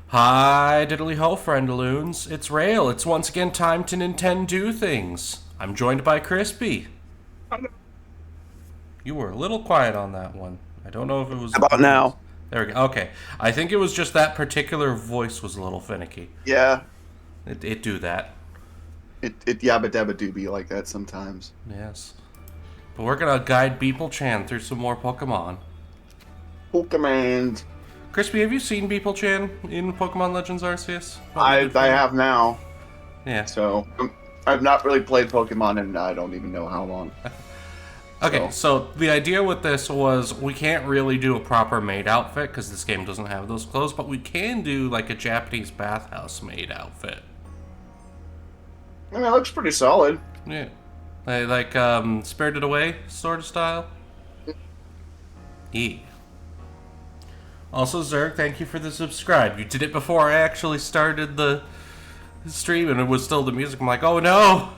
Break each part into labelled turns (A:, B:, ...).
A: Hi, diddly ho, friendaloons. It's Rale. It's once again time to Nintendo things. I'm joined by Crispy. You were a little quiet on that one. I don't know if it was
B: About
A: me.
B: now.
A: There we go. Okay. I think it was just that particular voice was a little finicky.
B: Yeah,
A: It do that.
B: it yabba dabba do be like that sometimes.
A: Yes. But we're gonna guide Beeplechan through some more Pokemon.
B: Pokemon.
A: Crispy, have you seen Beeplechan in Pokemon Legends Arceus? What we
B: I
A: did
B: I
A: for him?
B: have now.
A: Yeah.
B: So I've not really played Pokemon and I don't even know how long.
A: Okay,
B: So
A: so the idea with this was we can't really do a proper maid outfit because this game doesn't have those clothes, but we can do like a Japanese bathhouse maid outfit.
B: I mean, it looks pretty solid.
A: Yeah. Like Spirited Away sort of style. Yeah. Also, Zerg, thank you for the subscribe. You did it before I actually started the stream and it was still the music. I'm like, oh no!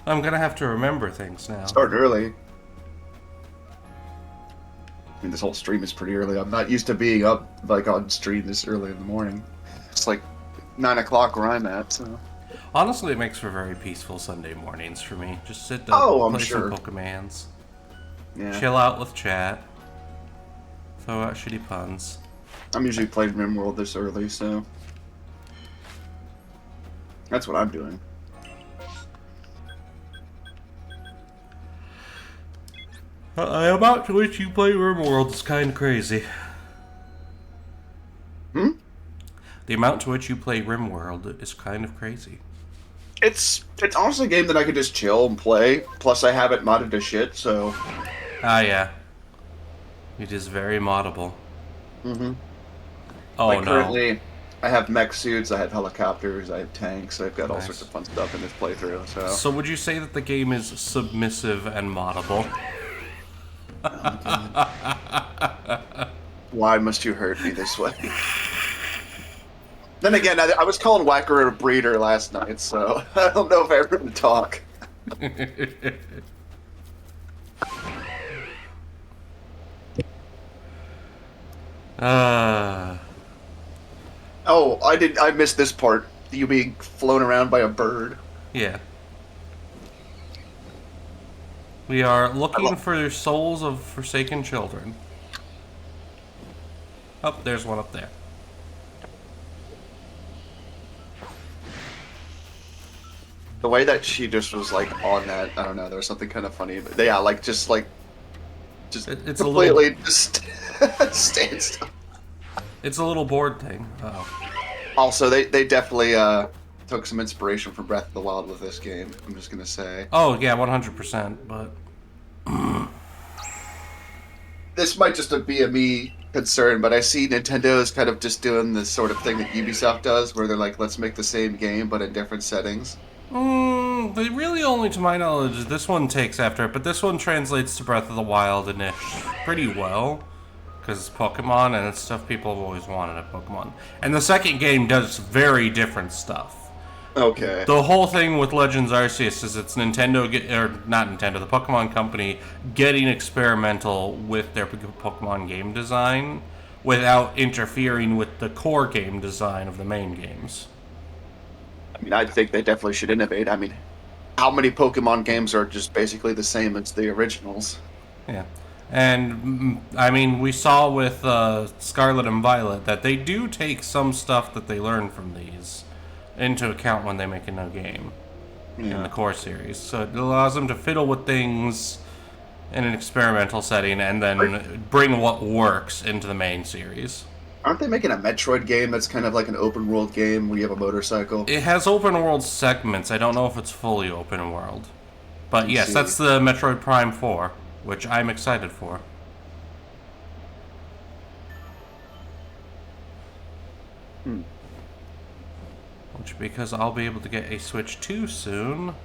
A: I'm gonna have to remember things now.
B: Started early. I mean, this whole stream is pretty early. I'm not used to being up like on stream this early in the morning. It's like 9 o'clock where I'm at. So
A: Honestly, it makes for very peaceful Sunday mornings for me. Just sit up,
B: oh, I'm
A: play some
B: sure.
A: Pokemans,
B: Yeah,
A: chill out with chat, throw out shitty puns.
B: I'm usually playing RimWorld this early, so that's what I'm doing.
A: The amount to which you play RimWorld is kind of crazy.
B: Hmm.
A: The amount to which you play RimWorld is kind of crazy.
B: It's honestly a game that I could just chill and play. Plus, I have it modded to shit, so.
A: Ah, yeah. It is very moddable.
B: Mm-hmm.
A: Oh,
B: Like
A: no.
B: currently, I have mech suits, I have helicopters, I have tanks, I've got all sorts
A: Nice.
B: of fun stuff in this playthrough. So.
A: So would you say that the game is submissive and moddable?
B: Oh God. Why must you hurt me this way? Then again, I was calling Whacker a breeder last night, so I don't know if I ever to talk.
A: uh,
B: Oh, I did. I missed this part. You being flown around by a bird.
A: yeah. We are
B: I
A: looking
B: love.
A: for souls of forsaken children. Oh, there's one up there.
B: The way that she just was like on that, I don't know, there was something kind of funny. But yeah, like just
A: It's a little,
B: completely just stand still.
A: it's a little board thing. Oh,
B: Also, they definitely took some inspiration from Breath of the Wild with this game. I'm just gonna say
A: oh yeah, 100%. But
B: this might just be a me concern, but I see Nintendo is kind of just doing the sort of thing that Ubisoft does, where they're like, let's make the same game but in different settings.
A: they really only, to my knowledge, this one takes after it. But this one translates to Breath of the Wild and ish pretty well. Because it's Pokemon and it's stuff people have always wanted at Pokemon. And the second game does very different stuff.
B: Okay.
A: The whole thing with Legends Arceus is it's Nintendo, or not Nintendo, the Pokemon Company getting experimental with their Pokemon game design without interfering with the core game design of the main games.
B: I mean, I think they definitely should innovate. I mean, how many Pokemon games are just basically the same as the originals?
A: Yeah. And, I mean, we saw with Scarlet and Violet that they do take some stuff that they learn from these into account when they make a new game in the
B: Yeah.
A: core series. So it allows them to fiddle with things in an experimental setting and then bring what works into the main series.
B: Aren't they making a Metroid game that's kind of like an open world game where you have a motorcycle?
A: It has open world segments. I don't know if it's fully open world. But
B: Let's
A: yes,
B: see.
A: that's the Metroid Prime 4, which I'm excited for.
B: Hmm.
A: Which, because I'll be able to get a Switch 2 soon,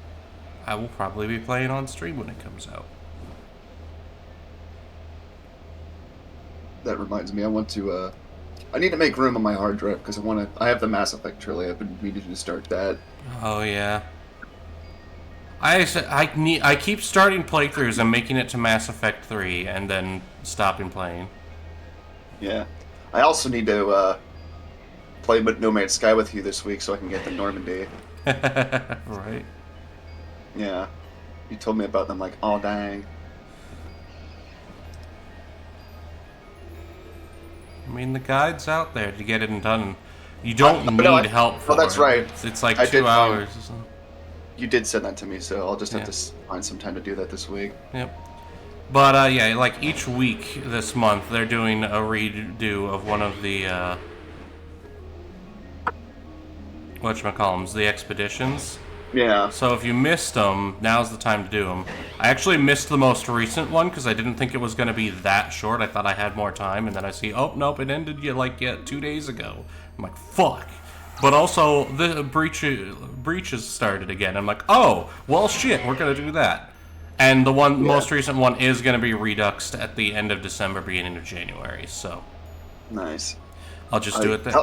A: I will probably be playing on stream when it comes out.
B: That reminds me, I want to. I need to make room on my hard drive because I want to. I have the Mass Effect trilogy. I've been meaning to start that.
A: Oh, yeah. I keep starting playthroughs and making it to Mass Effect 3 and then stopping playing.
B: Yeah. I also need to play No Man's Sky with you this week so I can get the Normandy.
A: Right.
B: Yeah. You told me about them, like, oh, dang.
A: I mean, the guide's out there to get it done. You don't need help for it.
B: Oh, that's right.
A: It's like 2 hours or something.
B: You did send that to me, so I'll just have
A: Yeah.
B: to find some time to do that this week.
A: Yep. But, yeah, like, each week this month, they're doing a redo of one of the, whatchamacallums, the expeditions.
B: Yeah.
A: So if you missed them, now's the time to do them. I actually missed the most recent one because I didn't think it was going to be that short. I thought I had more time, and then I see, oh, nope, it ended like 2 days ago. I'm like, fuck. But also, the breaches started again. I'm like, oh, well, shit, we're going to do that. And the most recent one is going to be reduxed at the end of December, beginning of January, so.
B: Nice.
A: I'll just do it then.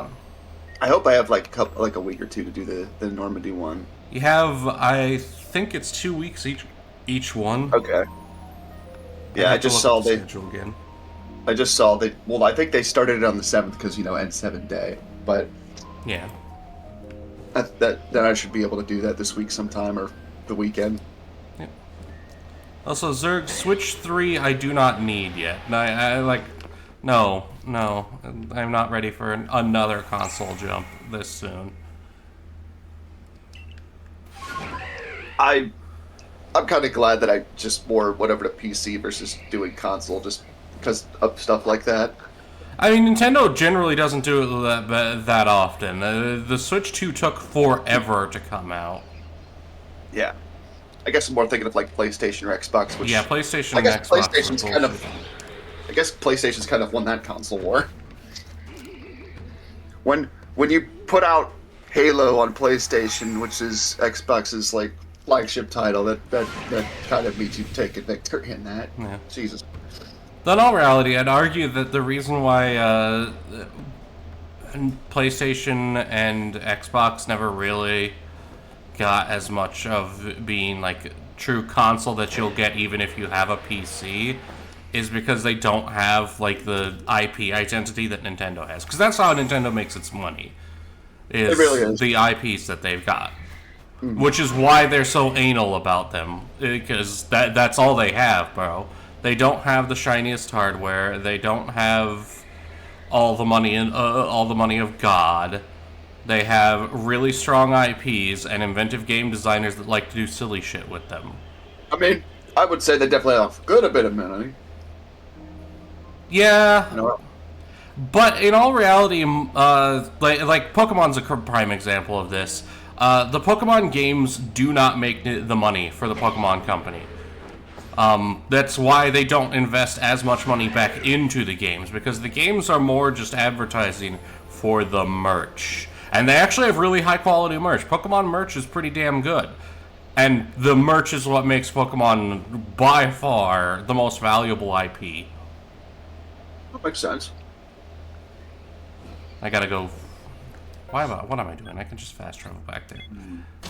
B: I hope I have like a week or two to do the Normandy one.
A: You have, I think it's 2 weeks each one.
B: Okay. Yeah, I just saw they.
A: Schedule again.
B: I just saw they. Well, I think they started it on the 7th because N7 day, but.
A: Yeah.
B: Then I should be able to do that this week sometime or the weekend.
A: Yep. Also, Zerg, Switch 3 I do not need yet. No, I'm not ready for another console jump this soon.
B: I'm kind of glad that I just more whatever to PC versus doing console just because of stuff like that.
A: I mean, Nintendo generally doesn't do it that often. The Switch 2 took forever to come out.
B: Yeah. I guess I'm more thinking of like PlayStation or Xbox, which...
A: Yeah, PlayStation
B: and
A: Xbox.
B: PlayStation's kind of... I guess PlayStation's kind of won that console war. When you put out Halo on PlayStation, which is Xbox's like flagship title, that kind of means you take a victory in that.
A: Yeah.
B: Jesus.
A: In all reality, I'd argue that the reason why PlayStation and Xbox never really got as much of being like true console that you'll get even if you have a PC is because they don't have like the IP identity that Nintendo has. Because that's how Nintendo makes its money. It
B: really is.
A: The IPs that they've got. Mm-hmm. Which is why they're so anal about them. Because that's all they have, bro. They don't have the shiniest hardware. They don't have all the money of God. They have really strong IPs and inventive game designers that like to do silly shit with them.
B: I mean, I would say they definitely have a bit of money.
A: Yeah.
B: No.
A: But in all reality, like Pokemon's a prime example of this. The Pokemon games do not make the money for the Pokemon Company. That's why they don't invest as much money back into the games, because the games are more just advertising for the merch. And they actually have really high quality merch. Pokemon merch is pretty damn good. And the merch is what makes Pokemon, by far, the most valuable IP.
B: That makes sense.
A: I gotta go... What am I doing? I can just fast travel back there.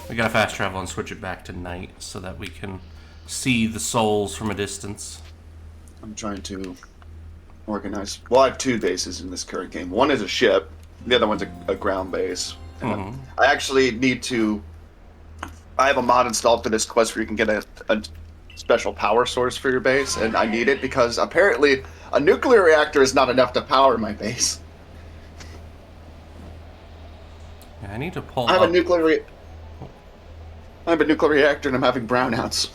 A: We gotta fast travel and switch it back to night so that we can see the souls from a distance.
B: I'm trying to organize... Well, I have 2 bases in this current game. One is a ship. The other one's a ground base. Mm-hmm. I actually need to... I have a mod installed for this quest where you can get a special power source for your base, and I need it because apparently a nuclear reactor is not enough to power my base.
A: Yeah, I need to pull
B: I have a nuclear reactor and I'm having brownouts.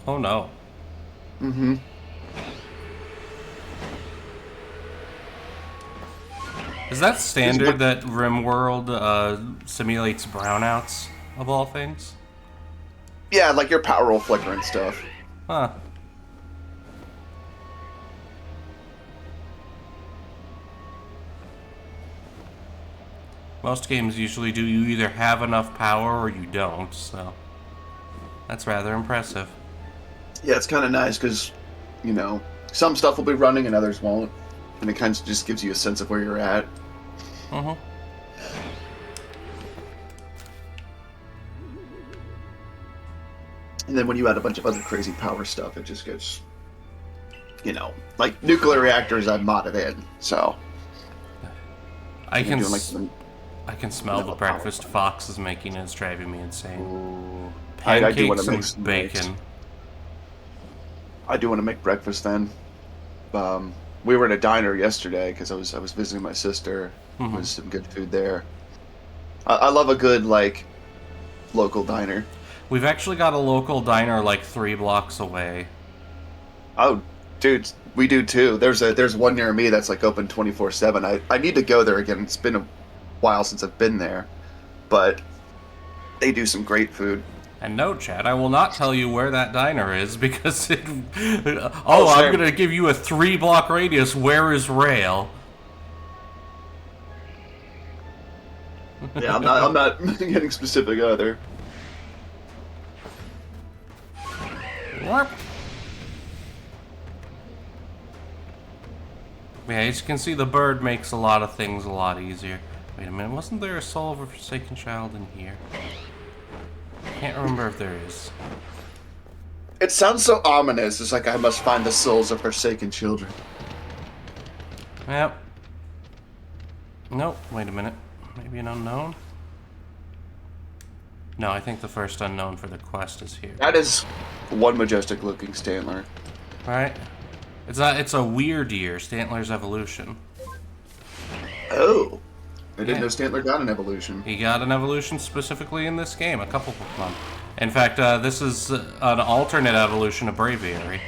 A: Oh no.
B: Mm-hmm.
A: Is that standard that RimWorld simulates brownouts, of all things?
B: Yeah, like your power will flicker and stuff.
A: Huh. Most games usually do. You either have enough power or you don't, so that's rather impressive.
B: Yeah, it's kind of nice because, some stuff will be running and others won't. And it kind of just gives you a sense of where you're at.
A: Uh-huh.
B: And then when you add a bunch of other crazy power stuff, it just gets, like nuclear reactors I've modded in, so.
A: I can... I can smell the breakfast Fox is making, and it's driving me insane.
B: Ooh. I do want
A: Pancakes
B: to make
A: and
B: some
A: bacon.
B: I do want to make breakfast then. We were in a diner yesterday because I was visiting my sister. There was some good food there. I love a good like local diner.
A: We've actually got a local diner like 3 blocks away.
B: Oh, dude, we do too. There's one near me that's like open 24/7. I need to go there again. It's been a while since I've been there, but they do some great food.
A: And no, Chad, I will not tell you where that diner is because it...
B: Oh,
A: I'm
B: same.
A: going to give you a 3-block radius. Where is Rale?
B: Yeah, I'm not getting specific either.
A: Warp. Yeah, as you can see, the bird makes a lot of things a lot easier. Wait a minute, wasn't there a soul of a forsaken child in here? Can't remember if there is.
B: It sounds so ominous. It's like I must find the souls of forsaken children.
A: Yep. Nope, wait a minute. Maybe an unknown? No, I think the first unknown for the quest is here.
B: That is one majestic looking Stantler.
A: Right? It's a weird year, Stantler's evolution.
B: Oh. I didn't
A: Yeah.
B: know Stantler got an evolution.
A: He got an evolution specifically in this game, a couple Pokemon. In fact, this is an alternate evolution of Braviary.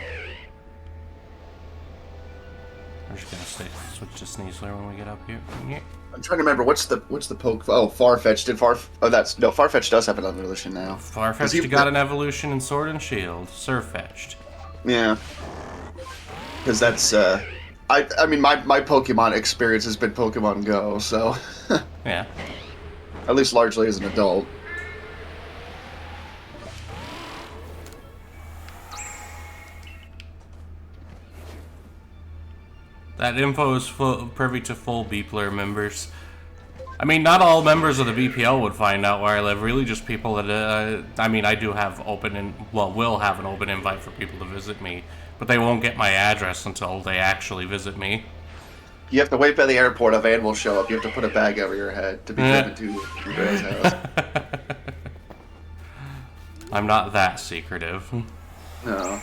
A: We're just gonna switch to Sneasler when we get up here. Yeah.
B: I'm trying to remember what's the poke. Oh, Farfetch did Farfetch does have an evolution now.
A: Farfetch'd got an evolution in Sword and Shield. Surfetched.
B: Yeah. Because that's I mean my Pokemon experience has been Pokemon Go, so
A: Yeah.
B: at least largely as an adult.
A: That info is privy to full Beepler members. I mean, not all members of the BPL would find out where I live. Really, just people that. I mean, I do have will have an open invite for people to visit me, but they won't get my address until they actually visit me.
B: You have to wait by the airport. A van will show up. You have to put a bag over your head to be driven to your grand's house.
A: I'm not that secretive.
B: No.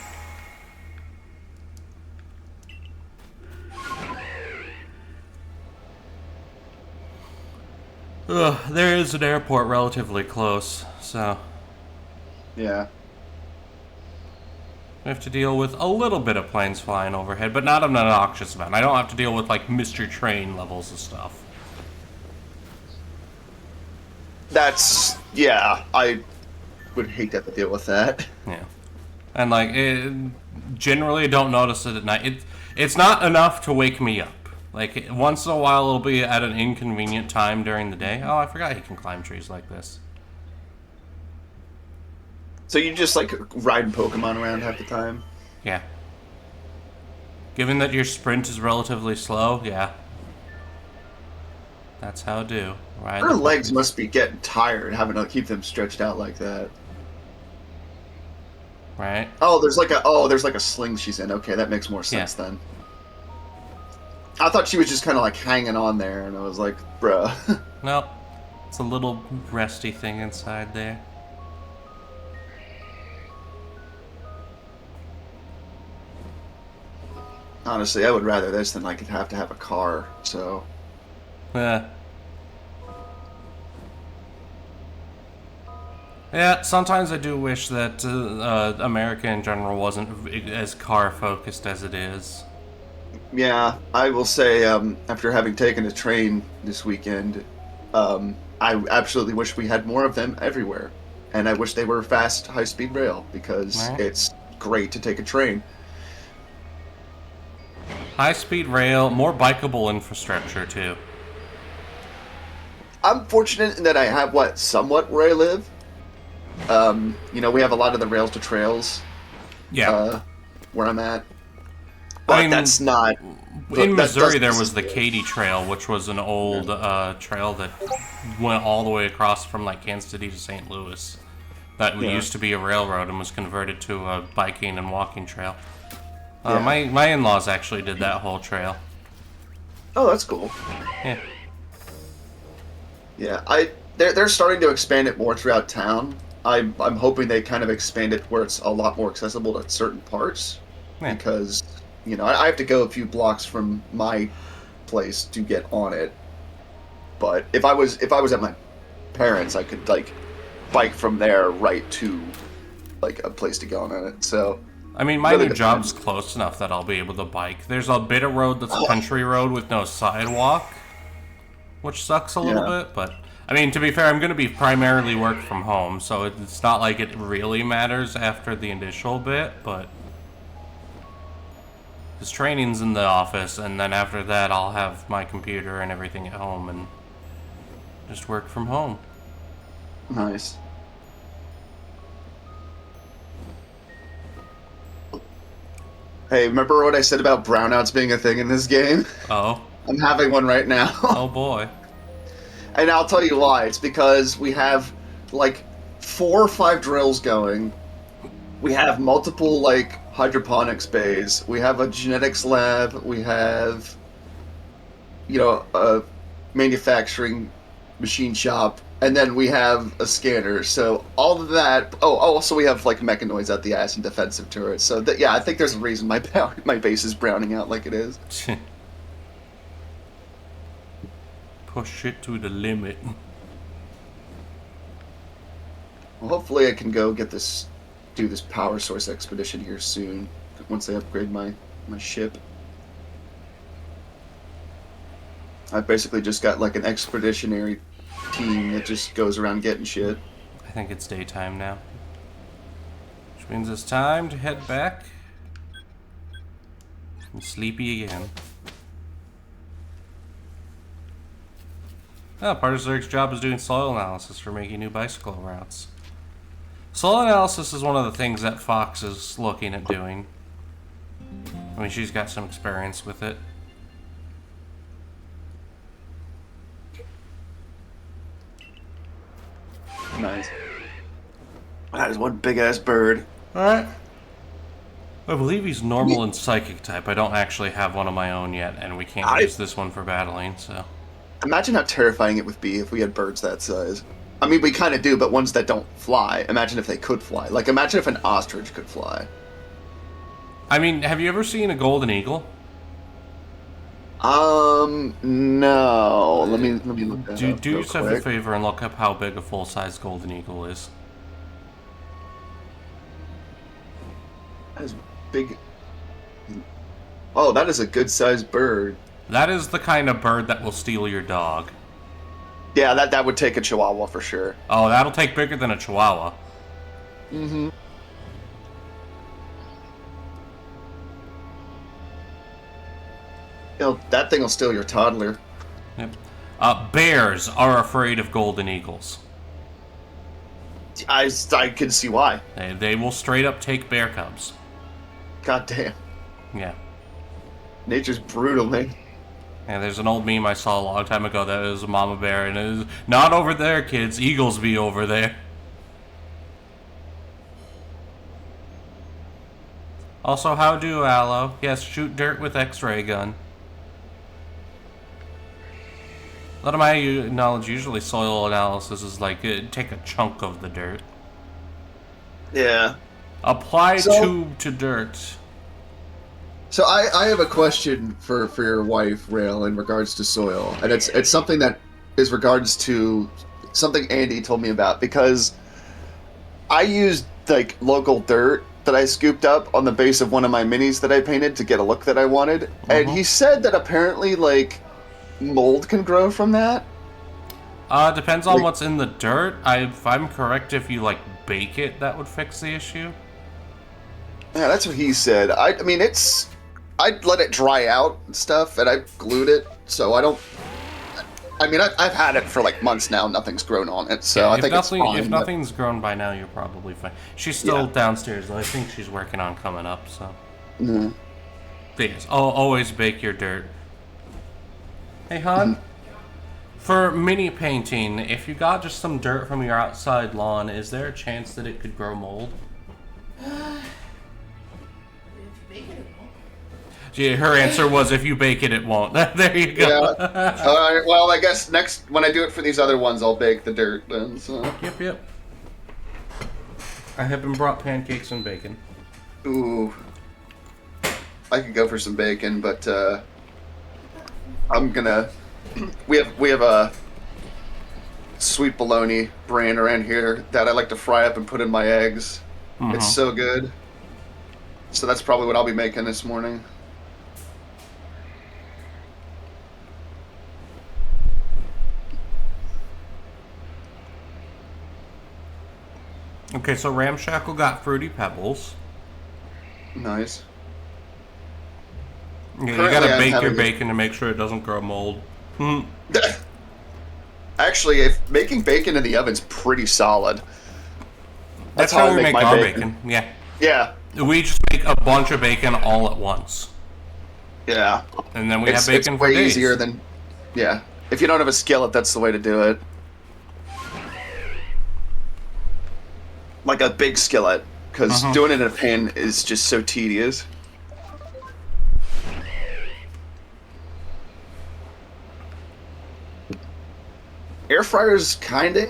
A: Ugh, there is an airport relatively close, so
B: Yeah.
A: we have to deal with a little bit of planes flying overhead, but not an obnoxious amount. I don't have to deal with, like, Mr. Train levels of stuff.
B: Yeah, I would hate to have to deal with that.
A: Yeah. And, like, generally I don't notice it at night. It's not enough to wake me up. Like, once in a while it'll be at an inconvenient time during the day. Oh, I forgot he can climb trees like this.
B: So you just like riding Pokemon around half the time?
A: Yeah. Given that your sprint is relatively slow, yeah. That's how I do. Ride
B: Her
A: the
B: legs
A: Pokemon.
B: must be getting tired having to keep them stretched out like that.
A: Right?
B: Oh, there's like a sling she's in. Okay, that makes more sense then. I thought she was just kind of like hanging on there, and I was like, bruh.
A: Nope. It's a little resty thing inside there.
B: Honestly, I would rather this than like have to have a car. So
A: Yeah, sometimes I do wish that America in general wasn't as car focused as it is.
B: yeah, I will say after having taken a train this weekend, I absolutely wish we had more of them everywhere, and I wish they were fast, high-speed rail because
A: Right.
B: it's great to take a train.
A: High speed rail, more bikeable infrastructure too.
B: I'm fortunate in that I have somewhat where I live. We have a lot of the rails to trails
A: Yeah.
B: where I'm at. But
A: I mean,
B: that's not...
A: In
B: that
A: Missouri,
B: doesn't-
A: there was the Katy Trail, which was an old trail that went all the way across from like Kansas City to St. Louis. That used to be a railroad and was converted to a biking and walking trail. My in-laws actually did that whole trail.
B: Oh, that's cool.
A: Yeah.
B: Yeah, they're starting to expand it more throughout town. I'm hoping they kind of expand it where it's a lot more accessible to certain parts,
A: Yeah.
B: because I have to go a few blocks from my place to get on it. But if I was at my parents, I could like bike from there right to like a place to go on it. So
A: I mean, my
B: really
A: new job's
B: depends.
A: close enough that I'll be able to bike. There's a bit of road that's a country road with no sidewalk, which sucks a little
B: Yeah.
A: bit, but I mean, to be fair, I'm going to be primarily work from home, so it's not like it really matters after the initial bit, but his training's in the office, and then after that, I'll have my computer and everything at home and just work from home.
B: Nice. Hey, remember what I said about brownouts being a thing in this game?
A: Oh,
B: I'm having one right now.
A: oh boy.
B: And I'll tell you why. It's because we have like 4 or 5 drills going. We have multiple like hydroponics bays. We have a genetics lab. We have a manufacturing machine shop, and then we have a scanner. So all of that. Oh, also we have like mechanoids out the ass and defensive turrets. So yeah, I think there's a reason my base is browning out like it is.
A: Push it to the limit.
B: Well, hopefully I can go do this power source expedition here soon. Once I upgrade my ship. I basically just got like an expeditionary team that just goes around getting shit.
A: I think it's daytime now. Which means it's time to head back. I'm sleepy again. Oh, part of Zerg's job is doing soil analysis for making new bicycle routes. Soil analysis is one of the things that Fox is looking at doing. I mean, she's got some experience with it.
B: Nice. That is one big ass bird.
A: Alright. I believe he's normal and psychic type. I don't actually have one of my own yet, and we can't use this one for battling, so.
B: Imagine how terrifying it would be if we had birds that size. I mean, we kind of do, but ones that don't fly. Imagine if they could fly. Like, imagine if an ostrich could fly.
A: I mean, have you ever seen a golden eagle?
B: No. Let me look that up
A: Do
B: real
A: yourself a
B: quick.
A: favor and look up how big a full-size golden eagle is.
B: That is big. Oh, that is a good sized bird.
A: That is the kind of bird that will steal your dog.
B: Yeah, that would take a chihuahua for sure.
A: Oh, that'll take bigger than a chihuahua.
B: Mm-hmm. That thing will steal your toddler.
A: Yep. Bears are afraid of golden eagles.
B: I can see why.
A: They will straight up take bear cubs.
B: God damn.
A: Yeah.
B: Nature's brutal, man.
A: And there's an old meme I saw a long time ago that is a mama bear, and it is, not over there, kids. Eagles be over there. Also, how do Aloe? Yes, shoot dirt with X-ray gun. A lot of my knowledge, usually soil analysis is like, take a chunk of the dirt.
B: Yeah.
A: Apply
B: So-
A: tube to dirt.
B: So I have a question for your wife, Rale, in regards to soil, and it's something that is regards to something Andy told me about, because I used like local dirt that I scooped up on the base of one of my minis that I painted to get a look that I wanted, and he said that apparently like mold can grow from that.
A: Depends on what's in the dirt. If I'm correct, if you like bake it, that would fix the issue.
B: Yeah, that's what he said. I mean, I'd let it dry out and stuff, and I glued it, so I don't. I mean, I've had it for like months now. Nothing's grown on it, so
A: Yeah,
B: I think it's fine.
A: if nothing's grown by now, you're probably fine. She's still downstairs, though. I think she's working on coming up, so.
B: Mm.
A: But yes, always bake your dirt. Hey, hon. For mini painting, if you got just some dirt from your outside lawn, is there a chance that it could grow mold? Her answer was, if you bake it, it won't. There you go.
B: Yeah. All right. Well, I guess next when I do it for these other ones, I'll bake the dirt then. So.
A: Yep. I have been brought pancakes and bacon.
B: Ooh. I could go for some bacon, but I'm gonna. We have a sweet bologna brand around here that I like to fry up and put in my eggs. It's so good. So that's probably what I'll be making this morning.
A: Okay, so Ramshackle got Fruity Pebbles.
B: Nice.
A: Yeah, you
B: Currently,
A: gotta
B: I'm
A: bake your
B: having
A: bacon to make sure it doesn't grow mold.
B: Actually, if making bacon in the oven's pretty solid.
A: That's how
B: I
A: we make
B: my
A: our bacon. Yeah.
B: Yeah.
A: We just make a bunch of bacon all at once.
B: Yeah.
A: And then we have bacon
B: it's
A: for
B: way
A: days.
B: easier than. Yeah. If you don't have a skillet, that's the way to do it. Like a big skillet, because doing it in a pan is just so tedious. Air fryer's kinda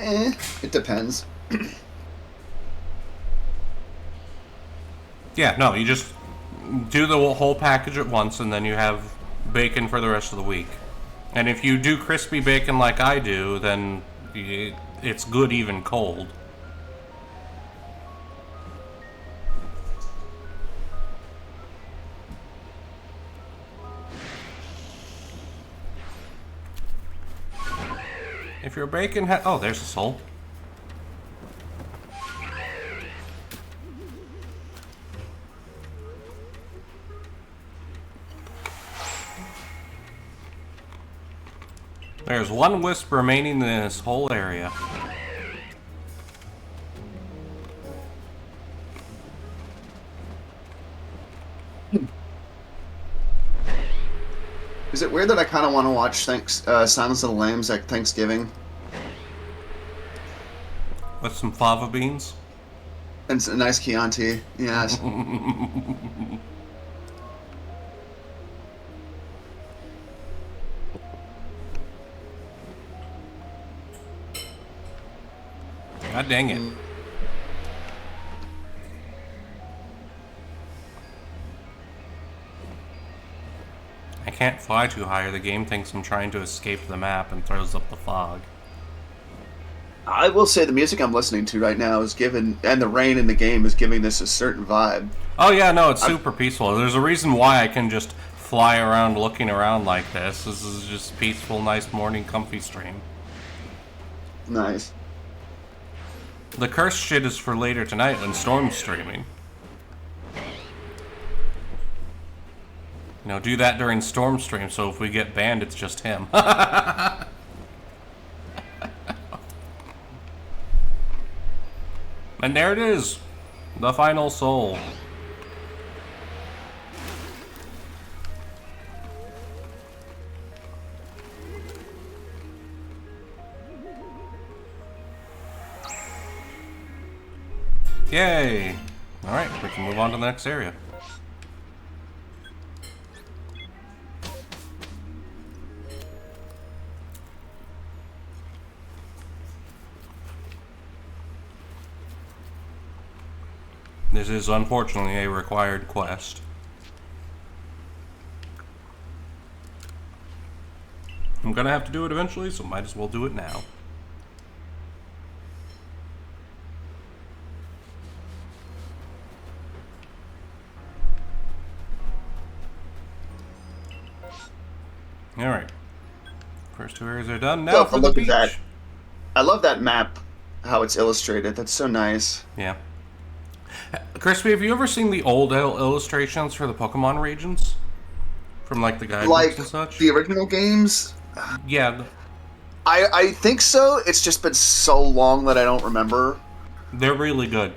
B: It depends.
A: Yeah, no, you just do the whole package at once, and then you have bacon for the rest of the week. And if you do crispy bacon like I do, then it's good even cold. If your bacon oh, there's a soul. There's one wisp remaining in this whole area.
B: Is it weird that I kind of want to watch Silence of the Lambs at Thanksgiving?
A: With some fava beans?
B: And a nice Chianti, yes.
A: God dang it. I can't fly too high or the game thinks I'm trying to escape the map and throws up the fog.
B: I will say the music I'm listening to right now is giving, and the rain in the game is giving this a certain vibe.
A: Oh yeah, no, it's super peaceful. There's a reason why I can just fly around looking around like this. This is just peaceful, nice morning, comfy stream.
B: Nice.
A: The cursed shit is for later tonight when Storm's streaming. You know, do that during Storm stream, so if we get banned, it's just him. And there it is. The final soul. Yay! Alright, we can move on to the next area. This is unfortunately a required quest. I'm gonna have to do it eventually, so might as well do it now. Alright. First two areas are done. Now for the beach.
B: At that. I love that map, how it's illustrated. That's so nice.
A: Yeah. Crispy, have you ever seen the old illustrations for the Pokemon regions? From like the guidebooks
B: Like
A: and such?
B: the original games?
A: Yeah.
B: I think so. It's just been so long that I don't remember.
A: They're really good.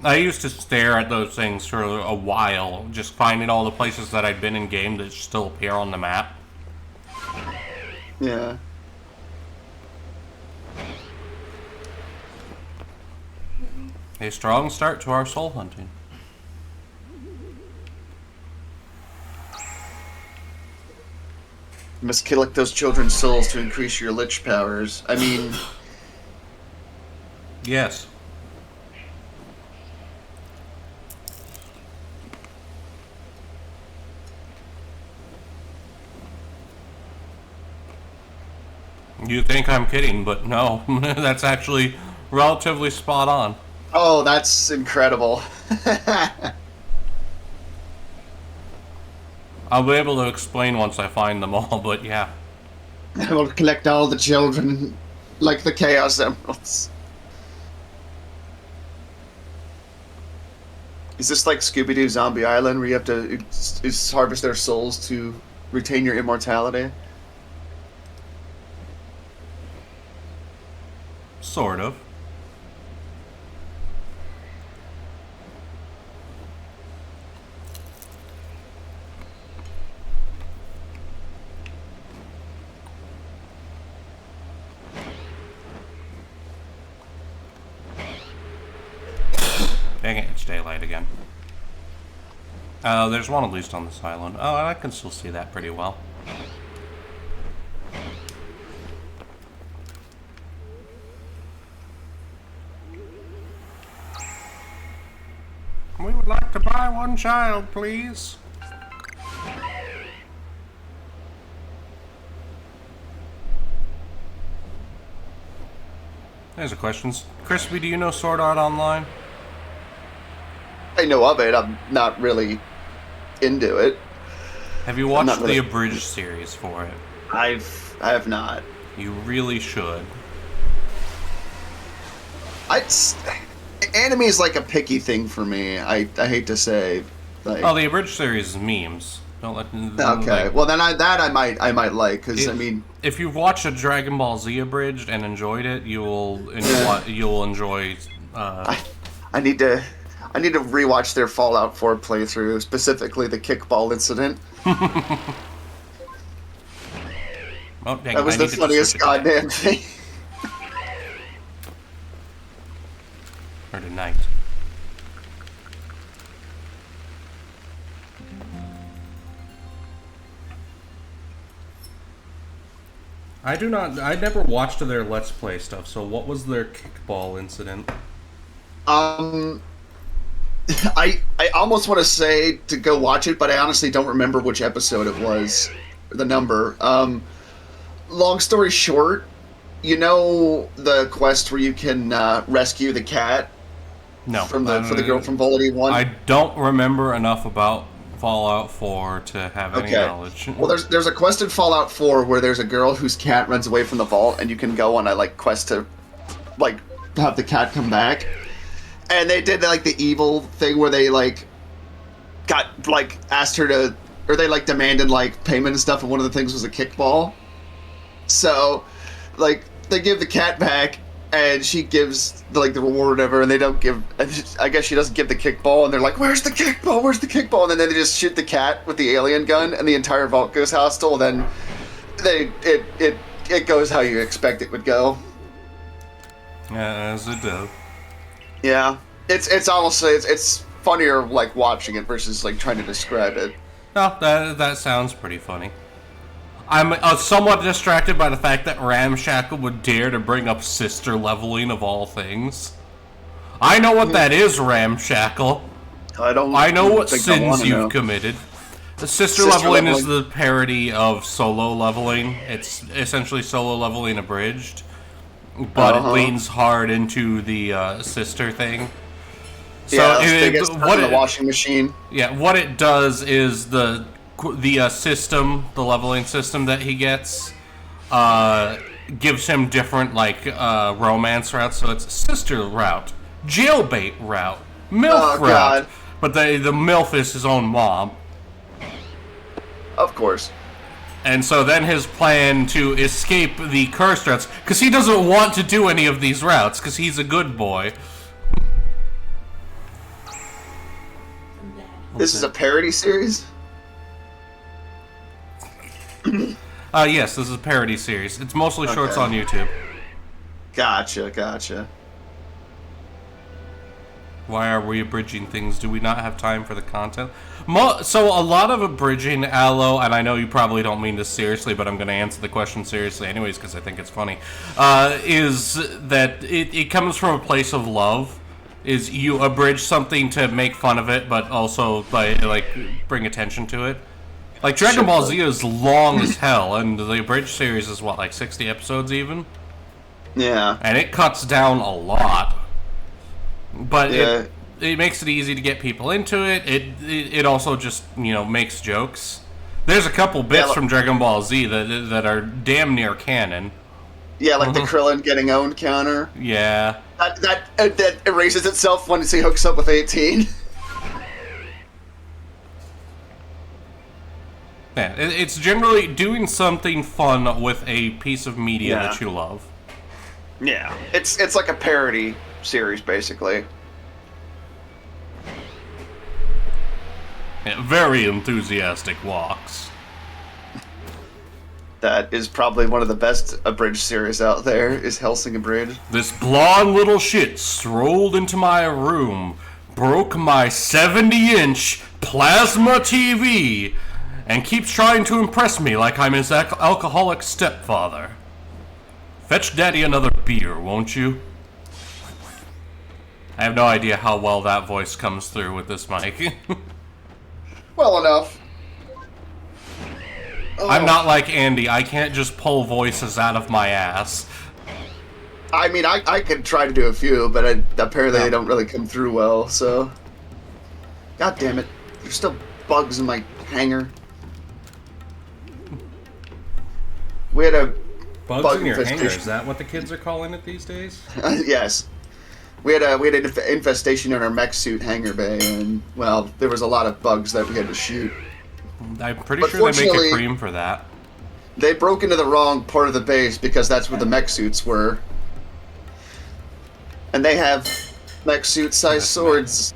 A: I used to stare at those things for a while, just finding all the places that I'd been in game that still appear on the map.
B: Yeah.
A: A strong start to our soul hunting.
B: You must collect those children's souls to increase your lich powers. I mean,
A: Yes. You think I'm kidding, but no. That's actually relatively spot on.
B: oh, that's incredible.
A: I'll be able to explain once I find them all, but yeah.
B: I will collect all the children like the Chaos Emeralds. Is this like Scooby-Doo Zombie Island where you have to harvest their souls to retain your immortality?
A: Sort of. Dang it, it's daylight again. There's one at least on this island. Oh, I can still see that pretty well. We would like to buy one child, please. There's a question. Crispy, do you know Sword Art Online?
B: I know of it. I'm not really into it.
A: Have you watched the abridged series for it?
B: I have not.
A: You really should.
B: Anime is like a picky thing for me. I hate to say. Like,
A: Oh, the abridged series is memes. Don't let.
B: okay.
A: Like,
B: Well, then I might like because I mean,
A: if you've watched a Dragon Ball Z abridged and enjoyed it, you'll enjoy.
B: I need to rewatch their Fallout 4 playthrough, specifically the kickball incident.
A: Oh, dang
B: That was the funniest goddamn thing.
A: For tonight. I never watched their Let's Play stuff, so what was their kickball incident?
B: I almost want to say to go watch it, but I honestly don't remember which episode it was, the number. Long story short, you know the quest where you can rescue the cat?
A: No.
B: For the girl from Volity 1?
A: I don't remember enough about Fallout 4 to have any knowledge.
B: Well, there's a quest in Fallout 4 where there's a girl whose cat runs away from the vault, and you can go on a quest to have the cat come back. And they did the evil thing where they got asked her to, or they demanded payment and stuff, and one of the things was a kickball. So they give the cat back, and she gives the reward or whatever, and they don't give. I guess she doesn't give the kickball, and they're like, "Where's the kickball? Where's the kickball?" And then they just shoot the cat with the alien gun, and the entire vault goes hostile. And then it goes how you expect it would go.
A: As it does.
B: Yeah, it's honestly it's funnier watching it versus trying to describe it.
A: No, that sounds pretty funny. I'm somewhat distracted by the fact that Ramshackle would dare to bring up sister leveling of all things. I know what that is, Ramshackle. I know what sins you've committed. The sister leveling is the parody of solo leveling. It's essentially solo leveling abridged, but it leans hard into the sister thing. So
B: what the washing machine.
A: Yeah, what it does is the system, the leveling system that he gets, gives him different romance routes. So it's sister route, jailbait route, MILF route. God. But the MILF is his own mom.
B: Of course.
A: And so then his plan to escape the cursed routes, because he doesn't want to do any of these routes, because he's a good boy.
B: This is a parody series?
A: Yes, this is a parody series. It's mostly shorts on YouTube.
B: Gotcha.
A: Why are we abridging things? Do we not have time for the content? So a lot of abridging, Aloe, and I know you probably don't mean this seriously, but I'm going to answer the question seriously anyways because I think it's funny, is that it comes from a place of love. Is you abridge something to make fun of it, but also like bring attention to it. Like Dragon Ball Z is long as hell, and the abridged series is what, like 60 episodes even?
B: Yeah.
A: And it cuts down a lot. But
B: Yeah.
A: it makes it easy to get people into it. It also just, makes jokes. There's a couple bits from Dragon Ball Z that are damn near canon.
B: Yeah, like the Krillin getting owned counter.
A: Yeah.
B: That erases itself once he hooks up with 18.
A: Yeah, it's generally doing something fun with a piece of media that you love.
B: Yeah. It's like a parody series, basically.
A: Yeah, very enthusiastic walks.
B: That is probably one of the best abridged series out there, is Hellsing Abridged.
A: This blonde little shit strolled into my room, broke my 70-inch plasma TV, and keeps trying to impress me like I'm his alcoholic stepfather. Fetch Daddy another beer, won't you? I have no idea how well that voice comes through with this mic.
B: Well enough.
A: I'm not like Andy. I can't just pull voices out of my ass.
B: I mean, I could try to do a few, but apparently they don't really come through well, so... God damn it. There's still bugs in my hangar. We had a...
A: Bugs in your hangar, is that what the kids are calling it these days?
B: Yes. We had an infestation in our mech suit hangar bay, and, well, there was a lot of bugs that we had to shoot.
A: I'm pretty sure they make a cream for that.
B: They broke into the wrong part of the base because that's where the mech suits were. And they have mech suit-sized swords.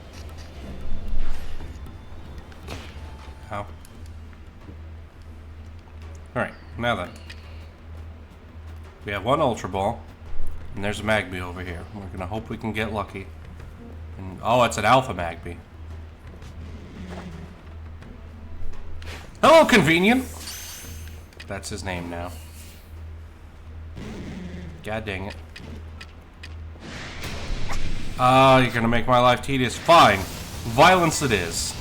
A: How? Alright, now then. We have one Ultra Ball, and there's a Magby over here. We're gonna hope we can get lucky. And, oh, it's an Alpha Magby. Hello, Convenient! That's his name now. God dang it. You're gonna make my life tedious. Fine. Violence it is.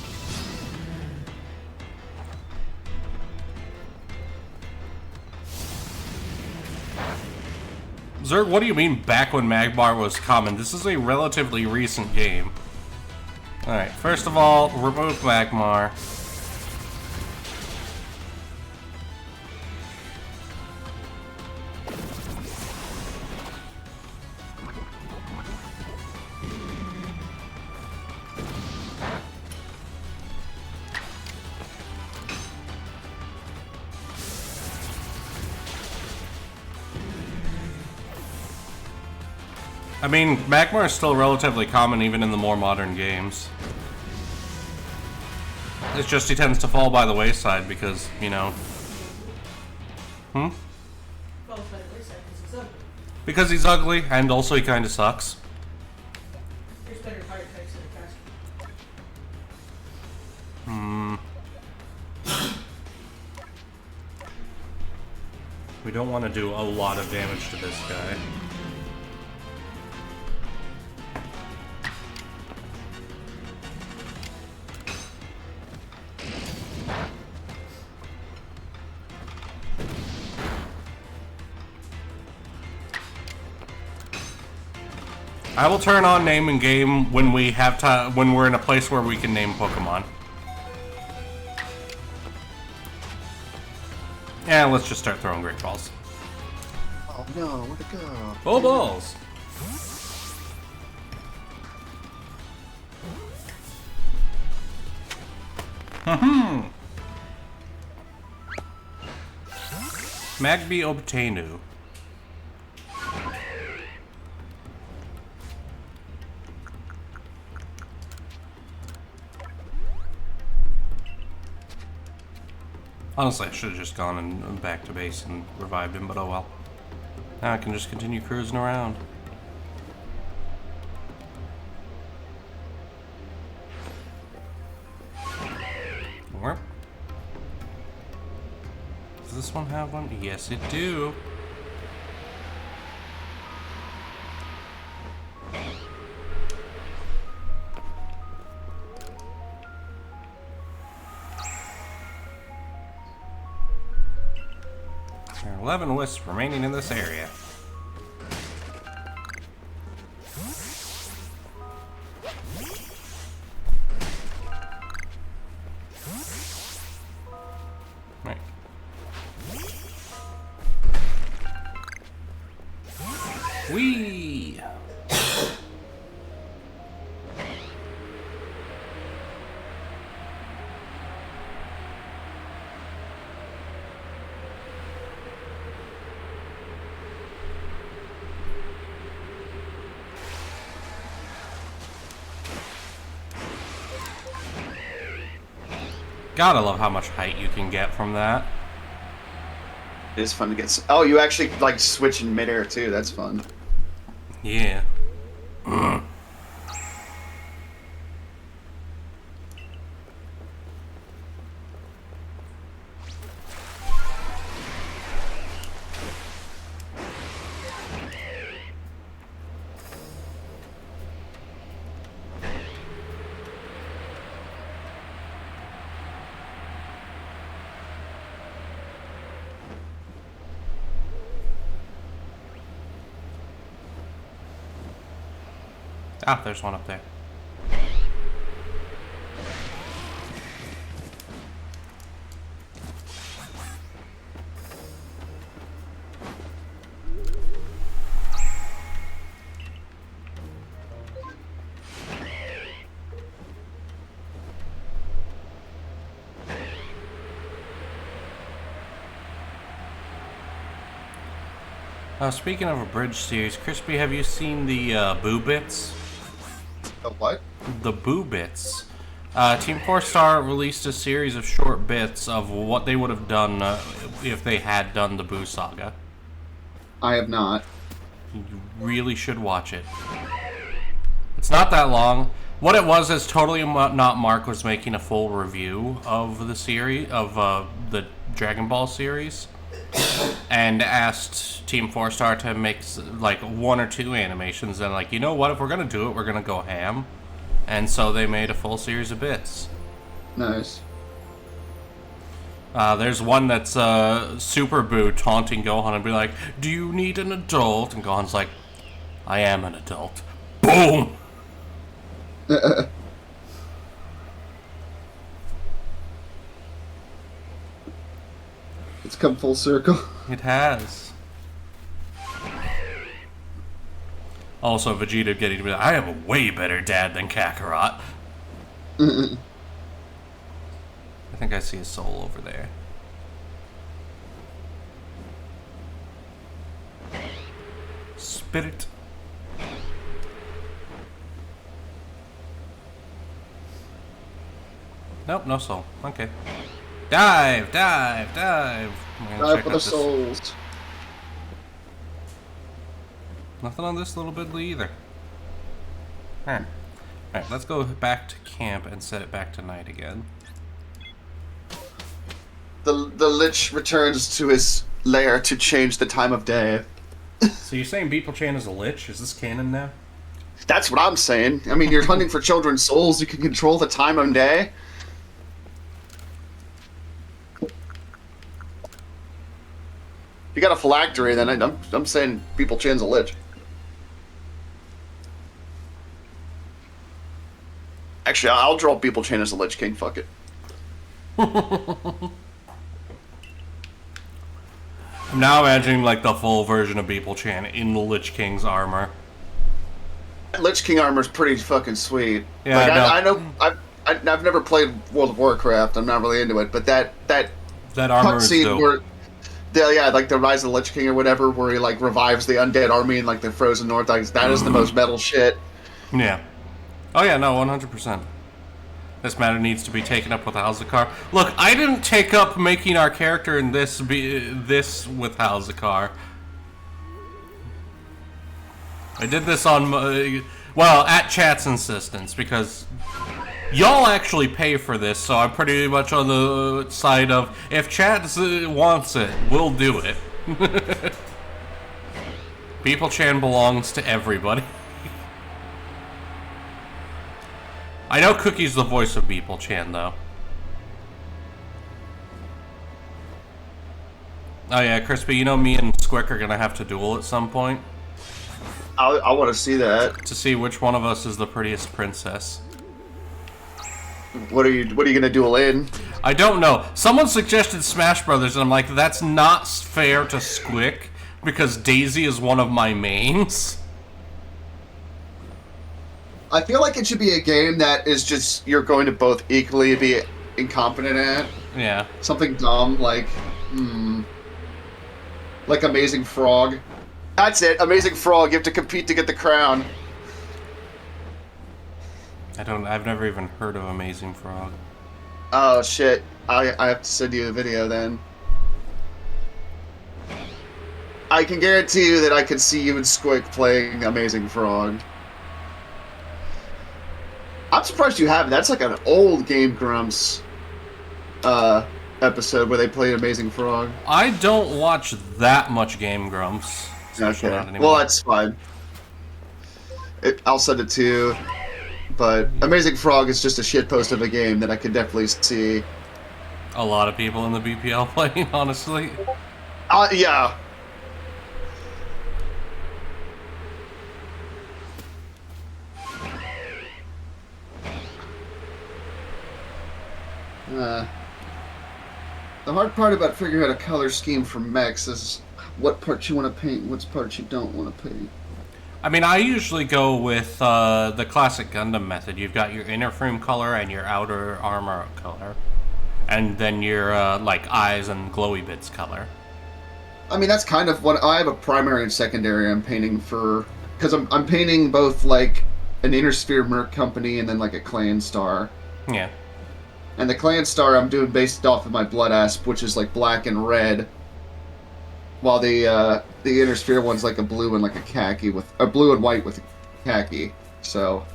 A: Zerg, what do you mean back when Magmar was common? This is a relatively recent game. Alright, first of all, remove Magmar. I mean, Magmar is still relatively common even in the more modern games. It's just he tends to fall by the wayside because,
C: Falls by the wayside because he's ugly.
A: Because he's ugly, and also he kinda sucks.
C: There's better fire types than a fast.
A: We don't want to do a lot of damage to this guy. I will turn on name and game when we have time, when we're in a place where we can name Pokemon. Yeah, let's just start throwing Great Balls.
B: Oh no, where'd it go?
A: Oh, balls! Magby Obtainu. Honestly, I should have just gone and back to base and revived him, but oh well. Now I can just continue cruising around. this one have one? Yes, it do. There are 11 wisps remaining in this area. Right. Whee! Gotta love how much height you can get from that.
B: It is fun to get. Oh, you actually like switch in midair too. That's fun.
A: Yeah. Ah, there's one up there. Speaking of a bridge series, Crispy, have you seen the Boo Bits?
B: The what?
A: The Boo Bits. Team 4-Star released a series of short bits of what they would have done if they had done the Boo Saga.
B: I have not.
A: You really should watch it. It's not that long. What it was is totally not Mark was making a full review of the series, of the Dragon Ball series, and asked Team 4-Star to make like 1 or 2 animations, and like, you know what, if we're gonna do it, we're gonna go ham. And so they made a full series of bits.
B: Nice.
A: There's one that's Super Boo taunting Gohan and be like, do you need an adult? And Gohan's like, I am an adult. Boom!
B: It's come full circle.
A: It has. Also, Vegeta getting to be like, I am a way better dad than Kakarot. I think I see a soul over there. Spirit. Nope, no soul. Okay. Dive, dive, dive.
B: Dive for the souls.
A: Nothing on this little bit either. Alright, let's go back to camp and set it back to night again.
B: The Lich returns to his lair to change the time of day.
A: So you're saying Beeplechan is a lich? Is this canon now?
B: That's what I'm saying. I mean, you're hunting for children's souls. You can control the time of day. If you got a phylactery, then I'm saying Beeplechan's a lich. Actually, I'll draw Beeplechan as a Lich King. Fuck it.
A: I'm now imagining like the full version of Beeplechan in the Lich King's armor.
B: Lich King armor is pretty fucking sweet.
A: Yeah,
B: like,
A: I
B: I know. I've never played World of Warcraft. I'm not really into it, but that
A: armor is
B: cutscene
A: dope.
B: where, like the Rise of the Lich King or whatever, where he like revives the undead army in like the Frozen North. Like, that is the most metal shit.
A: Yeah. Oh yeah, no, 100%. This matter needs to be taken up with Halzakar. Look, I didn't take up making our character in this with Halzakar. I did this on, well, at Chat's insistence, because Y'all actually pay for this, so I'm pretty much on the side of, if chat wants it, we'll do it. Beeplechan belongs to everybody. I know Cookie's the voice of Beeplechan, though. Oh yeah, Crispy, you know me and Squick are gonna have to duel at some point.
B: I want to see that.
A: To see which one of us is the prettiest princess.
B: What are you gonna duel in?
A: I don't know. Someone suggested Smash Brothers, and I'm like, that's not fair to Squick, because Daisy is one of my mains.
B: I feel like it should be a game that is just you're going to both equally be incompetent at.
A: Yeah.
B: Something dumb like, like Amazing Frog. That's it, Amazing Frog. You have to compete to get the crown.
A: I've never even heard of Amazing Frog.
B: Oh shit! I have to send you a video then. I can guarantee you that I could see you and Squick playing Amazing Frog. I'm surprised you haven't. That's like an old Game Grumps episode where they played Amazing Frog.
A: I don't watch that much Game Grumps. Especially not
B: Okay.
A: anymore.
B: Well, that's fine. I'll send it to you. But Amazing Frog is just a shitpost of a game that I could definitely see.
A: A lot of people in the BPL playing, honestly.
B: Yeah. The hard part about figuring out a color scheme for mechs is what parts you want to paint, what parts you don't want to paint.
A: I mean, I usually go with the classic Gundam method. You've got your inner frame color and your outer armor color. And then your, like, eyes and glowy bits color.
B: I mean, that's kind of what I have a primary and secondary I'm painting for. Because I'm painting both, like, an Inner Sphere Merc Company and then, like, a Clan Star.
A: Yeah.
B: And the Clan Star I'm doing based off of my Blood Asp, which is, like, black and red. While the Inner Sphere one's like a blue and like a khaki with a blue and white with khaki. So,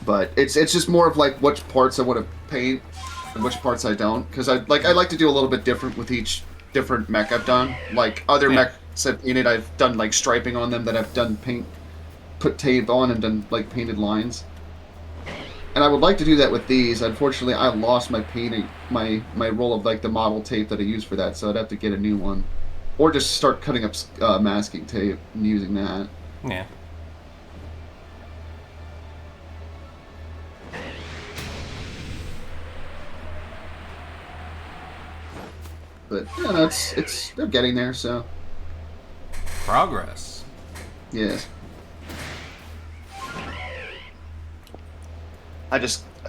B: but it's just more of like which parts I want to paint and which parts I don't, because I like to do a little bit different with each different mech I've done. Like other mechs I've painted, I've done like striping on them that I've done put tape on and done like painted lines. And I would like to do that with these. Unfortunately, I lost my painting, my roll of like the model tape that I used for that, so I'd have to get a new one, or just start cutting up masking tape and using that.
A: Yeah.
B: But yeah, no, it's they're getting there. So
A: Progress.
B: yes.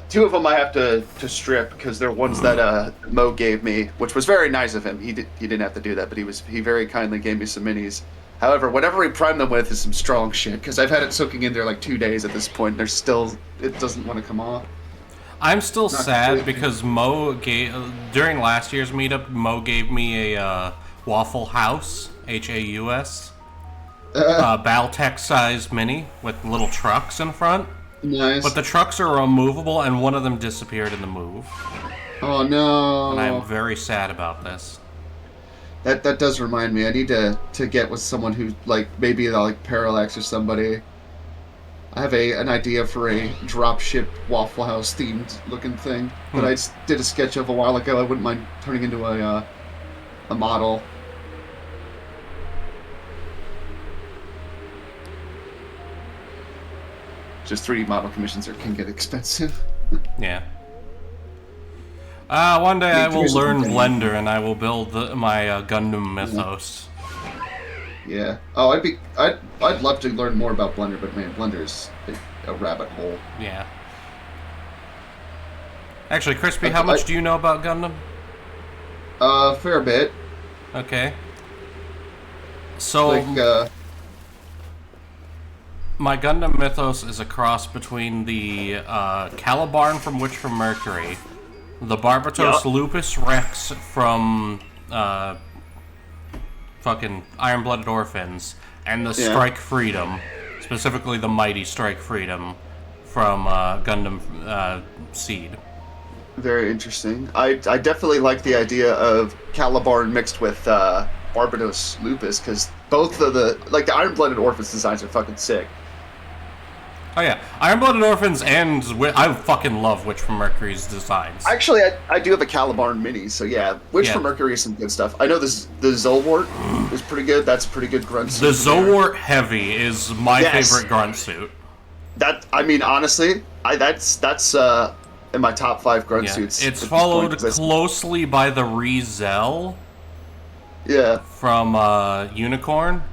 B: Two of them I have to strip because they're ones that Mo gave me, which was very nice of him. He didn't have to do that, but he very kindly gave me some minis. However, whatever he primed them with is some strong shit, because I've had it soaking in there like 2 days at this point. And it doesn't want to come off.
A: I'm still sad because Mo during last year's meetup, Mo gave me a Waffle House, Haus, Baltech sized mini with little trucks in front.
B: Nice.
A: But the trucks are removable, and one of them disappeared in the move.
B: Oh no!
A: And I am very sad about this.
B: That does remind me. I need to get with someone who like maybe like Parallax or somebody. I have an idea for a dropship Waffle House themed looking thing that I did a sketch of a while ago. I wouldn't mind turning into a model. Just 3D model commissions can get expensive.
A: Yeah. One day I will learn Blender and I will build my Gundam Mythos.
B: Yeah. Oh, I'd love to learn more about Blender, but man, Blender's a rabbit hole.
A: Yeah. Actually, Crispy, how much do you know about Gundam?
B: Fair bit.
A: Okay. So,
B: Like,
A: my Gundam Mythos is a cross between the Calibarn from Witch from Mercury, the Barbatos Lupus Rex from fucking Iron-Blooded Orphans, and the Strike Freedom, specifically the Mighty Strike Freedom from Gundam Seed.
B: Very interesting. I definitely like the idea of Calibarn mixed with Barbados Lupus, because both of the Iron-Blooded Orphans designs are fucking sick.
A: Oh yeah, Iron-Blooded Orphans and I fucking love Witch from Mercury's designs.
B: Actually, I do have a Calibarn mini, so yeah, Witch from Mercury is some good stuff. I know the Zolwart is pretty good. That's a pretty good grunt suit.
A: The Zolwart Heavy is my favorite grunt suit.
B: That, I mean, honestly, that's in my top 5 grunt suits.
A: It's followed closely by the Rale.
B: Yeah.
A: From Unicorn.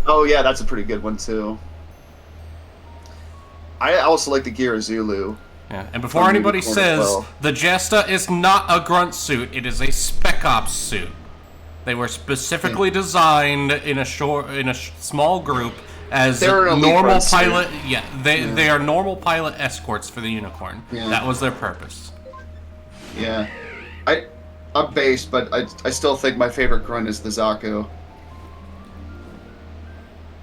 B: Oh yeah, that's a pretty good one too. I also like the Girazulu.
A: Yeah, and before anybody says, the Jesta is not a grunt suit, it is a Spec Ops suit. They were specifically designed in a small group as normal pilot. Yeah, they are normal pilot escorts for the Unicorn. Yeah. That was their purpose.
B: Yeah, I'm based, but I still think my favorite grunt is the Zaku.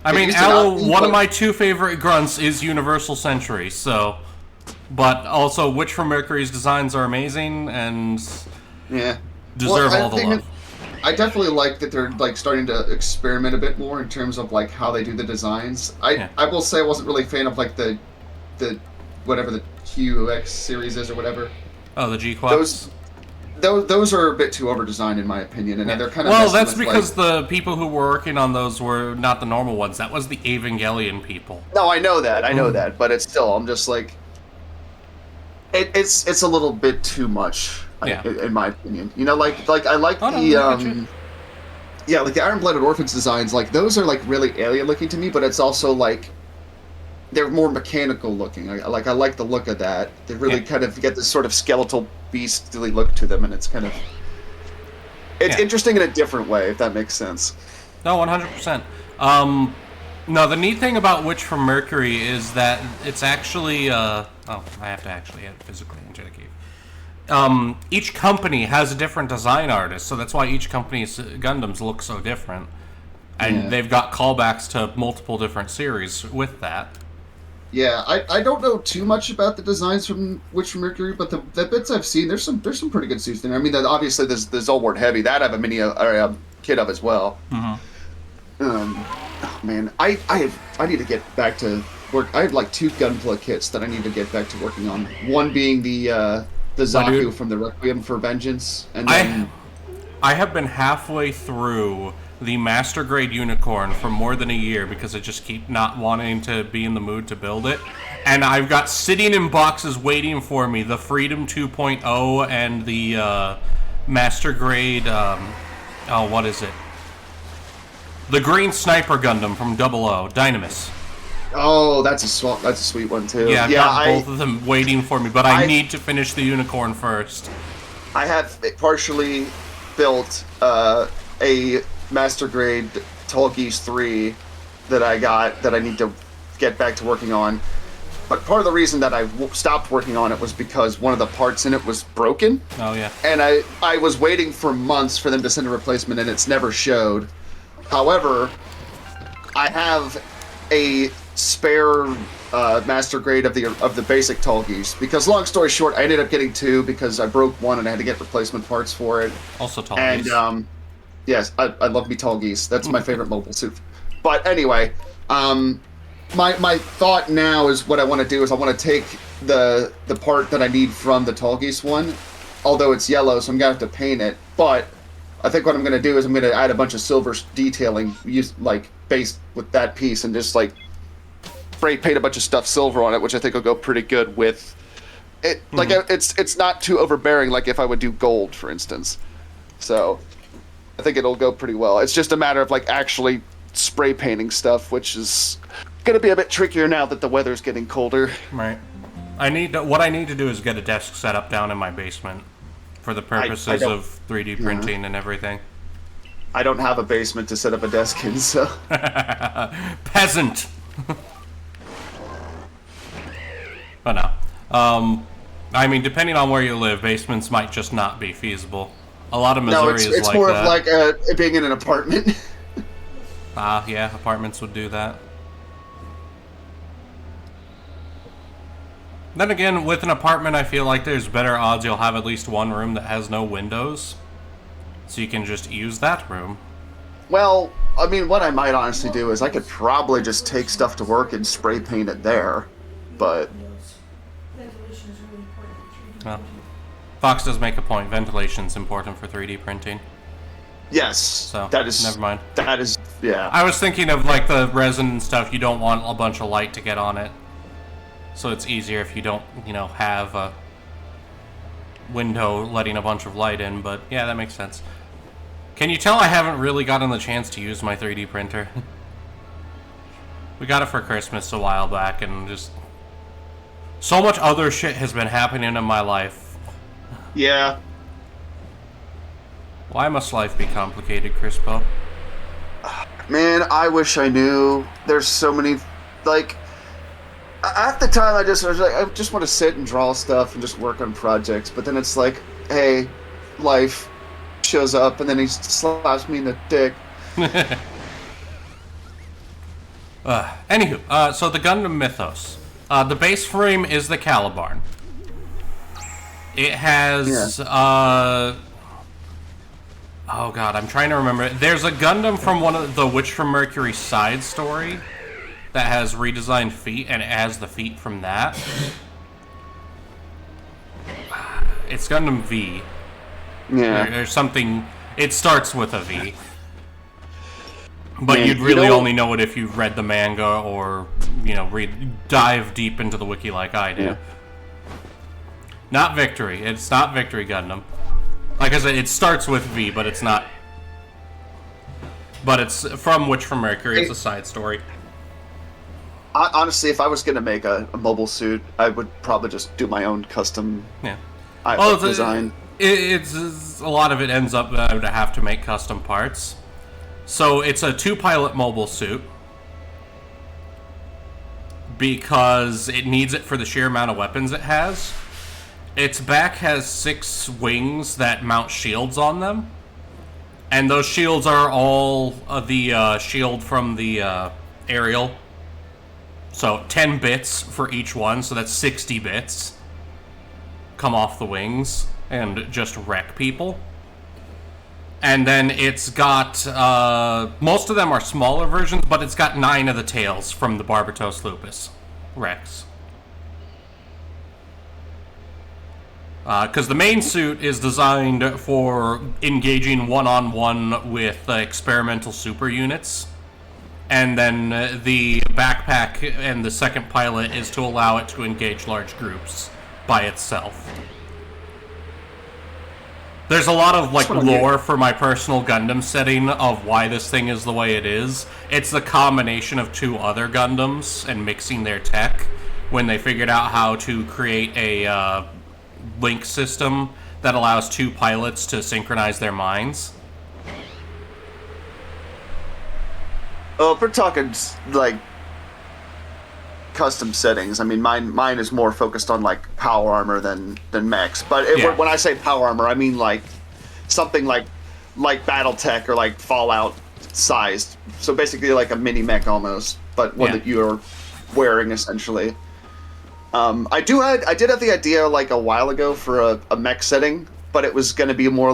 A: I mean, Aloe, one of my 2 favorite grunts is Universal Century, so... But also, Witch from Mercury's designs are amazing, and... deserve all the love.
B: I definitely like that they're, starting to experiment a bit more in terms of, how they do the designs. I will say I wasn't really a fan of, the whatever the QX series is or whatever.
A: Oh, the G-Quads?
B: Those are a bit too over-designed, in my opinion, and they're kind of...
A: Well, that's because the people who were working on those were not the normal ones. That was the Evangelion people.
B: No, I know that, but it's still, I'm just like... It's a little bit too much, in my opinion. You know, I like the... Yeah, the Iron-Blooded Orphans designs, those are, really alien-looking to me, but it's also, they're more mechanical looking. I like the look of that. They really kind of get this sort of skeletal, beastly look to them, and it's kind of... It's interesting in a different way, if that makes sense.
A: No, 100%. No, the neat thing about Witch from Mercury is that it's actually... I have to actually have it physically into the cave. Each company has a different design artist, so that's why each company's Gundams look so different. And they've got callbacks to multiple different series with that.
B: Yeah, I don't know too much about the designs from Witch from Mercury, but the bits I've seen, there's some pretty good suits in there. I mean, obviously there's the Zolwart Heavy, that I have a mini kit of as well.
A: Mm-hmm.
B: Oh man, I need to get back to work. I have 2 Gunpla kits that I need to get back to working on. One being the Zaku from the Requiem for Vengeance, and then
A: I have been halfway through the Master Grade Unicorn for more than a year because I just keep not wanting to be in the mood to build it. And I've got sitting in boxes waiting for me the Freedom 2.0 and the Master Grade, what is it? The Green Sniper Gundam from 00, Dynamis.
B: Oh, that's a sweet one too.
A: Yeah, I've got both of them waiting for me, but I need to finish the Unicorn first.
B: I have partially built a Master Grade Tallgeese 3 that I need to get back to working on. But part of the reason that I stopped working on it was because one of the parts in it was broken.
A: Oh, yeah.
B: And I was waiting for months for them to send a replacement, and it's never showed. However, I have a spare Master Grade of the basic Tallgeese, because long story short, I ended up getting 2 because I broke one and I had to get replacement parts for it.
A: Also Tallgeese.
B: And yes, I love me Tallgeese. That's my favorite mobile suit. But anyway, my thought now is what I want to do is I want to take the part that I need from the Tallgeese one, although it's yellow, so I'm gonna have to paint it. But I think what I'm gonna do is I'm gonna add a bunch of silver detailing, based with that piece, and just spray paint a bunch of stuff silver on it, which I think will go pretty good with it. It's not too overbearing, like if I would do gold, for instance. So I think it'll go pretty well. It's just a matter of actually spray painting stuff, which is gonna be a bit trickier now that the weather's getting colder.
A: Right. What I need to do is get a desk set up down in my basement for the purposes of 3D printing and everything.
B: I don't have a basement to set up a desk in, so...
A: Peasant! But no. I mean, depending on where you live, basements might just not be feasible. A lot of Missouri is like that.
B: No, it's more of like being in an apartment.
A: Yeah, apartments would do that. Then again, with an apartment, I feel like there's better odds you'll have at least one room that has no windows. So you can just use that room.
B: Well, I mean, what I might honestly do is I could probably just take stuff to work and spray paint it there. But
C: Ventilation is really important for 3D
A: Well,
C: printing.
A: Fox does make a point. Ventilation's important for 3D printing.
B: yes,
A: So,
B: that is
A: never mind.
B: That is, yeah.
A: I was thinking of, like, the resin and stuff. You don't want a bunch of light to get on it. So it's easier if you don't, have a window letting a bunch of light in. But, yeah, that makes sense. Can you tell I haven't really gotten the chance to use my 3D printer? We got it for Christmas a while back, and just... so much other shit has been happening in my life.
B: Yeah.
A: Why must life be complicated, Crispo?
B: Man, I wish I knew. There's so many, like, at the time I was like, I just want to sit and draw stuff and just work on projects. But then it's like, hey, life shows up and then he slaps me in the dick.
A: Anywho, so the Gundam Mythos. The base frame is the Calibarn. It has, oh god, I'm trying to remember. There's a Gundam from one of the Witch from Mercury side story that has redesigned feet, and it has the feet from that. It's Gundam V.
B: Yeah.
A: There's something, it starts with a V. But
B: Man,
A: you'd really only know it if you've read the manga or, dive deep into the wiki like I do.
B: Yeah.
A: Not Victory. It's not Victory Gundam. Like I said, it starts with V, but it's not. But it's from Witch from Mercury. It's a side story.
B: Honestly, if I was going to make a mobile suit, I would probably just do my own custom design.
A: It's a lot of it ends up that I would have to make custom parts. So it's a 2-pilot mobile suit because it needs it for the sheer amount of weapons it has. Its back has 6 wings that mount shields on them, and those shields are all the shield from the aerial. So 10 bits for each one, so that's 60 bits come off the wings and just wreck people. And then it's got, most of them are smaller versions, but it's got 9 of the tails from the Barbatos Lupus Rex. Because the main suit is designed for engaging one-on-one with experimental super units. And then the backpack and the second pilot is to allow it to engage large groups by itself. There's a lot of lore for my personal Gundam setting of why this thing is the way it is. It's the combination of 2 other Gundams and mixing their tech when they figured out how to create a link system that allows 2 pilots to synchronize their minds.
B: Oh, if we're talking custom settings, I mean mine is more focused on power armor than mechs. But when I say power armor, I mean something like BattleTech or Fallout sized. So basically like a mini mech almost, but one that you're wearing essentially. I did have the idea a while ago for a mech setting, but it was going to be more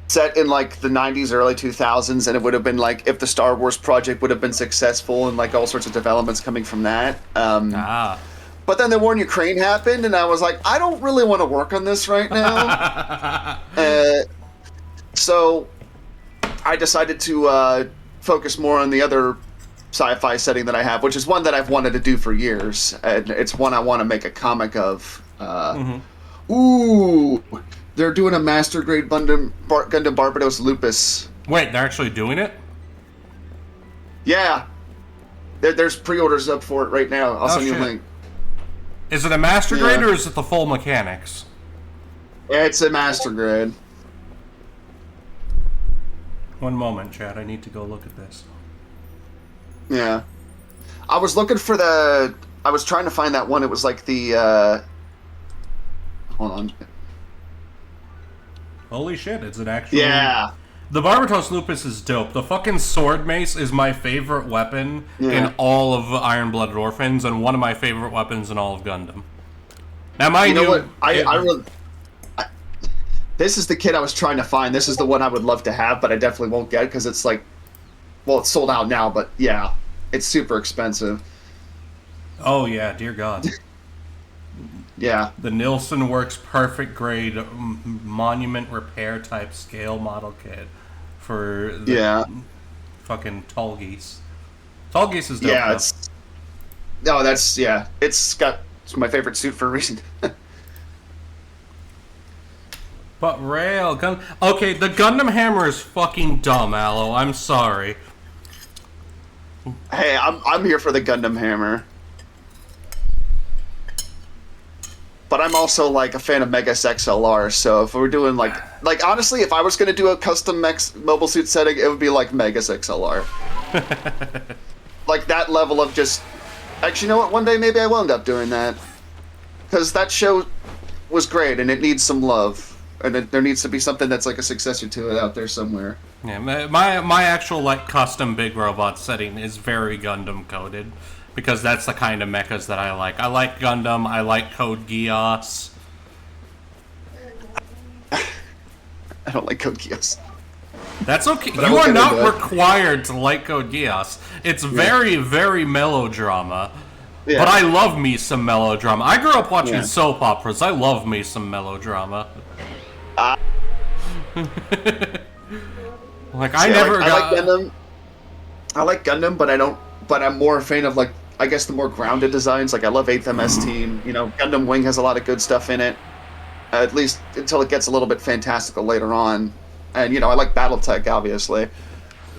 B: set in the 90s, early 2000s, and it would have been if the Star Wars project would have been successful and all sorts of developments coming from that. But then the war in Ukraine happened, and I was like, I don't really want to work on this right now. So I decided to focus more on the other sci-fi setting that I have, which is one that I've wanted to do for years, and it's one I want to make a comic of. Ooh, they're doing a master grade Gundam Barbatos Lupus.
A: Wait, they're actually doing it?
B: Yeah, there's pre-orders up for it right now. I'll send you a link.
A: Is it a master grade or is it the full mechanics?
B: It's a master grade.
A: One moment, Chad. I need to go look at this.
B: Yeah. I was looking for I was trying to find that one. It was the... Hold on.
A: Holy shit, it's an actual...
B: Yeah.
A: The Barbatos Lupus is dope. The fucking sword mace is my favorite weapon in all of Iron-Blooded Orphans, and one of my favorite weapons in all of Gundam. Now, mind
B: you know what? This is the kit I was trying to find. This is the one I would love to have, but I definitely won't get because it's like, well, it's sold out now, but yeah, it's super expensive.
A: Oh yeah, dear God.
B: Yeah.
A: The Nilsson Works perfect grade monument repair type scale model kit for the fucking Tall Geese. Tall Geese is dope.
B: Yeah, it's it's my favorite suit for a reason.
A: But Rale, okay, the Gundam hammer is fucking dumb, Aloe. I'm sorry.
B: Hey, I'm here for the Gundam hammer. But I'm also like a fan of Megas XLR, so if we're doing like honestly, if I was gonna do a custom mobile suit setting, it would be like Megas XLR. Like that level of just. Actually, you know what? One day maybe I will end up doing that, because that show was great and it needs some love, and there needs to be something that's like a successor to it out there somewhere.
A: Yeah, my actual like custom big robot setting is very Gundam coded. Because that's the kind of mechas that I like. I like Gundam, I like Code Geass.
B: I don't like Code Geass.
A: That's okay. You are not required to like Code Geass. It's very, very melodrama. Yeah. But I love me some melodrama. I grew up watching soap operas. I love me some melodrama. I like
B: Gundam. I like Gundam, but I'm more a fan of like, I guess, the more grounded designs. Like I love 8th MS Team. You know, Gundam Wing has a lot of good stuff in it. At least until it gets a little bit fantastical later on. And you know, I like BattleTech, obviously.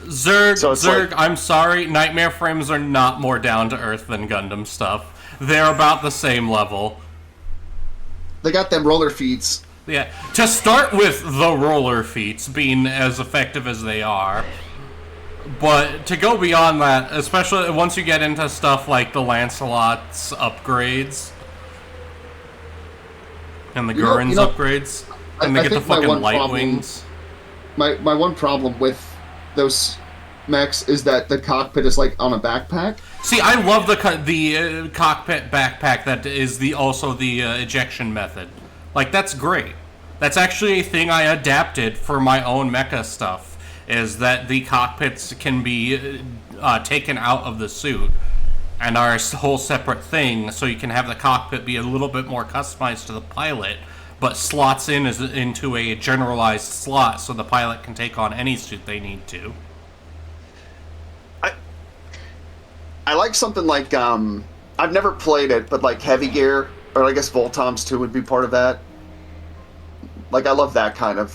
A: Zerg, I'm sorry, Nightmare Frames are not more down to earth than Gundam stuff. They're about the same level.
B: They got them roller feats.
A: Yeah, to start with the roller feats being as effective as they are. But to go beyond that, especially once you get into stuff like the Lancelot's upgrades and the Gurren's upgrades, and they get the fucking light wings.
B: My one problem with those mechs is that the cockpit is like on a backpack.
A: See, I love the cockpit backpack that is also the ejection method. Like, that's great. That's actually a thing I adapted for my own mecha stuff. Is that the cockpits can be taken out of the suit and are a whole separate thing, so you can have the cockpit be a little bit more customized to the pilot, but slots into a generalized slot so the pilot can take on any suit they need to.
B: I like something like, I've never played it, but like Heavy Gear, or I guess Voltoms 2 would be part of that. Like, I love that kind of.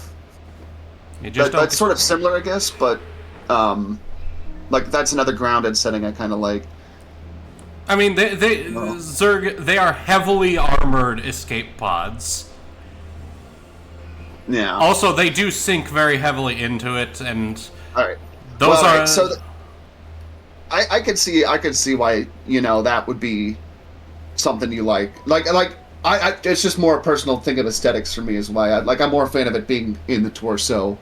B: That's sort of similar, I guess, but like that's another grounded setting I kind of like.
A: I mean, Zerg, they are heavily armored escape pods.
B: Yeah.
A: Also, they do sink very heavily into it, and
B: all right,
A: those are.
B: Right, so I could see why that would be something you like. I it's just more a personal thing of aesthetics for me is why I'm more a fan of it being in the torso.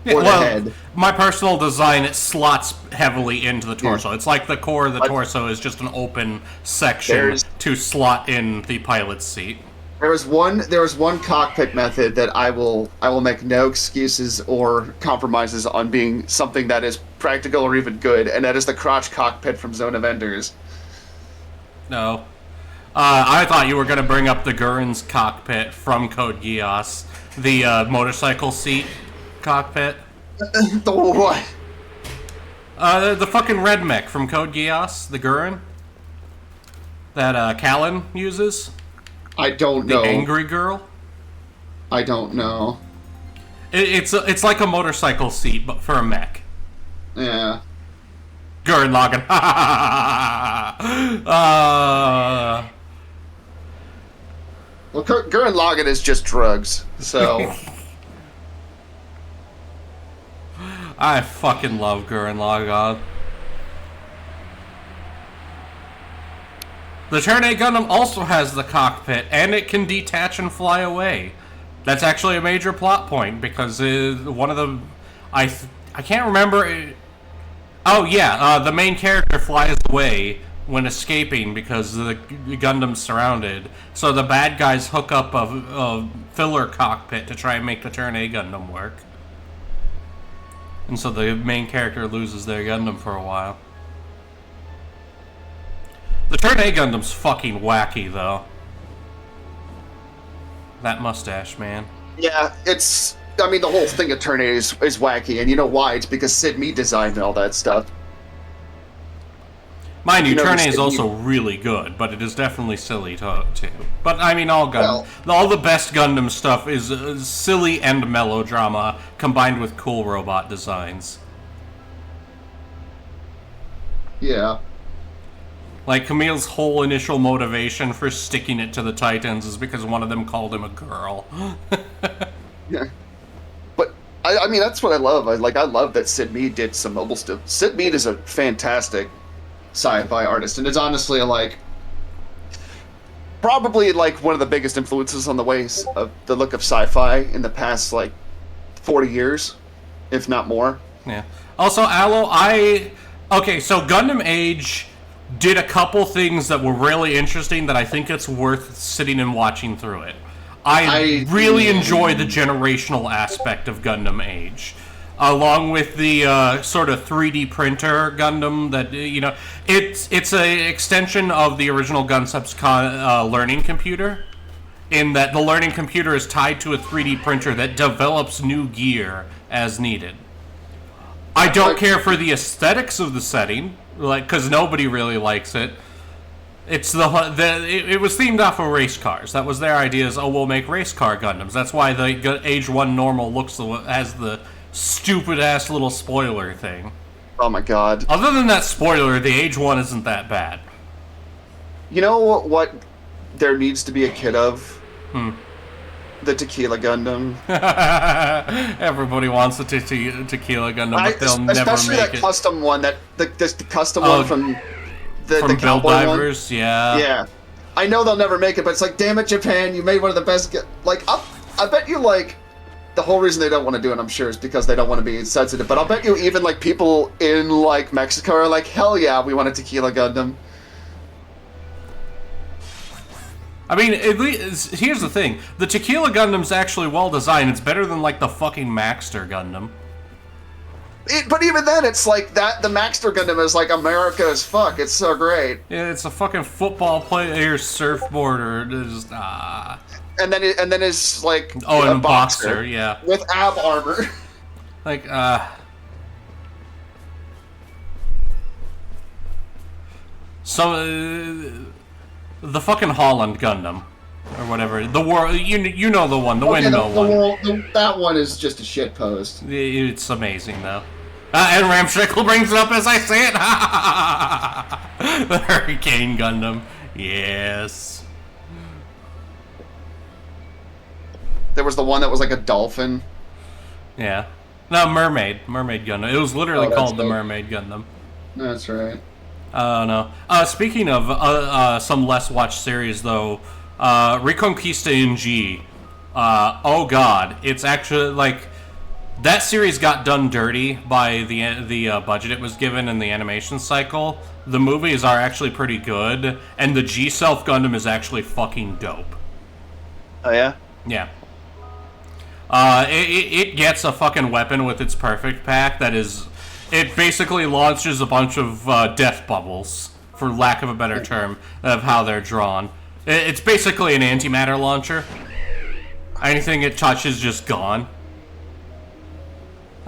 B: Or the head.
A: My personal design, it slots heavily into the torso. It's like the core of the torso is just an open section to slot in the pilot's seat.
B: There was one cockpit method that I will make no excuses or compromises on being something that is practical or even good, and that is the crotch cockpit from Zone of Enders.
A: No. I thought you were going to bring up the Gurren's cockpit from Code Geass, the motorcycle seat cockpit.
B: The what?
A: The fucking red mech from Code Geass, the Gurren, that Callan uses.
B: I don't know.
A: The angry girl.
B: I don't know.
A: It's like a motorcycle seat, but for a mech.
B: Yeah.
A: Gurren Lagann.
B: Well, Gurren Lagann is just drugs, so.
A: I fucking love Gurren Lagann. The Turn A Gundam also has the cockpit, and it can detach and fly away. That's actually a major plot point, because one of the... I can't remember. Oh yeah, the main character flies away when escaping because the Gundam's surrounded. So the bad guys hook up a filler cockpit to try and make the Turn A Gundam work. And so the main character loses their Gundam for a while. The Turn A Gundam's fucking wacky, though. That mustache, man.
B: Yeah, it's... I mean, the whole thing of Turn A is wacky, and you know why? It's because Sid Mei designed all that stuff.
A: Mind you, Turn A is
B: Sid
A: also
B: Mei-
A: really good, but it is definitely silly, too. But, I mean, all the best Gundam stuff is silly and melodrama, combined with cool robot designs.
B: Yeah.
A: Like, Camille's whole initial motivation for sticking it to the Titans is because one of them called him a girl.
B: Yeah. But, I mean, that's what I love. I love that Sid Mei did some mobile stuff. Sid Mei is a fantastic sci-fi artist, and it's honestly, like, probably, like, one of the biggest influences on the ways of the look of sci-fi in the past, like, 40 years, if not more.
A: Yeah. Also, Aloe, okay, so Gundam Age did a couple things that were really interesting that I think it's worth sitting and watching through it. I really enjoy the generational aspect of Gundam Age. Along with the sort of 3D printer Gundam that, you know, it's a extension of the original Gunsub's learning computer, in that the learning computer is tied to a 3D printer that develops new gear as needed. I don't care for the aesthetics of the setting, like, because nobody really likes it. It's it was themed off of race cars. That was their idea. Is, oh, we'll make race car Gundams. That's why the Age 1 normal has the stupid ass little spoiler thing.
B: Oh my god.
A: Other than that spoiler, the Age 1 isn't that bad.
B: You know what there needs to be a kit of? The Tequila Gundam.
A: Everybody wants the Tequila Gundam, but they'll never
B: especially
A: make
B: that
A: it.
B: custom one, the custom one from the
A: From Build
B: cowboy one.
A: Divers, yeah.
B: Yeah. I know they'll never make it, but it's like, damn it, Japan, you made one of the best... I bet you, like, the whole reason they don't want to do it, I'm sure, is because they don't want to be sensitive, but I'll bet you even, like, people in, like, Mexico are like, hell yeah, we want a Tequila Gundam.
A: I mean, at least, here's the thing. The Tequila Gundam's actually well designed. It's better than, like, the fucking Maxter Gundam.
B: But even then, it's like that. The Maxter Gundam is like America as fuck. It's so great.
A: Yeah, it's a fucking football player surfboard, or just
B: And then it's like
A: and a boxer, yeah,
B: with ab armor.
A: Like the fucking Holland Gundam, or whatever. The war, you know the one, the windmill one.
B: That one is just a shit post.
A: It's amazing though. And Ramshackle brings it up as I say it. The Hurricane Gundam. Yes.
B: There was the one that was like a dolphin.
A: Yeah. No, Mermaid Gundam. It was literally called the Mermaid Gundam.
B: That's right.
A: No. Speaking of some less watched series, though, Reconquista in G. Oh god, it's actually like that series got done dirty by the budget it was given in the animation cycle. The movies are actually pretty good, and the G Self Gundam is actually fucking dope.
B: Oh yeah.
A: Yeah. It gets a fucking weapon with its perfect pack that is... It basically launches a bunch of death bubbles, for lack of a better term, of how they're drawn. It's basically an antimatter launcher. Anything it touches just gone.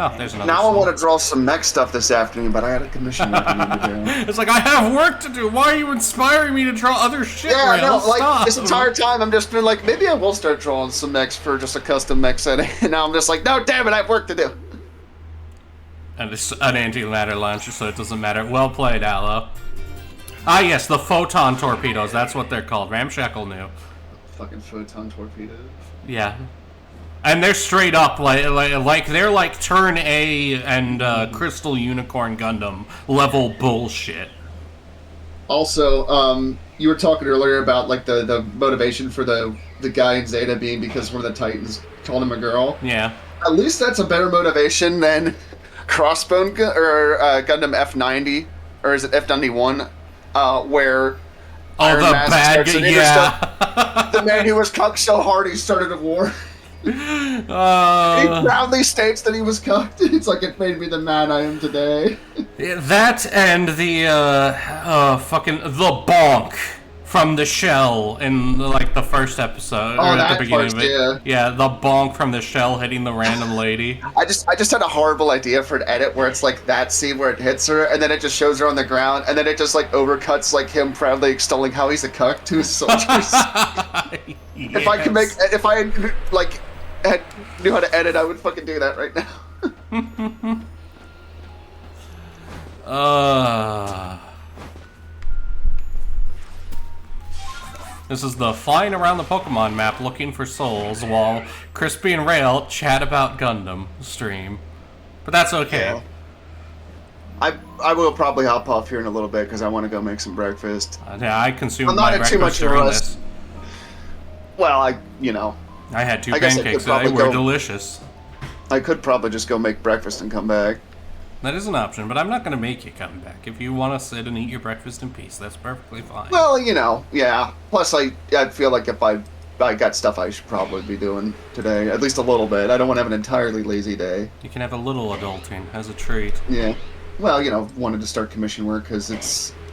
A: Oh, there's another
B: Now
A: song.
B: I want to draw some mech stuff this afternoon, but I had a commission that I need to do.
A: It's like, I have work to do. Why are you inspiring me to draw other shit?
B: Yeah,
A: Rale?
B: no, like,
A: Stop.
B: this entire time I'm just been like, maybe I will start drawing some mechs for just a custom mech setting. And now I'm just like, no, damn it, I have work to do.
A: And it's an antimatter launcher, so it doesn't matter. Well played, Aloe. Ah, yes, the photon torpedoes. That's what they're called. Ramshackle knew.
B: Fucking photon torpedoes.
A: Yeah. And they're straight up, like they're like Turn A and Crystal Unicorn Gundam level bullshit.
B: Also, you were talking earlier about like the motivation for the guy in Zeta being because one of the Titans called him a girl.
A: Yeah.
B: At least that's a better motivation than Crossbone or Gundam F90, or is it F91, where
A: Oh,
B: Iron
A: the
B: Mask
A: bad
B: starts
A: guy.
B: an inner
A: Yeah.
B: the man who was cucked so hard he started a war. He proudly states that he was cucked. It's like, it made me the man I am today.
A: That and the fucking the bonk from the shell in like the first episode or
B: Oh,
A: at the
B: that
A: beginning
B: part,
A: of it. Yeah, the bonk from the shell hitting the random lady.
B: I just had a horrible idea for an edit where it's like that scene where it hits her, and then it just shows her on the ground, and then it just like overcuts like him proudly extolling how he's a cuck to his soldiers. If I could make, if I like knew how to edit, I would fucking do that right now.
A: This is the flying around the Pokemon map looking for souls while Crispy and Rale chat about Gundam stream. But that's okay.
B: Yeah. I will probably hop off here in a little bit because I want to go make some breakfast.
A: Yeah, I consumed
B: I'm
A: my
B: not in too
A: breakfast
B: much
A: during
B: rush.
A: this.
B: Well, I
A: had 2
B: I guess I
A: pancakes
B: could probably
A: today. Were
B: go-
A: delicious.
B: I could probably just go make breakfast and come back.
A: That is an option, but I'm not going to make you come back. If you want to sit and eat your breakfast in peace, that's perfectly fine.
B: Well, yeah. Plus, I feel like if I got stuff I should probably be doing today, at least a little bit. I don't want to have an entirely lazy day.
A: You can have a little adulting as a treat.
B: Yeah. Well, wanted to start commission work because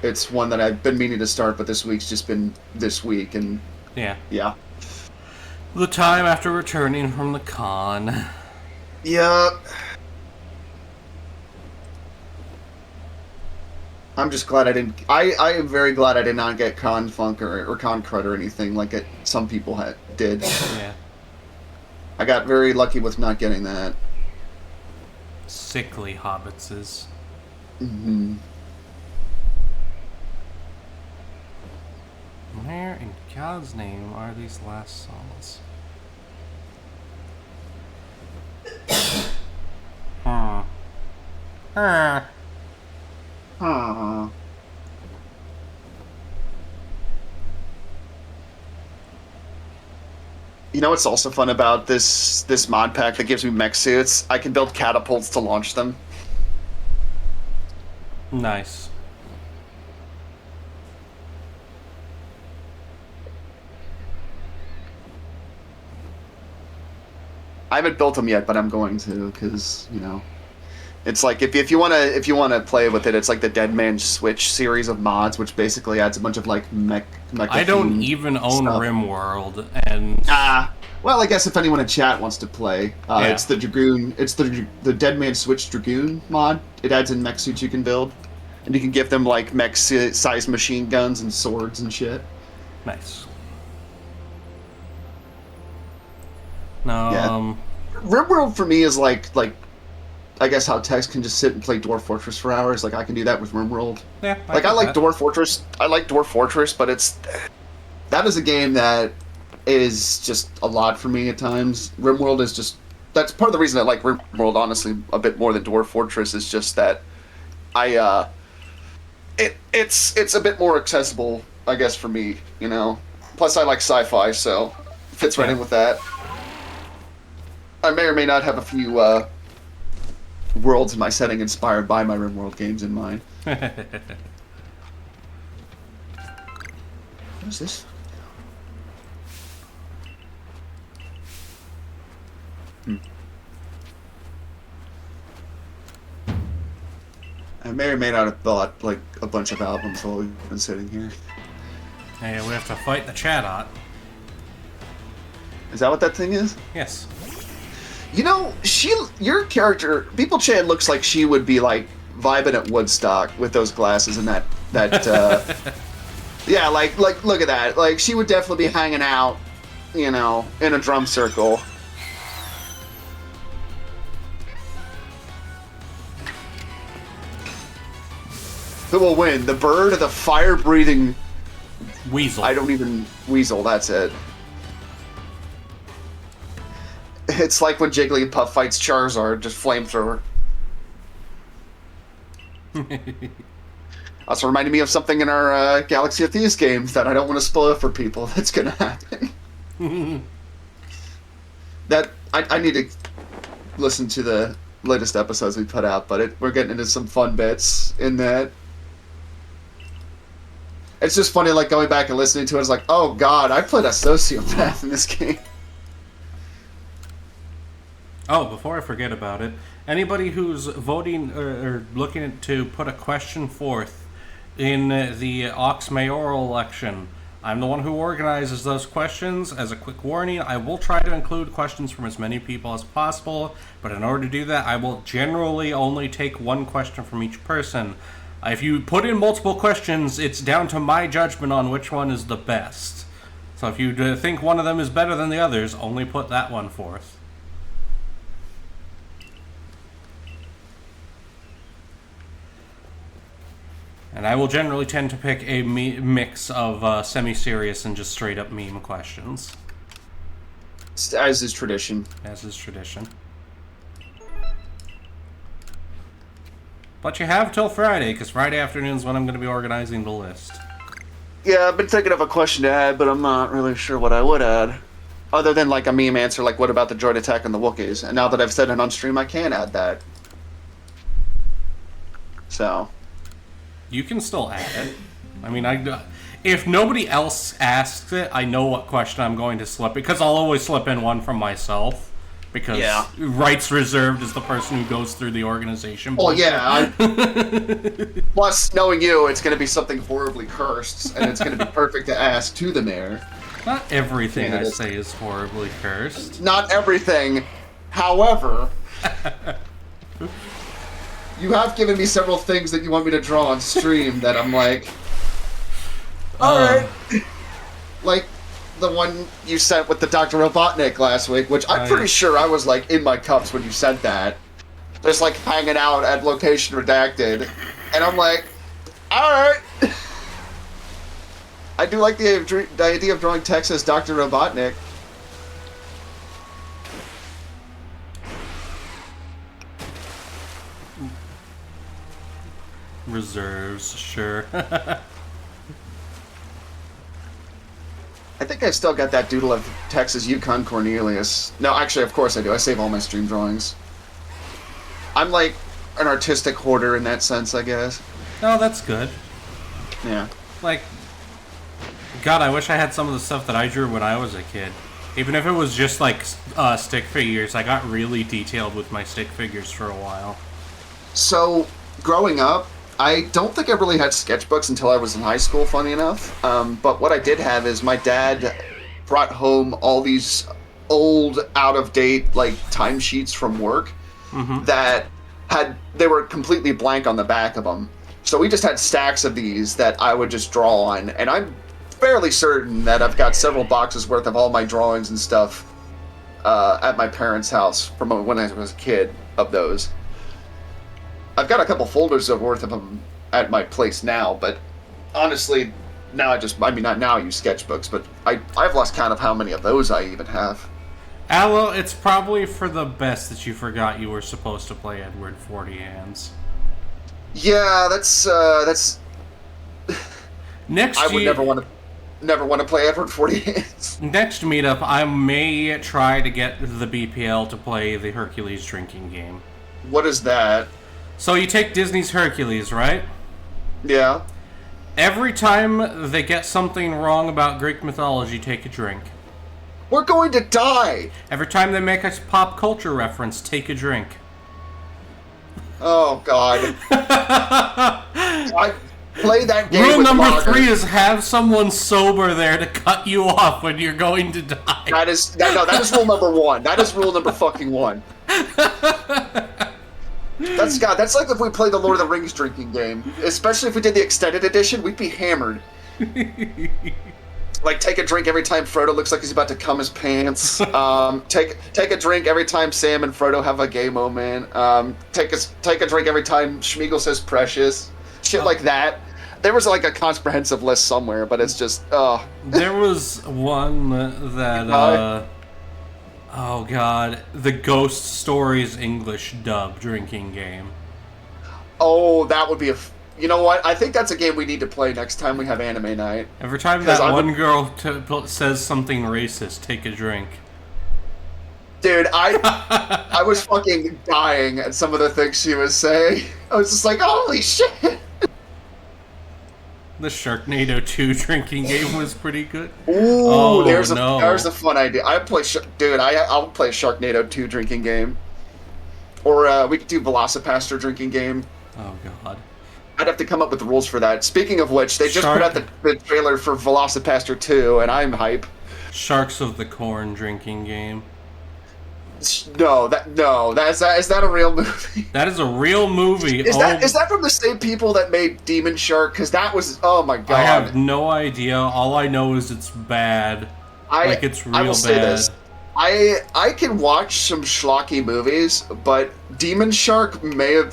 B: it's one that I've been meaning to start, but this week's just been this week, and
A: Yeah.
B: yeah.
A: The time after returning from the con.
B: Yeah. I'm just glad I didn't. I am very glad I did not get con funk or con crud or anything like some people did.
A: Yeah.
B: I got very lucky with not getting that.
A: Sickly hobbitses.
B: Mm-hmm.
A: Where in God's name are these last souls? Huh.
B: Huh. You know what's also fun about this mod pack that gives me mech suits? I can build catapults to launch them.
A: Nice.
B: I haven't built them yet, but I'm going to because it's like if you wanna play with it, it's like the Dead Man Switch series of mods, which basically adds a bunch of like mech.
A: I don't even own
B: stuff.
A: RimWorld, and
B: well, I guess if anyone in chat wants to play,
A: Yeah.
B: it's the Dragoon. It's the Dead Man Switch Dragoon mod. It adds in mech suits you can build, and you can give them like mech sized machine guns and swords and shit.
A: nice. No,
B: Yeah. RimWorld for me is like I guess how Tex can just sit and play Dwarf Fortress for hours. Like I can do that with RimWorld.
A: yeah.
B: I
A: get
B: like
A: that.
B: Dwarf Fortress. I like Dwarf Fortress, but that is a game that is just a lot for me at times. RimWorld is just that's part of the reason I like RimWorld honestly a bit more than Dwarf Fortress is just that it's a bit more accessible, I guess, for me. Plus I like sci-fi, so it fits right in with that. I may or may not have a few worlds in my setting inspired by my RimWorld games in mind. What is this? I may or may not have bought like a bunch of albums while we've been sitting here.
A: Hey, we have to fight the chat-ot.
B: Is that what that thing is?
A: Yes.
B: Your character, Beeplechan looks like she would be like vibing at Woodstock with those glasses and that yeah, like look at that. Like she would definitely be hanging out, in a drum circle. Who will win? The bird or the fire-breathing
A: Weasel.
B: Weasel, that's it. It's like when Jigglypuff fights Charizard, just flamethrower. Also reminded me of something in our Galaxy of Thieves games that I don't want to spoil for people. That's gonna happen. That I need to listened to the latest episodes we put out, but we're getting into some fun bits in that. It's just funny, like, going back and listening to it, it's like, oh god, I played a sociopath in this game.
A: Oh, before I forget about it, anybody who's voting or looking to put a question forth in the Ox mayoral election, I'm the one who organizes those questions. As a quick warning, I will try to include questions from as many people as possible, but in order to do that, I will generally only take one question from each person. If you put in multiple questions, it's down to my judgment on which one is the best. So if you think one of them is better than the others, only put that one forth. And I will generally tend to pick a mix of semi-serious and just straight-up meme questions.
B: As is tradition.
A: As is tradition. But you have till Friday, because Friday afternoon is when I'm going to be organizing the list.
B: Yeah, I've been thinking of a question to add, but I'm not really sure what I would add. Other than, like, a meme answer, like, what about the droid attack and the Wookiees? And now that I've said it on stream, I can add that. So...
A: You can still add it. I mean, if nobody else asks it, I know what question I'm going to slip, because I'll always slip in one from myself. Because rights reserved is the person who goes through the organization.
B: Well, yeah. Plus, knowing you, it's going to be something horribly cursed, and it's going to be perfect to ask to the mayor.
A: Not everything I say is horribly cursed.
B: Not everything. However... You have given me several things that you want me to draw on stream that I'm like... Alright. Like, the one you sent with the Dr. Robotnik last week, which I'm pretty sure I was, like, in my cups when you sent that. Just, like, hanging out at Location Redacted. And I'm like, alright. I do like the idea of drawing text as Dr. Robotnik.
A: Reserves, sure.
B: I think I still got that doodle of Texas Yukon Cornelius. No, actually, of course I do. I save all my stream drawings. I'm like an artistic hoarder in that sense, I guess.
A: Oh, that's good.
B: Yeah.
A: Like, God, I wish I had some of the stuff that I drew when I was a kid. Even if it was just like stick figures, I got really detailed with my stick figures for a while.
B: So, growing up, I don't think I really had sketchbooks until I was in high school, funny enough. But what I did have is my dad brought home all these old, out-of-date, like, timesheets from work that they were completely blank on the back of them. So we just had stacks of these that I would just draw on, and I'm fairly certain that I've got several boxes worth of all my drawings and stuff at my parents' house from when I was a kid of those. I've got a couple folders worth of them at my place now, but honestly, now not now I use sketchbooks, but I've lost count of how many of those I even have.
A: Well, it's probably for the best that you forgot you were supposed to play Edward 40 Hands.
B: Yeah, that's
A: Next
B: I would never want to play Edward 40 Hands.
A: Next meetup, I may try to get the BPL to play the Hercules drinking game.
B: What is that?
A: So you take Disney's Hercules, right?
B: Yeah.
A: Every time they get something wrong about Greek mythology, take a drink.
B: We're going to die!
A: Every time they make a pop culture reference, take a drink.
B: Oh, God. I play that game
A: Rule
B: with
A: number
B: lager.
A: 3 is have someone sober there to cut you off when you're going to die.
B: That is rule number 1. That is rule number fucking 1. That's like if we played the Lord of the Rings drinking game. Especially if we did the extended edition, we'd be hammered. Like, take a drink every time Frodo looks like he's about to cum his pants. Take a drink every time Sam and Frodo have a gay moment. Take a drink every time Schmeagol says precious. Shit like that. There was like a comprehensive list somewhere, but it's just,
A: There was one that, oh god, the Ghost Stories English dub drinking game.
B: Oh, that would be you know what? I think that's a game we need to play next time we have anime night.
A: Every time that one girl says something racist, take a drink.
B: Dude, I was fucking dying at some of the things she was saying. I was just like, holy shit!
A: The Sharknado 2 drinking game was pretty good.
B: Ooh,
A: Oh,
B: there's
A: no.
B: a fun idea. Dude, I'll play Sharknado 2 drinking game. Or we could do Velocipaster drinking game.
A: Oh, God.
B: I'd have to come up with the rules for that. Speaking of which, they just put out the trailer for Velocipaster 2, and I'm hype.
A: Sharks of the Corn drinking game.
B: Is that a real movie?
A: That is a real movie.
B: Is that from the same people that made Demon Shark? Because that was, oh my god.
A: I have no idea. All I know is it's bad. It's real
B: I will
A: bad.
B: say this. I can watch some schlocky movies, but Demon Shark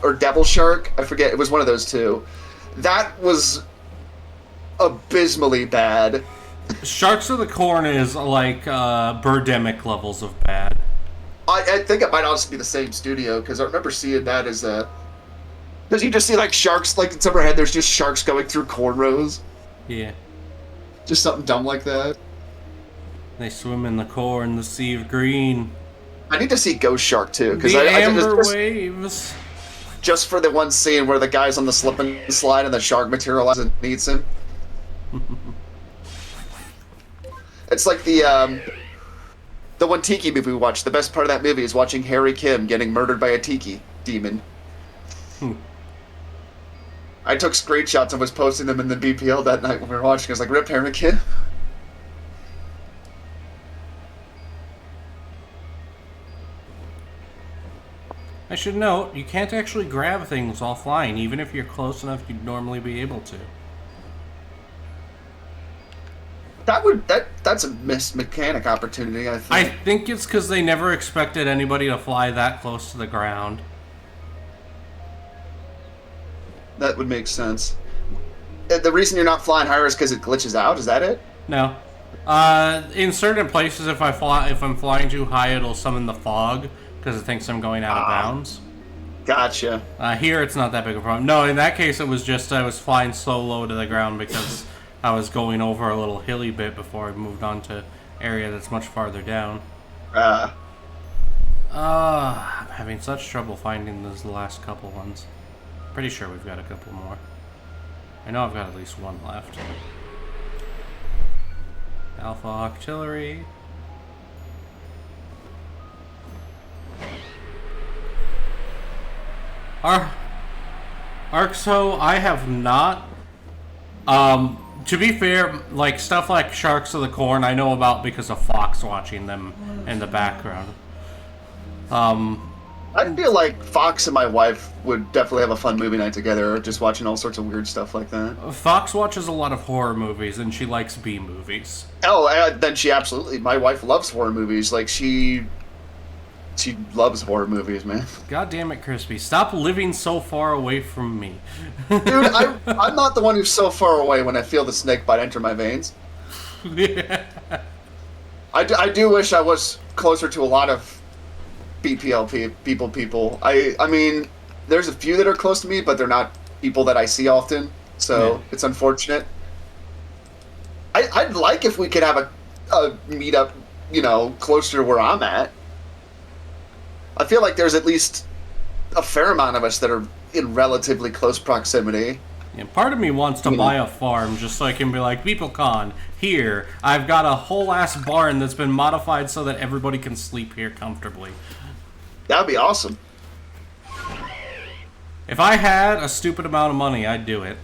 B: or Devil Shark, I forget, it was one of those two. That was abysmally bad.
A: Sharks of the Corn is like Birdemic levels of bad.
B: I think it might also be the same studio, because I remember seeing that as a... Because you just see like sharks, like in some head, there's just sharks going through cornrows.
A: Yeah.
B: Just something dumb like that.
A: They swim in the corn, the sea of green.
B: I need to see Ghost Shark too,
A: The amber waves.
B: Just for the one scene where the guy's on the slip and slide and the shark materializes and eats him. It's like the one Tiki movie we watched. The best part of that movie is watching Harry Kim getting murdered by a Tiki demon. I took screenshots and was posting them in the BPL that night when we were watching. I was like, rip Harry Kim.
A: I should note, you can't actually grab things while flying, even if you're close enough you'd normally be able to.
B: That's a missed mechanic opportunity, I think.
A: I think it's because they never expected anybody to fly that close to the ground.
B: That would make sense. The reason you're not flying higher is because it glitches out, is that it?
A: No. In certain places, if I'm flying too high, it'll summon the fog, because it thinks I'm going out of bounds.
B: Gotcha.
A: Here, it's not that big a problem. No, in that case, it was just I was flying so low to the ground because I was going over a little hilly bit before I moved on to area that's much farther down. I'm having such trouble finding those last couple ones. Pretty sure we've got a couple more. I know I've got at least one left. Alpha Artillery. Arceus, I have not. To be fair, like stuff like Sharks of the Corn, I know about because of Fox watching them in the background.
B: I feel like Fox and my wife would definitely have a fun movie night together, just watching all sorts of weird stuff like that.
A: Fox watches a lot of horror movies, and she likes B movies.
B: Oh, then she absolutely. My wife loves horror movies. Like she loves horror movies, man.
A: God damn it, Crispy! Stop living so far away from me.
B: Dude, I'm not the one who's so far away when I feel the snake bite enter my veins.
A: Yeah.
B: I do wish I was closer to a lot of BPL people. I mean, there's a few that are close to me, but they're not people that I see often, so It's unfortunate. I'd like if we could have a meetup, closer to where I'm at. I feel like there's at least a fair amount of us that are in relatively close proximity.
A: Yeah, part of me wants to buy a farm just so I can be like, Beeplechan, here, I've got a whole-ass barn that's been modified so that everybody can sleep here comfortably.
B: That'd be awesome.
A: If I had a stupid amount of money, I'd do it.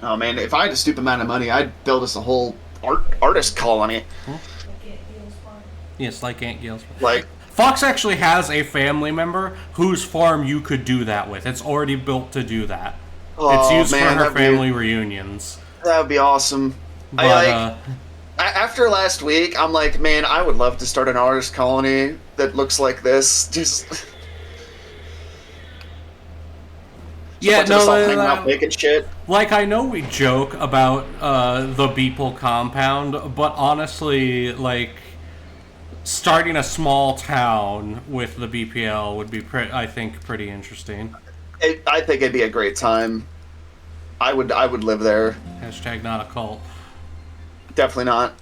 B: Oh man, if I had a stupid amount of money, I'd build us a whole artist colony.
A: Yes, like Aunt Gail's.
B: Like,
A: Fox actually has a family member whose farm you could do that with. It's already built to do that. It's used for her family reunions.
B: That would be awesome.
A: But,
B: after last week, I'm like, man, I would love to start an artist colony that looks like this. Just
A: yeah, no,
B: making shit.
A: Like, I know we joke about the Beeple compound, but honestly, like, starting a small town with the BPL would be, I think, pretty interesting.
B: I think it'd be a great time. I would live there.
A: Hashtag not a cult.
B: Definitely not.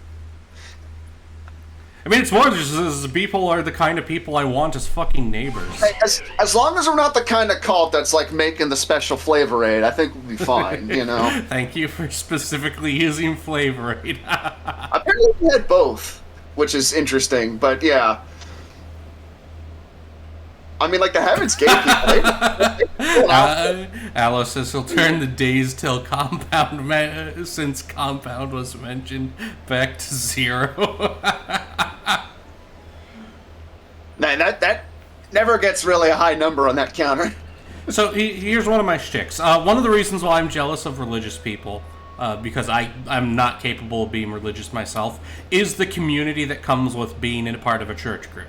A: I mean, it's more just as people are the kind of people I want as fucking neighbors.
B: Hey, as long as we're not the kind of cult that's like making the special Flavor Aid, I think we'll be fine, you know?
A: Thank you for specifically using Flavor Aid.
B: Apparently we had both, which is interesting, but yeah. I mean, like, the Heaven's Gate people,
A: Alice says he'll turn the days till since Compound was mentioned back to 0.
B: Man, that never gets really a high number on that counter.
A: So here's one of my shticks. One of the reasons why I'm jealous of religious people, because I'm not capable of being religious myself, is the community that comes with being in a part of a church group.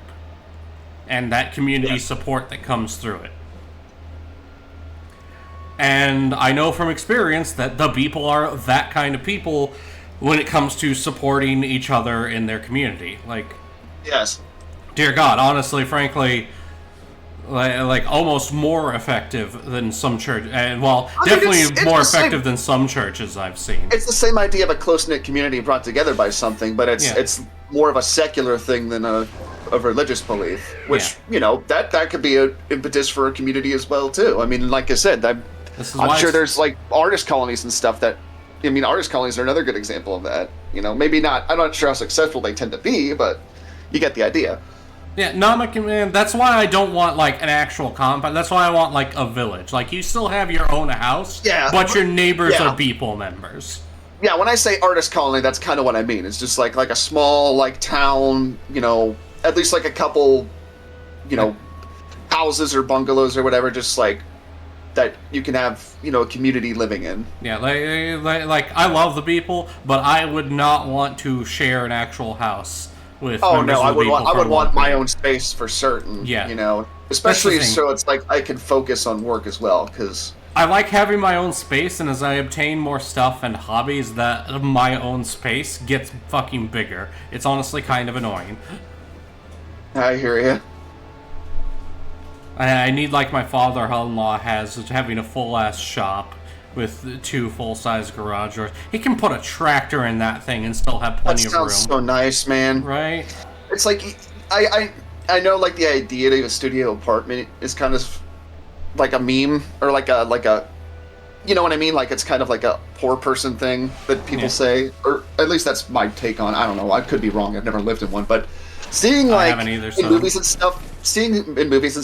A: And that community support that comes through it. And I know from experience that the people are that kind of people when it comes to supporting each other in their community. Like,
B: yes.
A: Dear God, honestly, frankly, like almost more effective than some church, and definitely it's more effective than some churches I've seen.
B: It's the same idea of a close-knit community brought together by something, but it's more of a secular thing than a religious belief, which you know that could be an impetus for a community as well too. I mean, like I said, I'm sure there's like artist colonies and stuff that. I mean, artist colonies are another good example of that. You know, maybe not. I'm not sure how successful they tend to be, but you get the idea.
A: Yeah, man, that's why I don't want, like, an actual compound. That's why I want, like, a village. Like, you still have your own house, but your neighbors are people members.
B: Yeah, when I say artist colony, that's kind of what I mean. It's just, like a small, like, town, you know, at least, like, a couple, you know, houses or bungalows or whatever, just, like, that you can have, you know, a community living in.
A: Yeah, like I love the people, but I would not want to share an actual house.
B: Oh no, I would want my own space for certain.
A: Yeah,
B: you know, especially so it's like I can focus on work as well because
A: I like having my own space, and as I obtain more stuff and hobbies, that my own space gets fucking bigger. It's honestly kind of annoying.
B: I hear you.
A: I need, like my father-in-law has, having a full-ass shop with 2 full-size garage doors. He can put a tractor in that thing and still have plenty of room.
B: That sounds so nice, man.
A: Right?
B: It's like, I know, like, the idea of a studio apartment is kind of like a meme, or like a, you know what I mean? Like, it's kind of like a poor person thing that people say, or at least that's my take on it. I don't know, I could be wrong, I've never lived in one, but seeing, like, in movies and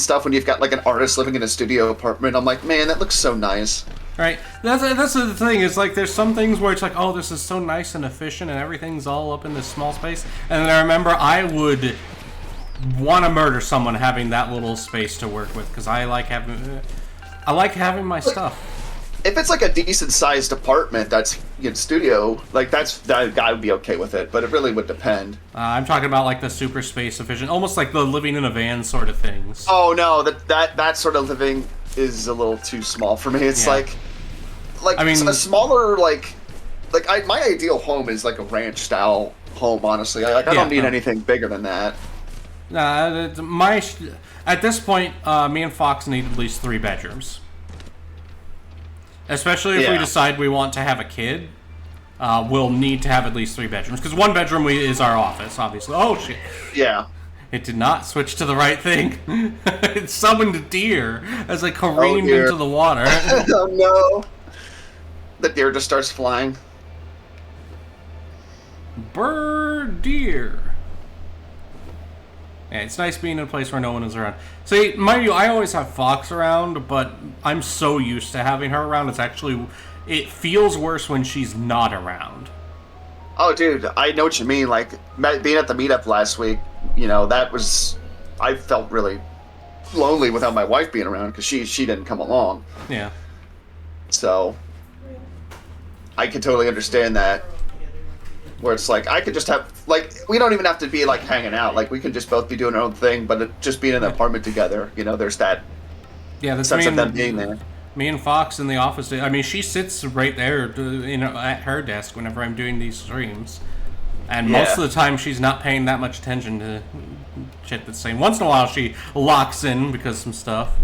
B: stuff, when you've got, like, an artist living in a studio apartment, I'm like, man, that looks so nice.
A: Right. That's the thing. It's like there's some things where it's like, oh, this is so nice and efficient, and everything's all up in this small space. And then I remember I would want to murder someone having that little space to work with because I like having my stuff.
B: If it's like a decent sized apartment that's studio, like that I would be okay with it, but it really would depend.
A: I'm talking about like the super space efficient, almost like the living in a van sort of things.
B: Oh no, that sort of living is a little too small for me. It's like I mean, a smaller my ideal home is like a ranch style home. Honestly, I don't need anything bigger than that.
A: At this point, me and Fox need at least 3 bedrooms. Especially if we decide we want to have a kid, we'll need to have at least 3 bedrooms. Because 1 bedroom is our office, obviously. Oh, shit.
B: Yeah.
A: It did not switch to the right thing. It summoned a deer as I careened into the water.
B: Oh, no. The deer just starts flying.
A: Bird deer. Yeah, it's nice being in a place where no one is around. See, mind you, I always have Fox around, but I'm so used to having her around, it feels worse when she's not around.
B: Oh, dude, I know what you mean. Like, being at the meetup last week, I felt really lonely without my wife being around, because she didn't come along.
A: Yeah.
B: So, I can totally understand that. Where it's like, I could just have, like, we don't even have to be, like, hanging out. Like, we could just both be doing our own thing, but just being in an apartment together, there's that sense of them being there.
A: Me and Fox in the office, I mean, she sits right there, at her desk whenever I'm doing these streams. And most of the time, she's not paying that much attention to shit that's saying. Once in a while, she locks in because of some stuff.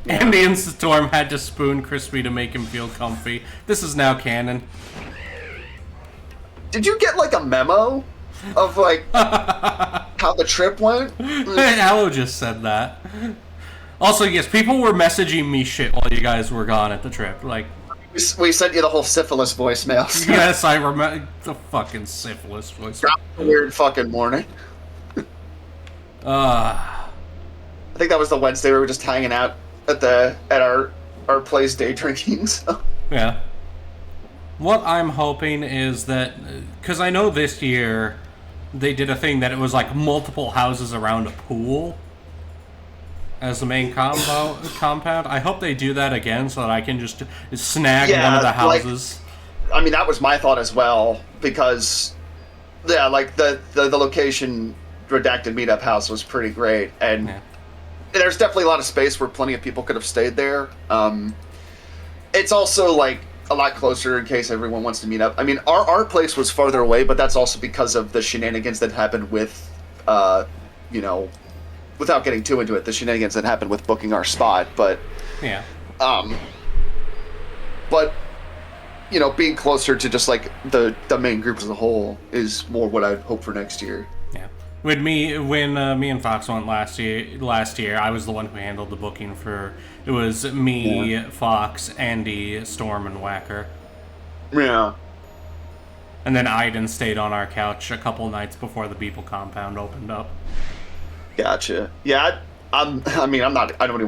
A: Yeah. And the Instorm had to spoon Crispy to make him feel comfy. This is now canon.
B: Did you get, like, a memo of like how the trip went.
A: Aloe just said that. Also, yes, people were messaging me shit while you guys were gone at the trip. Like,
B: We sent you the whole syphilis voicemail.
A: yes, I remember the fucking syphilis voice.
B: A weird fucking morning. I think that was the Wednesday we were just hanging out at our place day drinking. So.
A: Yeah. What I'm hoping is that, because I know this year they did a thing that it was like multiple houses around a pool as the main compound. I hope they do that again so that I can just snag one of the houses.
B: Like, I mean, that was my thought as well, because, yeah, like, the location redacted meetup house was pretty great, and there's definitely a lot of space where plenty of people could have stayed there. It's also, like, a lot closer in case everyone wants to meet up. I mean, our place was farther away, but that's also because of the shenanigans that happened with, without getting too into it, the shenanigans that happened with booking our spot, but...
A: Yeah.
B: But, being closer to just, like, the main group as a whole is more what I'd hope for next year.
A: Yeah. When me and Fox went last year, I was the one who handled the booking for... It was me, Fox, Andy, Storm, and Whacker.
B: Yeah.
A: And then Aiden stayed on our couch a couple nights before the Beeple compound opened up.
B: Gotcha. Yeah, I don't even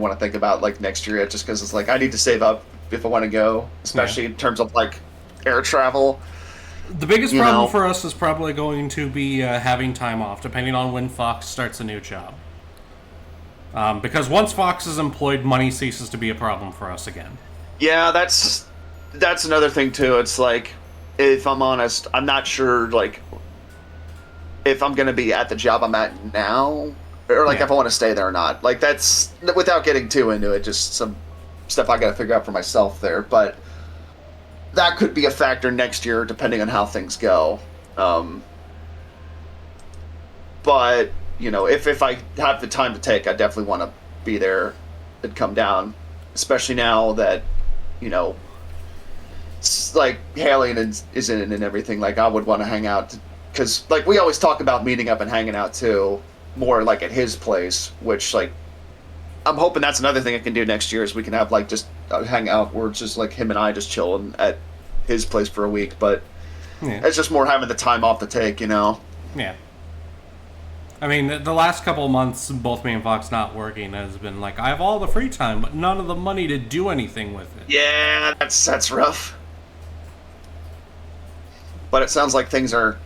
B: want to think about, like, next year yet, just because it's like, I need to save up if I want to go, especially in terms of, like, air travel.
A: The biggest problem for us is probably going to be having time off, depending on when Fox starts a new job. Because once Fox is employed, money ceases to be a problem for us again.
B: Yeah, that's another thing, too. It's like, if I'm honest, I'm not sure, like, if I'm going to be at the job I'm at now, or, like, if I want to stay there or not. Like, that's, without getting too into it, just some stuff I got to figure out for myself there. But that could be a factor next year, depending on how things go. But, if I have the time to take, I definitely want to be there and come down. Especially now that, like, Haley is in it and everything. Like, I would want to hang out. Because, like, we always talk about meeting up and hanging out, too. More, like, at his place. Which, like, I'm hoping that's another thing I can do next year. Is we can have, like, just hang out. Where it's just, like, him and I just chilling at his place for a week. But it's just more having the time off to take, Yeah.
A: I mean, the last couple of months, both me and Fox not working has been like, I have all the free time, but none of the money to do anything with it.
B: Yeah, that's rough. But it sounds like things are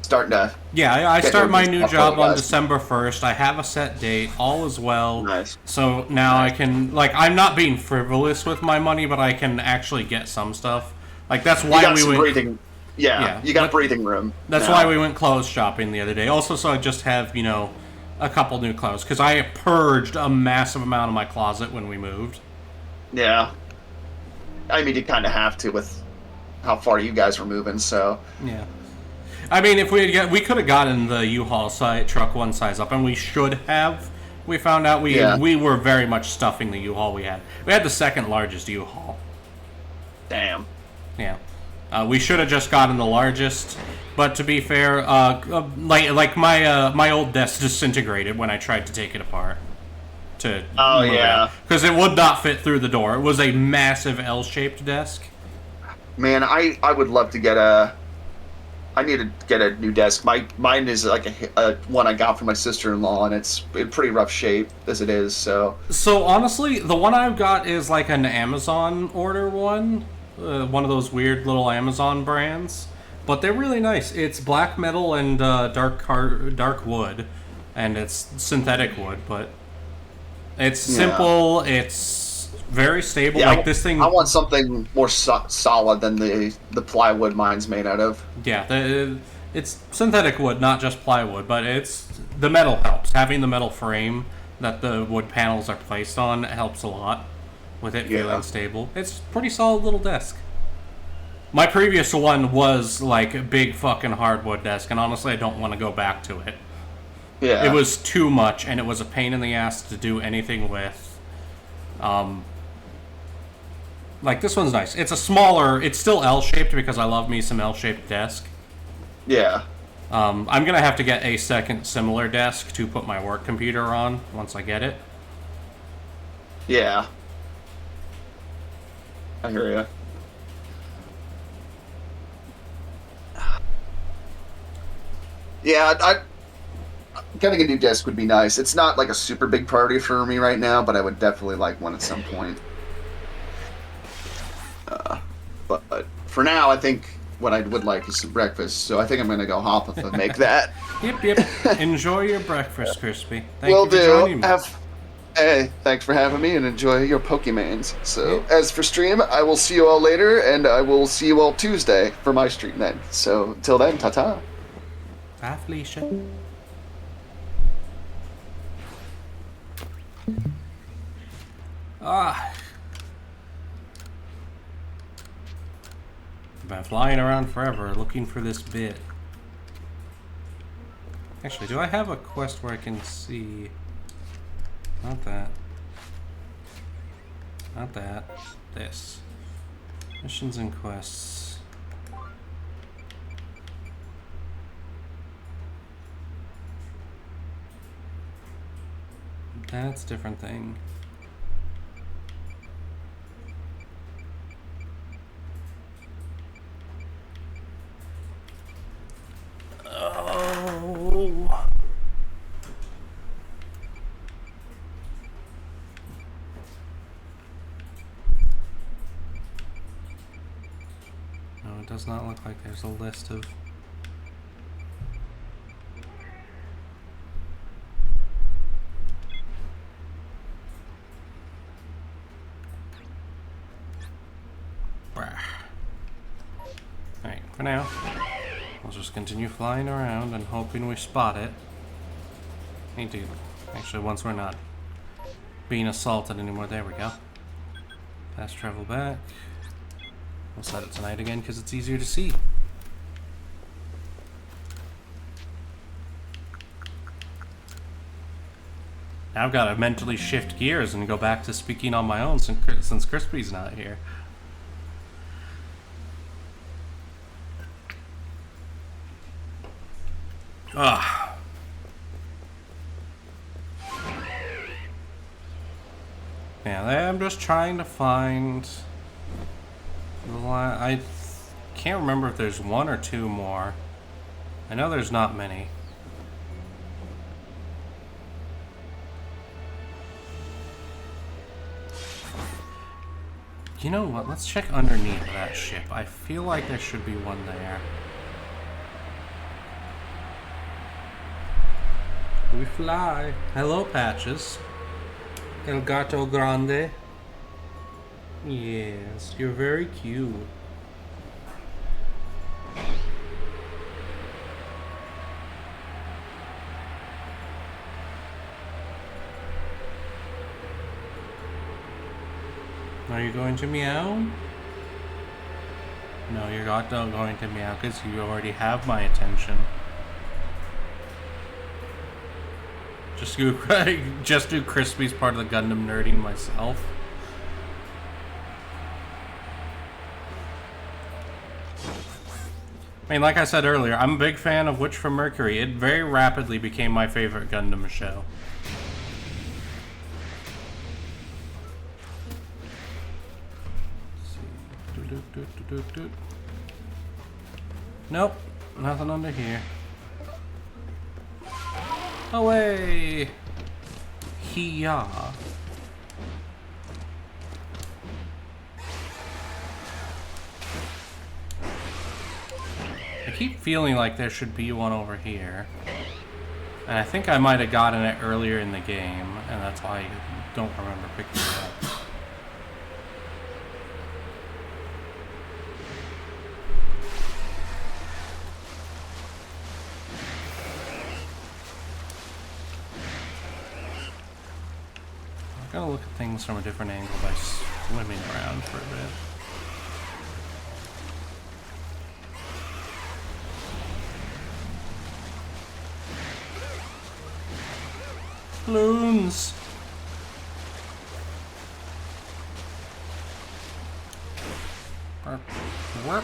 B: starting to...
A: Yeah, I start my new job on December 1st. I have a set date. All is well.
B: Nice.
A: So now I can... Like, I'm not being frivolous with my money, but I can actually get some stuff. Like, that's why we went...
B: Yeah, you got breathing room.
A: That's why we went clothes shopping the other day. Also, so I just have, a couple new clothes. Because I purged a massive amount of my closet when we moved.
B: Yeah. I mean, you kind of have to with how far you guys were moving, so...
A: Yeah. I mean, if we could have gotten the U-Haul truck one size up, and we should have. We found out we were very much stuffing the U-Haul we had. We had the second largest U-Haul.
B: Damn.
A: Yeah. We should have just gotten the largest, but to be fair, like my old desk disintegrated when I tried to take it apart. Because it would not fit through the door. It was a massive L-shaped desk.
B: Man, I would love to get I need to get a new desk. Mine is like a one I got from my sister-in-law, and it's in pretty rough shape as it is. So
A: honestly, the one I've got is like an Amazon order one of those weird little Amazon brands, but they're really nice. It's black metal and dark wood, and it's synthetic wood, but it's simple. It's very stable.
B: Yeah,
A: like this thing.
B: I want something more solid than the plywood mine's made out of.
A: Yeah, it's synthetic wood, not just plywood, but the metal helps. Having the metal frame that the wood panels are placed on helps a lot with it feeling stable. It's a pretty solid little desk. My previous one was like a big fucking hardwood desk, and honestly, I don't want to go back to it.
B: Yeah,
A: it was too much, and it was a pain in the ass to do anything with. Like, this one's nice. It's still L-shaped because I love me some L-shaped desk.
B: Yeah.
A: I'm gonna have to get a second similar desk to put my work computer on once I get it.
B: Yeah. I hear ya. Yeah, getting a new desk would be nice. It's not like a super big priority for me right now, but I would definitely like one at some point. But for now, I think what I would like is some breakfast. So I think I'm gonna go hop up and make that.
A: Yep. Enjoy your breakfast, Crispy. Thank
B: Will
A: you for
B: do.
A: joining me.
B: Hey, thanks for having me and enjoy your Pokemans. So,
A: Yeah.
B: as for stream, I will see you all later, and I will see you all Tuesday for my stream then. So, till then, ta-ta.
A: Bye, Felicia. Ah. I've been flying around forever looking for this bit. Actually, do I have a quest where I can see... Not that. Not that. This. Missions and quests. That's a different thing. Oh. No, it does not look like there's a list of... Alright, for now, we'll just continue flying around and hoping we spot it. Hey dude, actually once we're not being assaulted anymore, there we go. Fast travel back. We'll set it tonight again because it's easier to see. Now I've got to mentally shift gears and go back to speaking on my own since Crispy's not here. Ugh. Yeah, I'm just trying to find... I can't remember if there's one or two more. I know there's not many. You know what? Let's check underneath that ship. I feel like there should be one there. We fly. Hello, Patches. El Gato Grande. Yes, you're very cute. Are you going to meow? No, you're not going to meow because you already have my attention. Just do Crispy's part of the Gundam nerding myself. I mean, like I said earlier, I'm a big fan of Witch from Mercury. It very rapidly became my favorite Gundam show. Nope, nothing under here. Away! Hiya. I keep feeling like there should be one over here. And I think I might have gotten it earlier in the game, and that's why I don't remember picking it up. Gotta look at things from a different angle by swimming around for a bit. Balloons! What?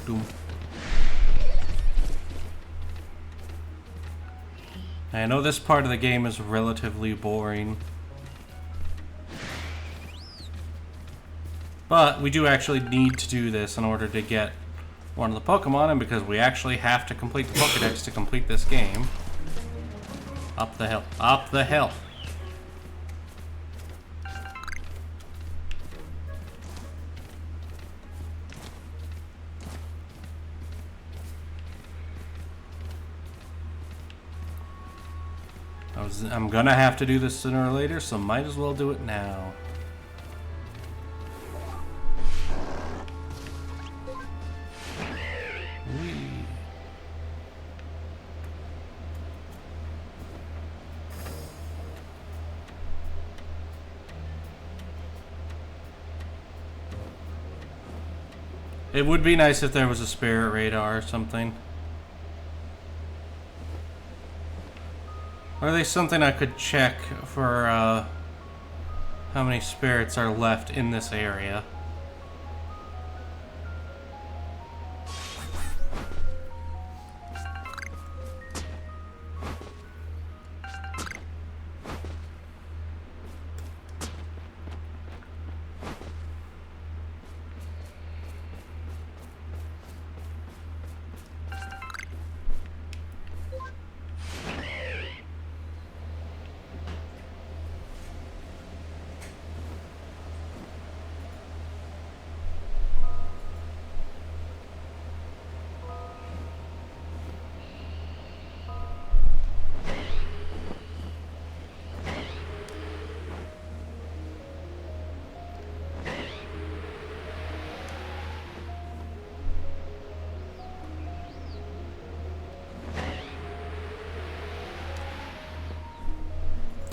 A: doom. I know this part of the game is relatively boring. But we do actually need to do this in order to get one of the Pokemon, and because we actually have to complete the Pokedex to complete this game. Up the hill. Up the hill. I'm gonna have to do this sooner or later, so might as well do it now. It would be nice if there was a spirit radar or something. Or at least something I could check for how many spirits are left in this area.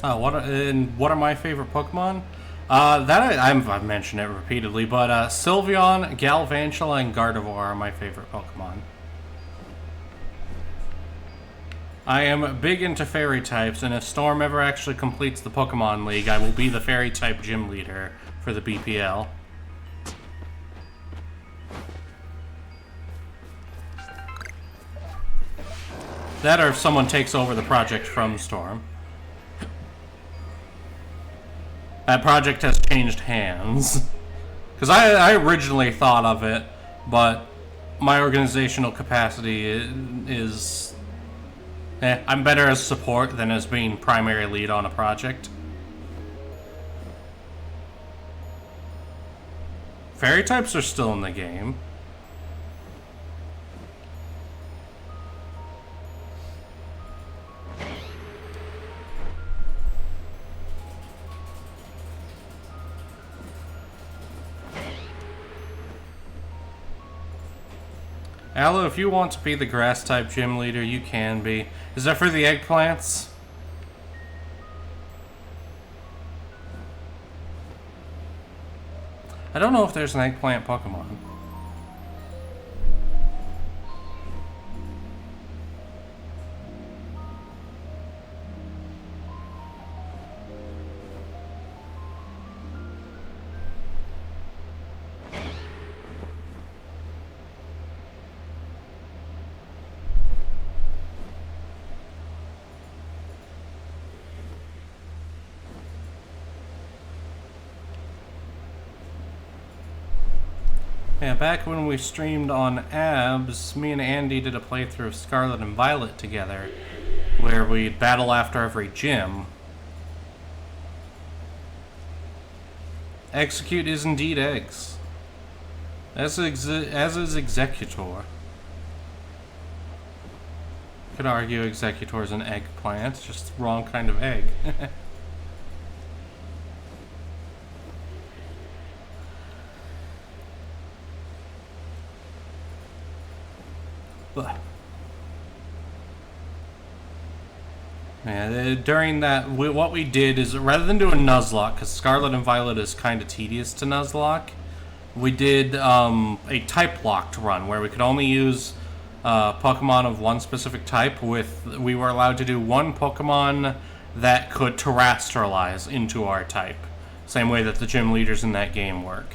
A: Oh, what are my favorite Pokemon? I've mentioned it repeatedly, but Sylveon, Galvantula, and Gardevoir are my favorite Pokemon. I am big into fairy types, and if Storm ever actually completes the Pokemon League, I will be the fairy type gym leader for the BPL. That or if someone takes over the project from Storm. That project has changed hands. Because I originally thought of it, but my organizational capacity is... I'm better as support than as being primary lead on a project. Fairy types are still in the game. Aloe, if you want to be the grass-type gym leader, you can be. Is that for the eggplants? I don't know if there's an eggplant Pokemon. Yeah, back when we streamed on Abs, me and Andy did a playthrough of Scarlet and Violet together, where we'd battle after every gym. Execute is indeed eggs. As is Executor. Could argue Executor is an eggplant, just the wrong kind of egg. Yeah, during that, what we did is, rather than do a Nuzlocke, because Scarlet and Violet is kind of tedious to Nuzlocke, we did a type-locked run, where we could only use Pokemon of one specific type. We were allowed to do one Pokemon that could terrestrialize into our type, same way that the gym leaders in that game work.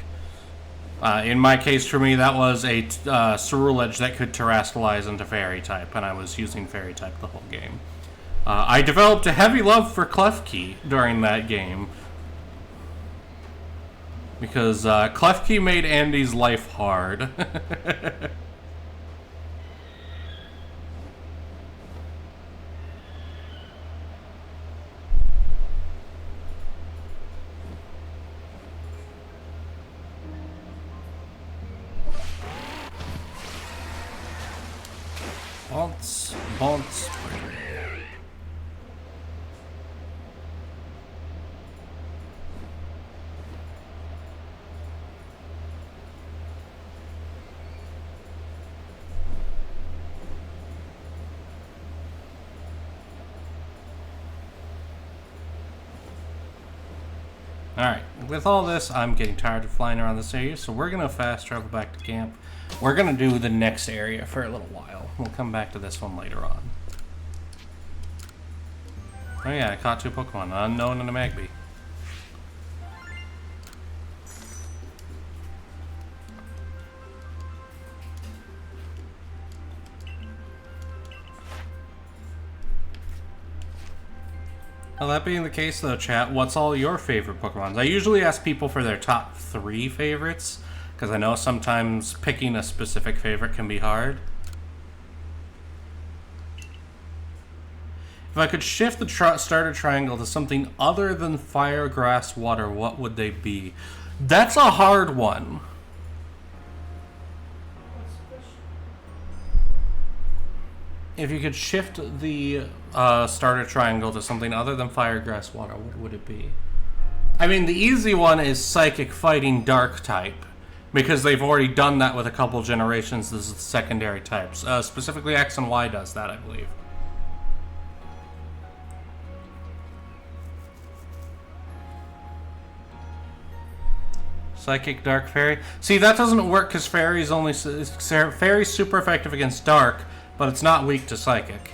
A: In my case, for me, that was a Ceruledge that could terrestrialize into Fairy type, and I was using Fairy type the whole game. I developed a heavy love for Klefki during that game, because Klefki made Andy's life hard. Bounce, bounce. Alright, with all this, I'm getting tired of flying around this area, so we're going to fast travel back to camp. We're going to do the next area for a little while. We'll come back to this one later on. Oh yeah, I caught 2 Pokemon, an Unknown and a Magby. Well, that being the case though, chat, what's all your favorite Pokemons? I usually ask people for their top 3 favorites, because I know sometimes picking a specific favorite can be hard. If I could shift the starter triangle to something other than fire, grass, water, what would they be? That's a hard one. If you could shift the starter triangle to something other than fire, grass, water, what would it be? I mean, the easy one is Psychic fighting Dark type, because they've already done that with a couple generations. This is the secondary types. Specifically, X and Y does that, I believe. Psychic Dark Fairy. See, that doesn't work because Fairy's only Fairy's super effective against Dark, but it's not weak to Psychic.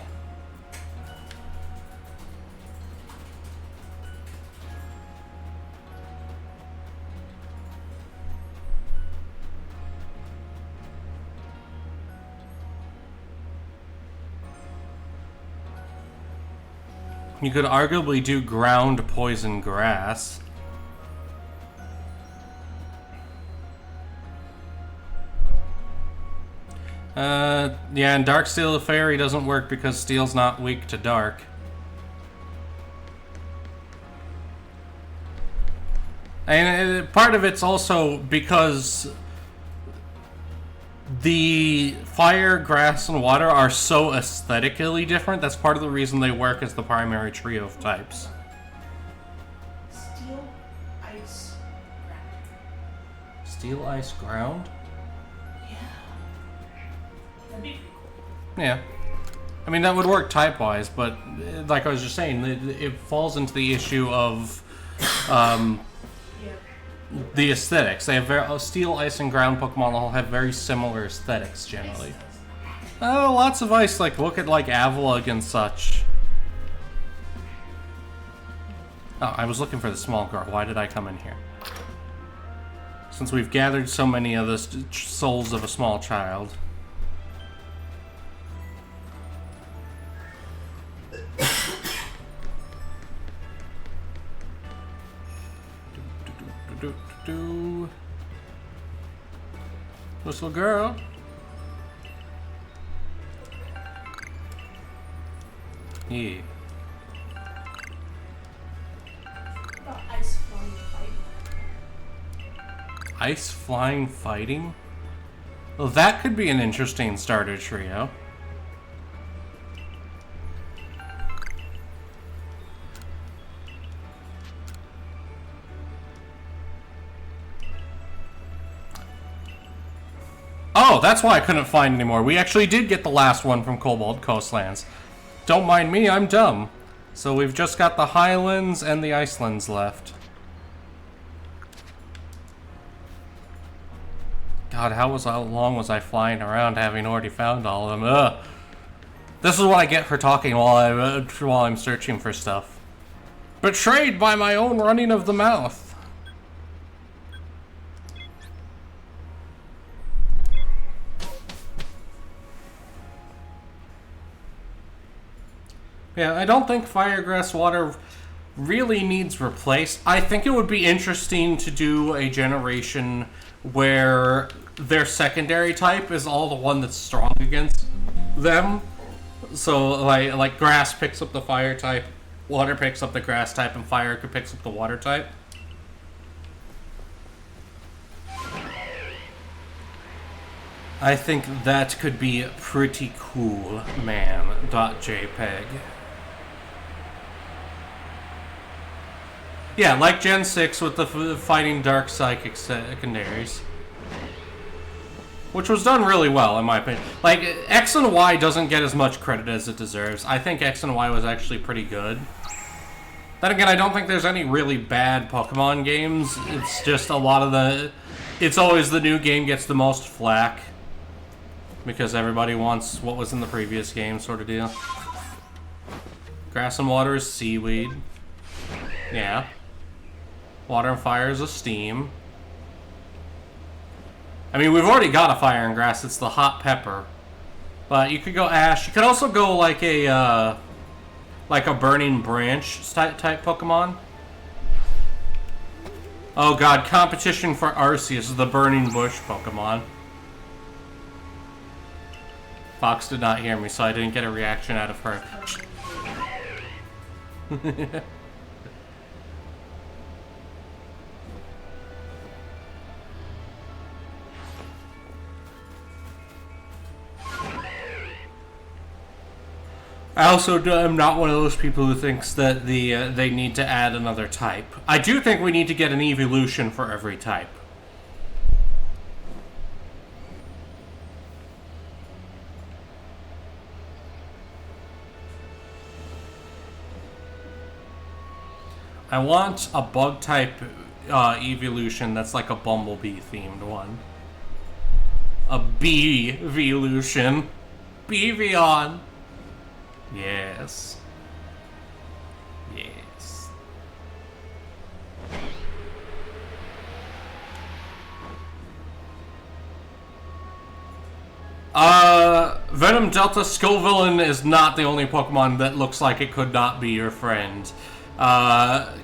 A: You could arguably do Ground, Poison, Grass. Yeah, and Dark Steel Fairy doesn't work because Steel's not weak to Dark. And part of it's also because the fire, grass, and water are so aesthetically different. That's part of the reason they work as the primary trio of types.
C: Steel, ice, ground.
A: Steel, ice, ground?
C: That'd be pretty cool.
A: Yeah. I mean, that would work type-wise, but like I was just saying, it falls into the issue of the aesthetics. They have Steel, Ice, and Ground Pokemon all have very similar aesthetics, generally. Oh, lots of ice, like, look at, like, Avalugg and such. Oh, I was looking for the small girl. Why did I come in here? Since we've gathered so many of the souls of a small child. This little girl. Yeah.
C: Ice flying fighting.
A: Ice flying fighting? Well, that could be an interesting starter trio. Oh, that's why I couldn't find anymore. We actually did get the last one from Cobalt Coastlands. Don't mind me, I'm dumb. So we've just got the Highlands and the Icelands left. God, how long was I flying around having already found all of them? Ugh. This is what I get for talking while I'm searching for stuff. Betrayed by my own running of the mouth. Yeah, I don't think fire, grass, water really needs replaced. I think it would be interesting to do a generation where their secondary type is all the one that's strong against them. So, like grass picks up the fire type, water picks up the grass type, and fire picks up the water type. I think that could be pretty cool, man. .jpg. Yeah, like Gen 6 with the fighting dark psychic secondaries. Which was done really well, in my opinion. Like, X and Y doesn't get as much credit as it deserves. I think X and Y was actually pretty good. Then again, I don't think there's any really bad Pokemon games. It's just a lot of the... It's always the new game gets the most flack. Because everybody wants what was in the previous game, sort of deal. Grass and water is seaweed. Yeah. Water and fire is a steam. I mean, we've already got a fire and grass. It's the hot pepper. But you could go ash. You could also go like a burning branch type Pokemon. Oh god, competition for Arceus, the burning bush Pokemon. Fox did not hear me, so I didn't get a reaction out of her. I also am not one of those people who thinks that they need to add another type. I do think we need to get an evolution for every type. I want a bug type evolution that's like a bumblebee themed one. A bee evolution. Beevion. Yes. Yes. Venom Delta Skullvillain is not the only Pokemon that looks like it could not be your friend.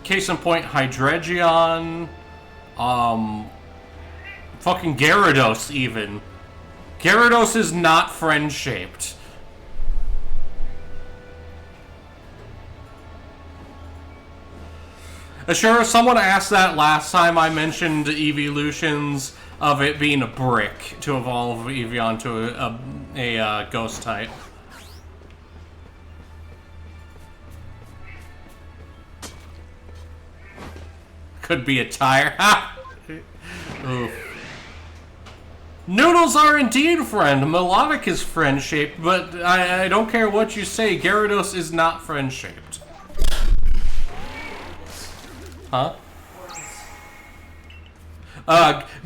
A: Case in point, Hydreigon, fucking Gyarados even. Gyarados is not friend-shaped. Sure, someone asked that last time I mentioned evolutions of it being a brick to evolve Eevee to a ghost type. Could be a tire. Ha! Oof. Noodles are indeed friend. Melodic is friend-shaped, but I don't care what you say, Gyarados is not friend-shaped. Huh?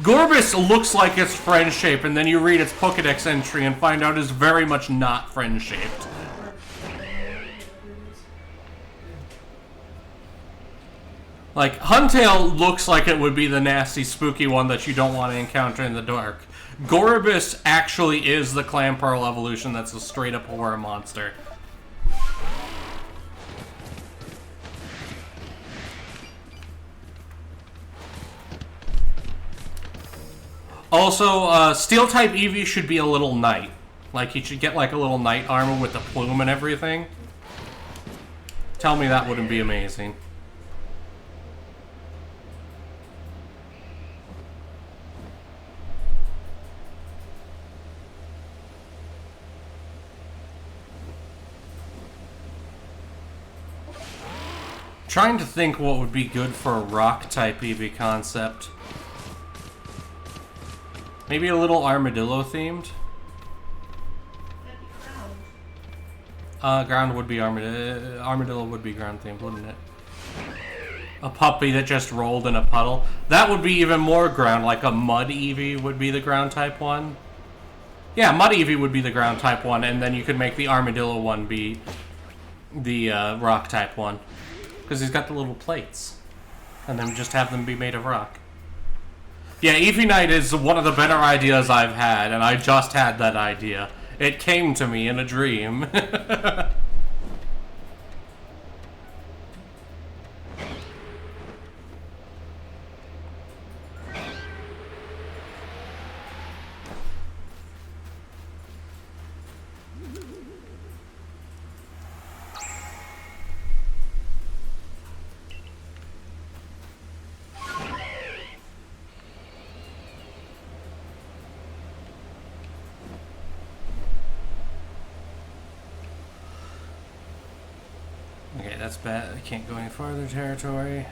A: Gorbis looks like it's friend-shaped, and then you read its Pokedex entry and find out it's very much not friend-shaped. Like, Huntail looks like it would be the nasty, spooky one that you don't want to encounter in the dark. Gorbis actually is the Clamperl evolution that's a straight-up horror monster. Also, Steel-type Eevee should be a little knight. Like, he should get, like, a little knight armor with the plume and everything. Tell me that wouldn't be amazing. Trying to think what would be good for a rock-type Eevee concept. Maybe a little armadillo-themed? Ground would be armadillo would be ground-themed, wouldn't it? A puppy that just rolled in a puddle. That would be even more ground, like a mud Eevee would be the ground-type one. Yeah, mud Eevee would be the ground-type one, and then you could make the armadillo one be the rock-type one. Because he's got the little plates. And then just have them be made of rock. Yeah, Eevee Knight is one of the better ideas I've had, and I just had that idea. It came to me in a dream. Okay, that's bad. I can't go any farther territory.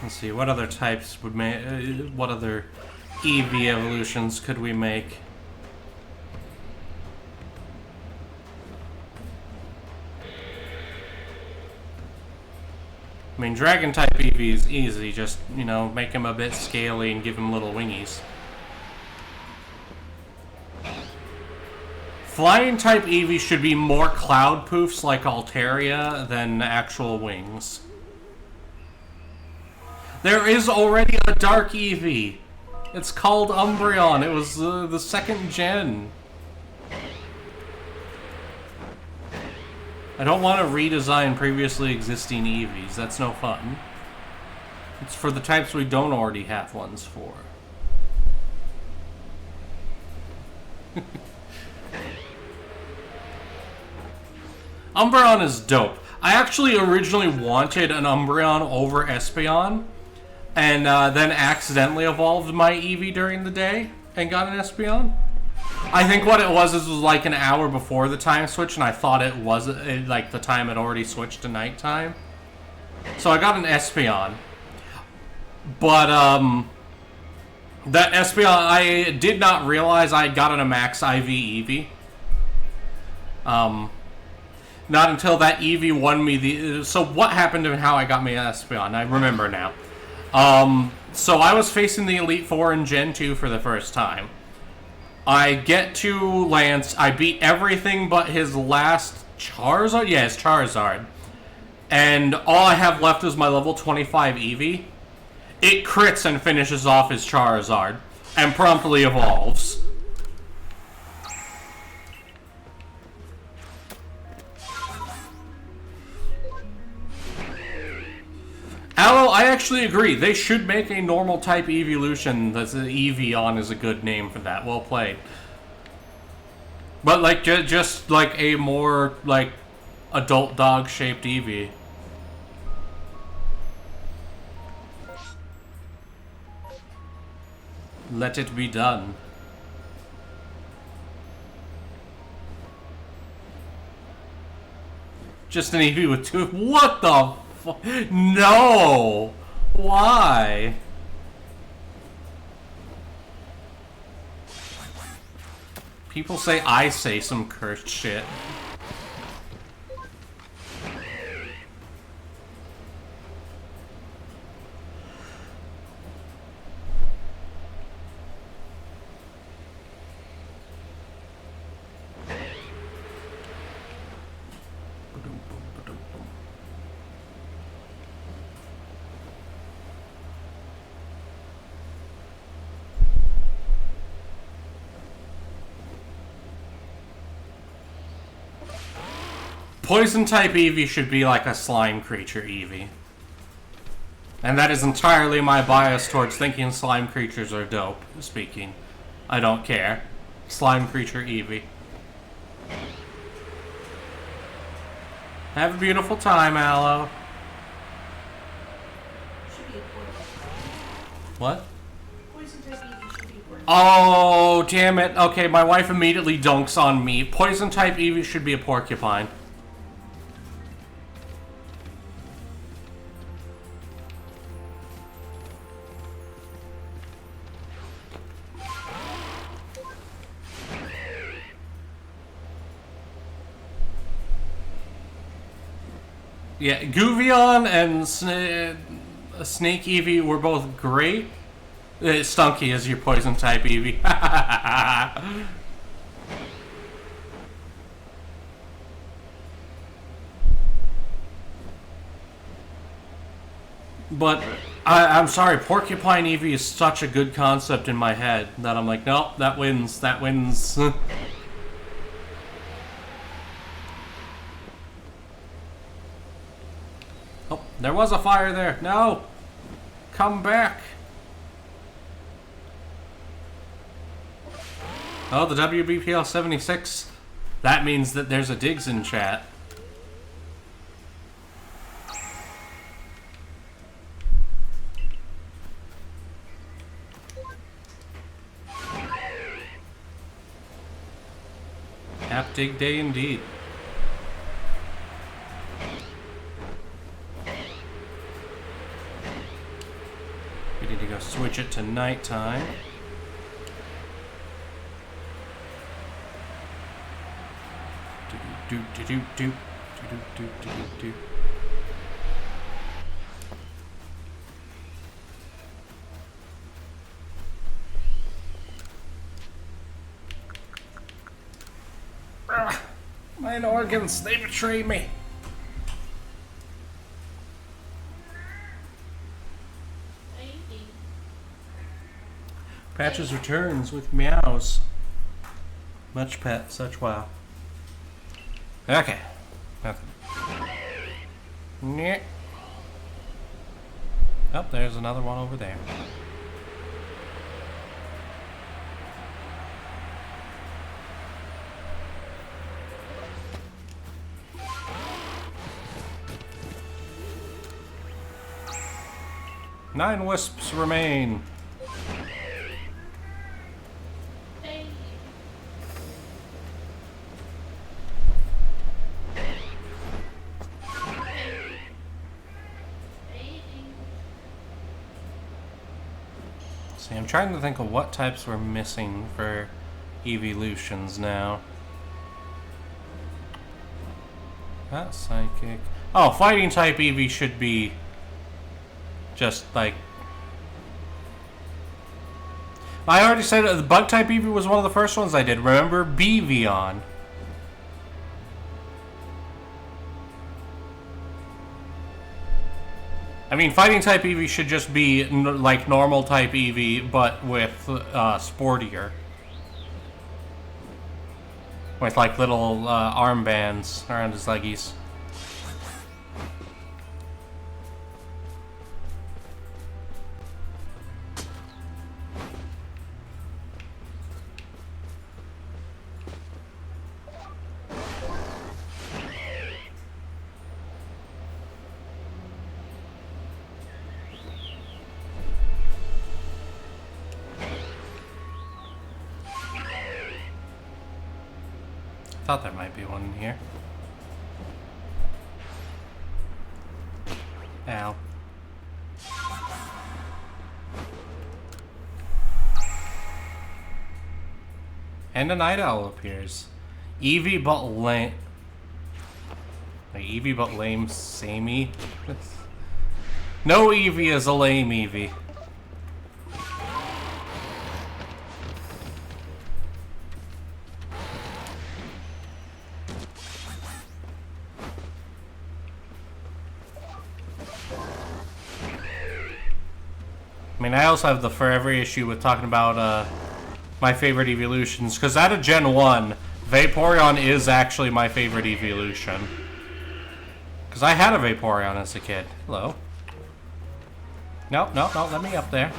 A: Let's see, what other types would make... what other EV evolutions could we make? I mean, Dragon-type Eevee is easy. Just, you know, make him a bit scaly and give him little wingies. Flying-type Eevee should be more cloud poofs like Altaria than actual wings. There is already a Dark Eevee. It's called Umbreon. It was the second gen. I don't want to redesign previously existing Eevees. That's no fun. It's for the types we don't already have ones for. Umbreon is dope. I actually originally wanted an Umbreon over Espeon, and then accidentally evolved my Eevee during the day and got an Espeon. I think what it was like an hour before the time switch, and I thought it was like the time had already switched to nighttime. So I got an Espeon. But that Espeon, I did not realize I had gotten a max IV Eevee. Not until that Eevee won me the... So what happened and how I got me an Espeon? I remember now. So I was facing the Elite Four in Gen 2 for the first time. I get to Lance. I beat everything but his last Charizard? Yeah, his Charizard. And all I have left is my level 25 Eevee. It crits and finishes off his Charizard. And promptly evolves. Aloe, I actually agree. They should make a normal type evolution. That's an Eevee is a good name for that. Well played. But like just like a more like adult dog shaped Eevee. Let it be done. Just an Eevee with two. What the? No! Why? People say I say some cursed shit. Poison-type Eevee should be like a slime creature Eevee. And that is entirely my bias towards thinking slime creatures are dope, speaking. I don't care. Slime creature Eevee. Have a beautiful time, Aloe.
C: Should be a porcupine.
A: What?
C: Poison type Eevee should be a porcupine.
A: Oh, damn it. Okay, my wife immediately dunks on me. Poison-type Eevee should be a porcupine. Yeah, Guvion and Snake Eevee were both great. Stunky is your poison type Eevee. But I'm sorry, Porcupine Eevee is such a good concept in my head that I'm like, nope, that wins. That wins. Oh, there was a fire there. No! Come back! Oh, the WBPL 76. That means that there's a Diggs in chat. Half Dig Day indeed. We need to go switch it to nighttime. Do do do do do do do do. Mine organs, they betray me. Patches returns with meows. Much pet, such wow. Okay. Nothing. Nyeh. Oh, there's another one over there. Nine wisps remain. See, I'm trying to think of what types we're missing for evolutions now. That psychic. Oh, fighting type Eevee should be just like. I already said the bug type Eevee was one of the first ones I did. Remember Beeplechan? I mean, fighting type Eevee should just be like normal type Eevee, but with sportier. With like little armbands around his leggies. Thought there might be one in here. Ow. And a night owl appears. Eevee but lame. Like Eevee but lame samey. No Eevee is a lame Eevee. I mean, I also have the forever issue with talking about my favorite evolutions, because out of Gen 1, Vaporeon is actually my favorite evolution. Because I had a Vaporeon as a kid. Hello. No, no, no, let me up there.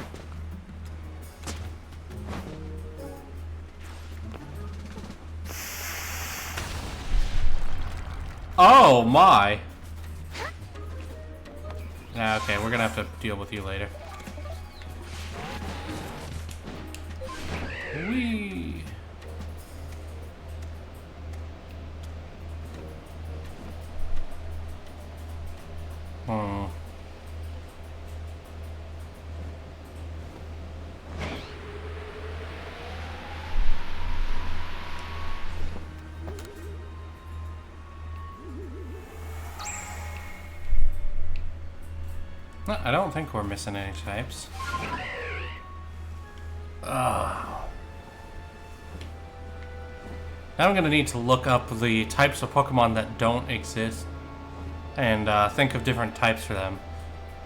A: Oh, my. Yeah, okay, we're gonna have to deal with you later. Whee! Hmm. No, I don't think we're missing any types. Ugh. Now I'm going to need to look up the types of Pokemon that don't exist and think of different types for them.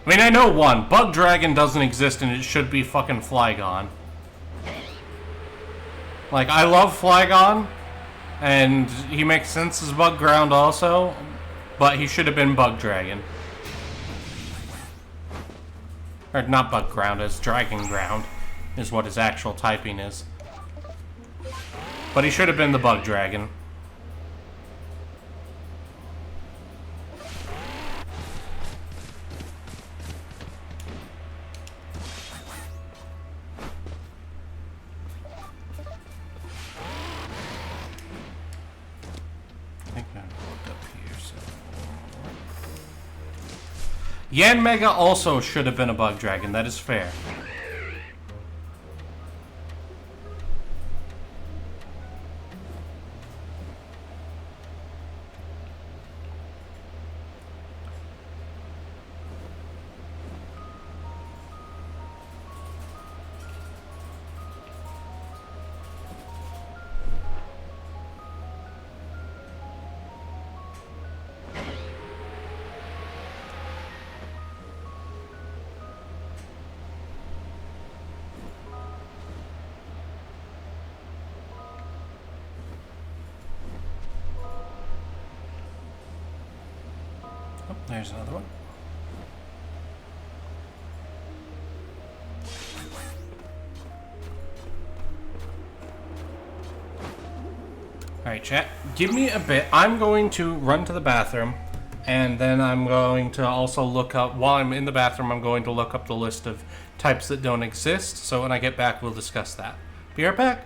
A: I mean, I know one. Bug Dragon doesn't exist and it should be fucking Flygon. Like, I love Flygon and he makes sense as Bug Ground also, but he should have been Bug Dragon. Or not Bug Ground, as Dragon Ground is what his actual typing is. But he should have been the Bug Dragon. Yanmega also should have been a bug dragon. That is fair. Oh, there's another one. Alright, chat. Give me a bit. I'm going to run to the bathroom, and then I'm going to also look up, while I'm in the bathroom, I'm going to look up the list of types that don't exist, so when I get back, we'll discuss that. Be right back.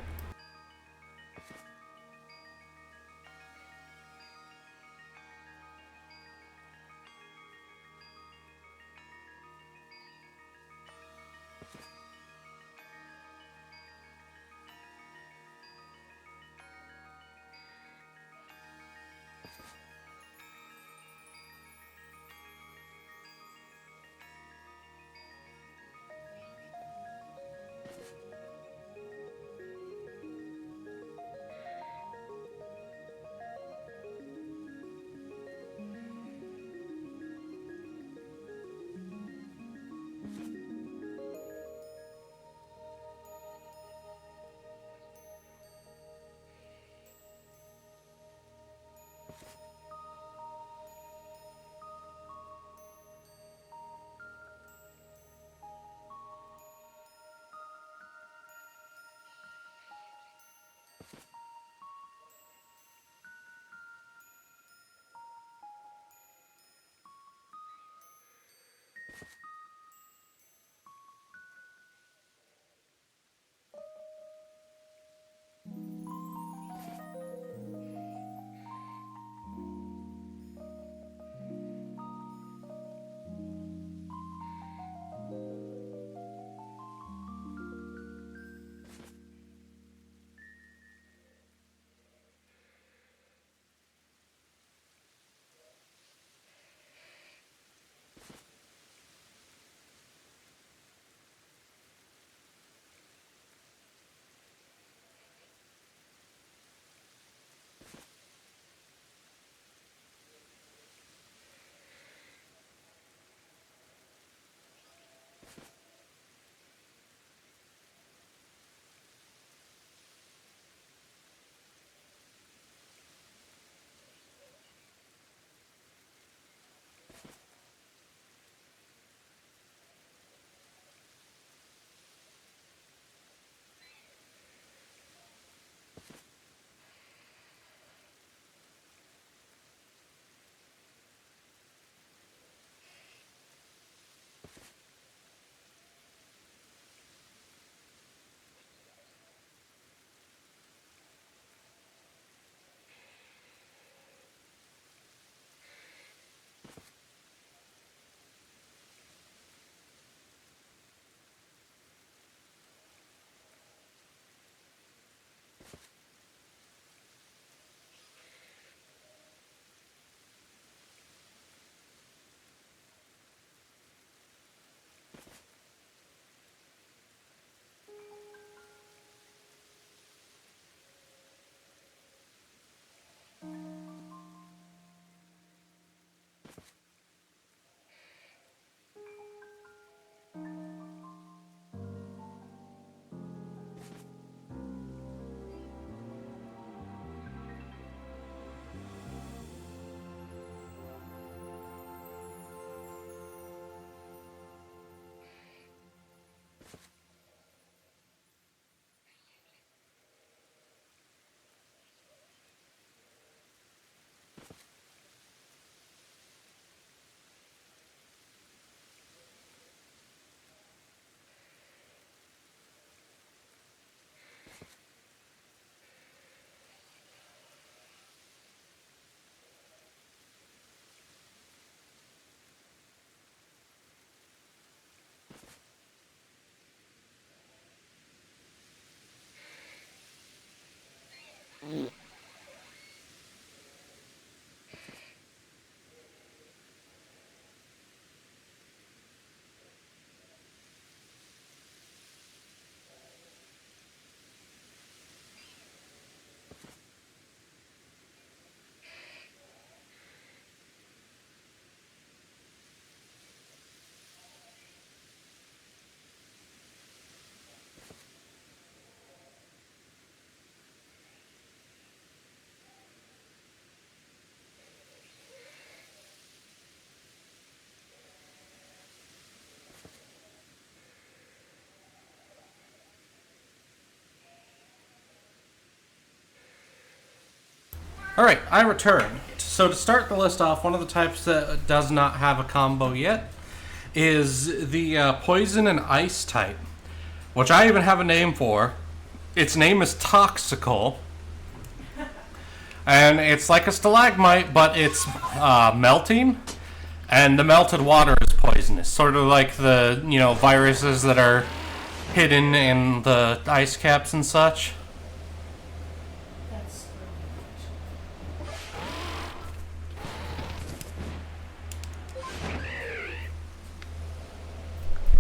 A: Alright, I return. So to start the list off, one of the types that does not have a combo yet is the poison and ice type, which I even have a name for. Its name is Toxical. And it's like a stalagmite, but it's melting, and the melted water is poisonous. Sort of like the, viruses that are hidden in the ice caps and such.
C: That's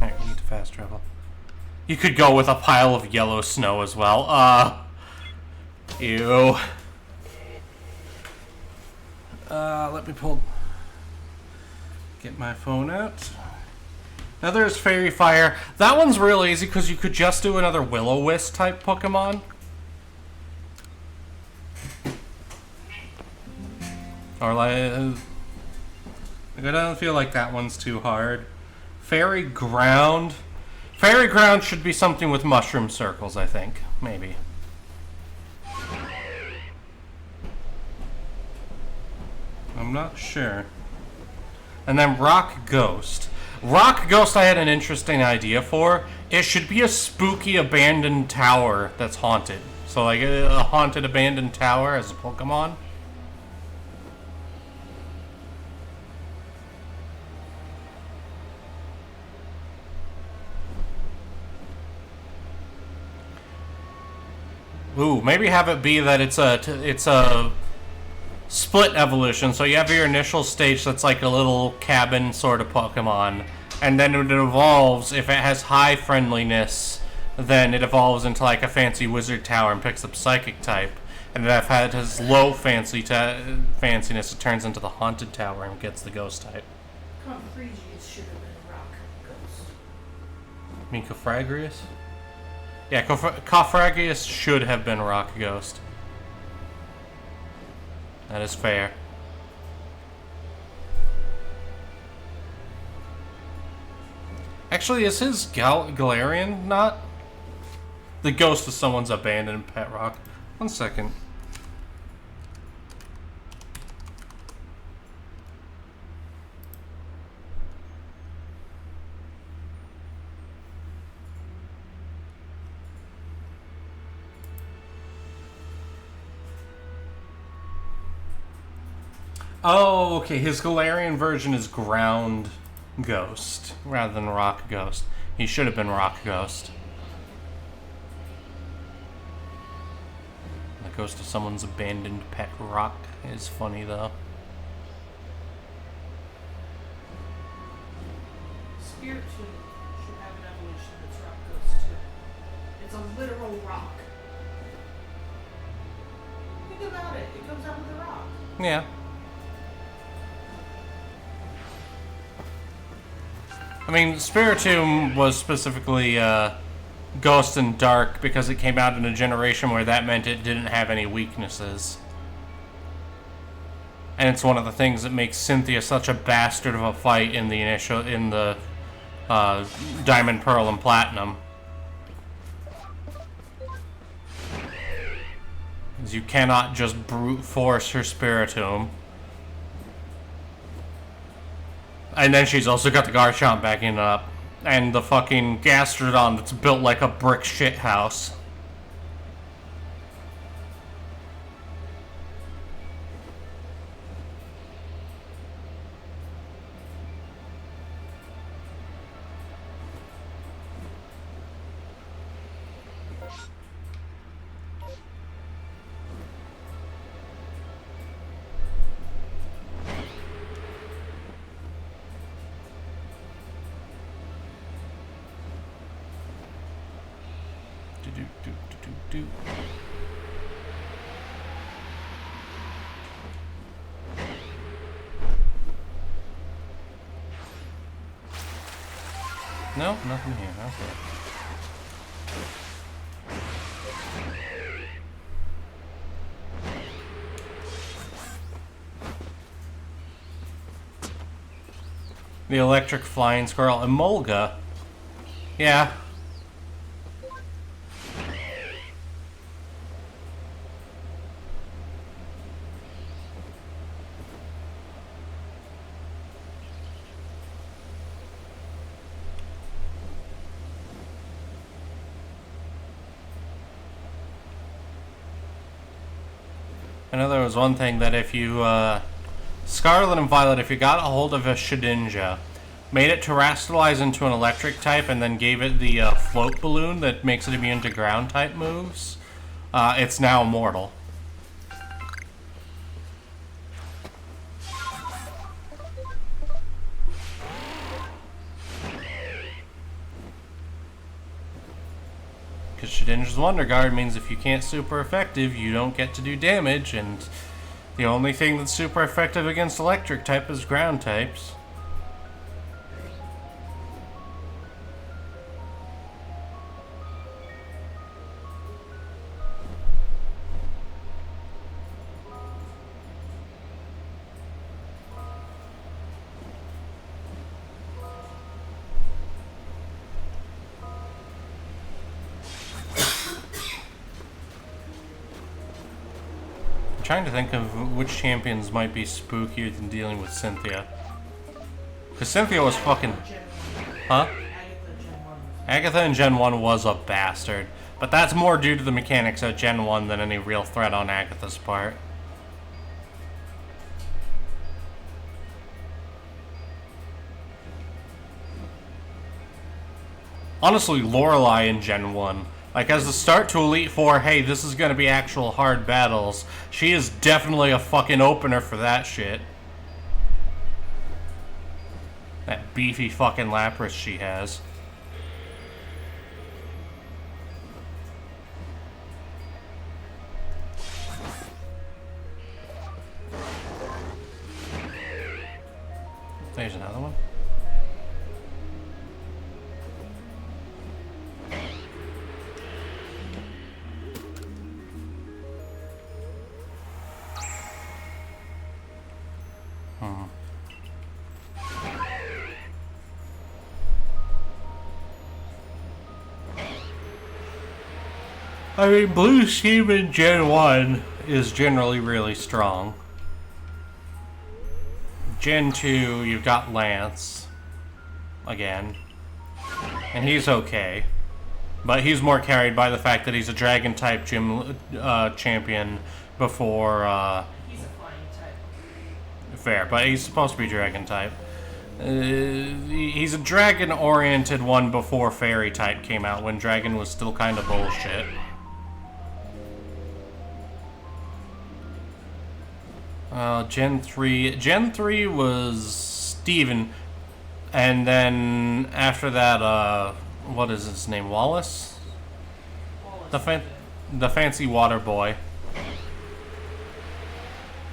A: Alright, we need to fast travel. You could go with a pile of yellow snow as well. Ew. Let me get my phone out. Now there's Fairy Fire. That one's real easy because you could just do another Will-O-Wisp type Pokemon. Or like, I don't feel like that one's too hard. Fairy Ground. Fairy Ground should be something with mushroom circles, I think. Maybe. I'm not sure. And then Rock Ghost. Rock Ghost I had an interesting idea for. It should be a spooky abandoned tower that's haunted. So like a haunted abandoned tower as a Pokemon. Ooh, maybe have it be that it's a split evolution. So you have your initial stage that's like a little cabin sort of Pokemon, and then it evolves. If it has high friendliness, then it evolves into like a fancy wizard tower and picks up Psychic type. And then if it has low fanciness, it turns into the haunted tower and gets the ghost type.
C: Confregius should have been a rock ghost.
A: You mean Cofragrius? Yeah, Cofragrius should have been Rock Ghost. That is fair. Actually, is his Galarian not the ghost of someone's abandoned pet rock? 1 second. Oh, okay. His Galarian version is Ground Ghost rather than Rock Ghost. He should have been Rock Ghost. The ghost of someone's abandoned pet rock is funny, though.
C: Spiritomb should have an evolution that's rock ghost too. It's a literal rock. Think about it. It comes out with a rock.
A: Yeah. I mean, Spiritomb was specifically Ghost and Dark because it came out in a generation where that meant it didn't have any weaknesses. And it's one of the things that makes Cynthia such a bastard of a fight in the Diamond, Pearl, and Platinum. Because you cannot just brute force her Spiritomb. And then she's also got the Garchomp backing it up. And the fucking Gastrodon that's built like a brick shit house. Do. No, nothing here. Okay. The electric flying squirrel, Emolga. Yeah. I know there was one thing that if you, Scarlet and Violet, if you got a hold of a Shedinja, made it terrestrialize into an electric type, and then gave it the float balloon that makes it immune to ground type moves, it's now immortal. Because Shedinja's Wonder Guard means if you can't super effective, you don't get to do damage, and the only thing that's super effective against electric type is ground types. Trying to think of which champions might be spookier than dealing with Cynthia. Because Cynthia was fucking... Huh? Agatha in Gen 1 was a bastard. But that's more due to the mechanics of Gen 1 than any real threat on Agatha's part. Honestly, Lorelei in Gen 1. Like, as the start to Elite Four, hey, this is gonna be actual hard battles. She is definitely a fucking opener for that shit. That beefy fucking Lapras she has. There's another one. I mean, Blue Team in Gen 1 is generally really strong. Gen 2, you've got Lance. Again. And he's okay. But he's more carried by the fact that he's a Dragon-type gym champion before...
C: He's a flying type.
A: Fair, but he's supposed to be Dragon-type. He's a Dragon-oriented one before Fairy-type came out, when Dragon was still kind of bullshit. Gen 3. Gen 3 was Steven. And then after that, what is his name? Wallace? The fancy water boy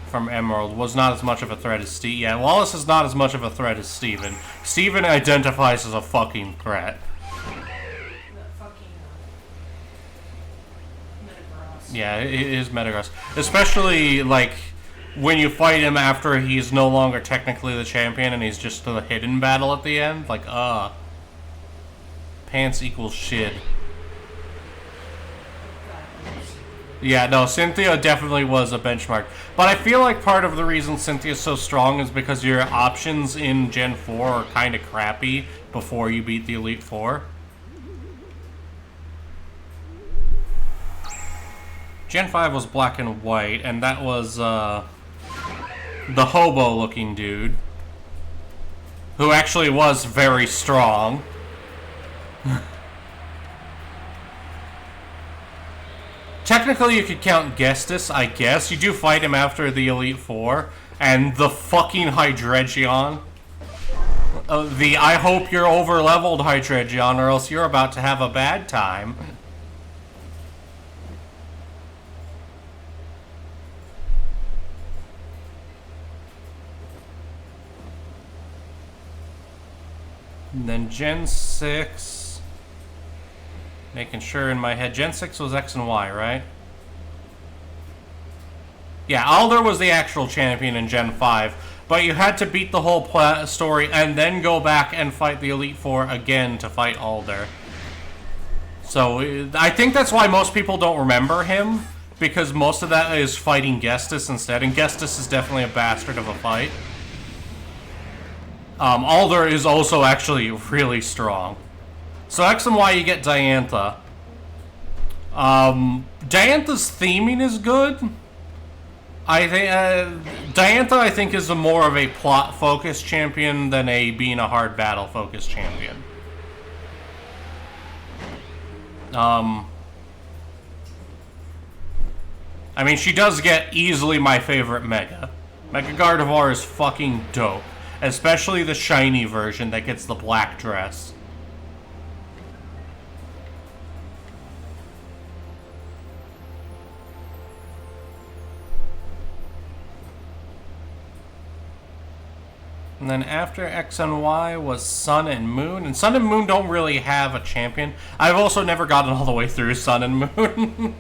A: from Emerald was not as much of a threat as Steve. Yeah, Wallace is not as much of a threat as Steven. Steven identifies as a fucking threat. Yeah, it is Metagross. Especially, like, when you fight him after he's no longer technically the champion and he's just the hidden battle at the end. Like, pants equals shit. Yeah, no, Cynthia definitely was a benchmark. But I feel like part of the reason Cynthia's so strong is because your options in Gen 4 are kind of crappy before you beat the Elite Four. Gen 5 was black and white, and that was, the hobo-looking dude, who actually was very strong. Technically, you could count Gestus, I guess. You do fight him after the Elite Four, and the fucking Hydreigon. The I hope you're over-leveled Hydreigon, or else you're about to have a bad time. And then Gen 6, making sure in my head, Gen 6 was X and Y, right? Yeah, Alder was the actual champion in Gen 5, but you had to beat the whole story and then go back and fight the Elite Four again to fight Alder. So, I think that's why most people don't remember him, because most of that is fighting Gestus instead, and Gestus is definitely a bastard of a fight. Alder is also actually really strong. So X and Y, you get Diantha. Diantha's theming is good. I think Diantha, I think, is a more of a plot-focused champion than a being a hard battle-focused champion. I mean, she does get easily my favorite Mega. Mega Gardevoir is fucking dope. Especially the shiny version that gets the black dress. And then after X and Y was Sun and Moon. And Sun and Moon don't really have a champion. I've also never gotten all the way through Sun and Moon.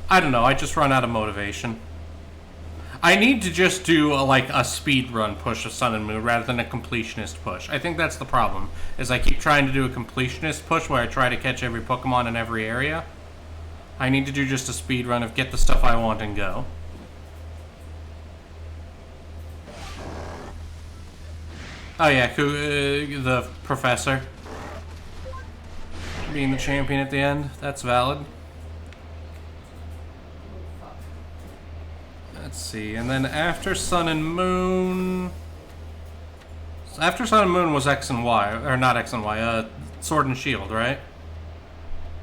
A: I don't know, I just run out of motivation. I need to just do a speed run push of Sun and Moon rather than a completionist push. I think that's the problem, is I keep trying to do a completionist push where I try to catch every Pokemon in every area. I need to do just a speed run of get the stuff I want and go. Oh yeah, the professor being the champion at the end, that's valid. Let's see, and then after Sun and Moon... After Sun and Moon was X and Y, or not X and Y, Sword and Shield, right?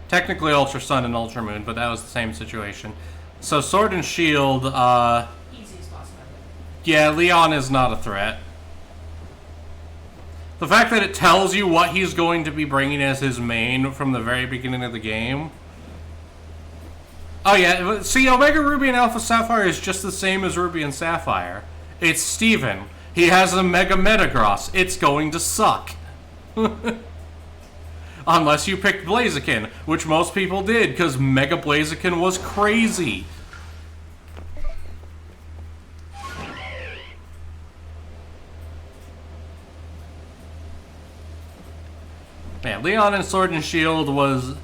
A: Technically Ultra Sun and Ultra Moon, but that was the same situation. So Sword and Shield,
C: Easiest boss ever.
A: yeah, Leon is not a threat. The fact that it tells you what he's going to be bringing as his main from the very beginning of the game... Oh yeah, see, Omega Ruby and Alpha Sapphire is just the same as Ruby and Sapphire. It's Steven. He has a Mega Metagross. It's going to suck. Unless you picked Blaziken, which most people did, because Mega Blaziken was crazy. Man, Leon and Sword and Shield was...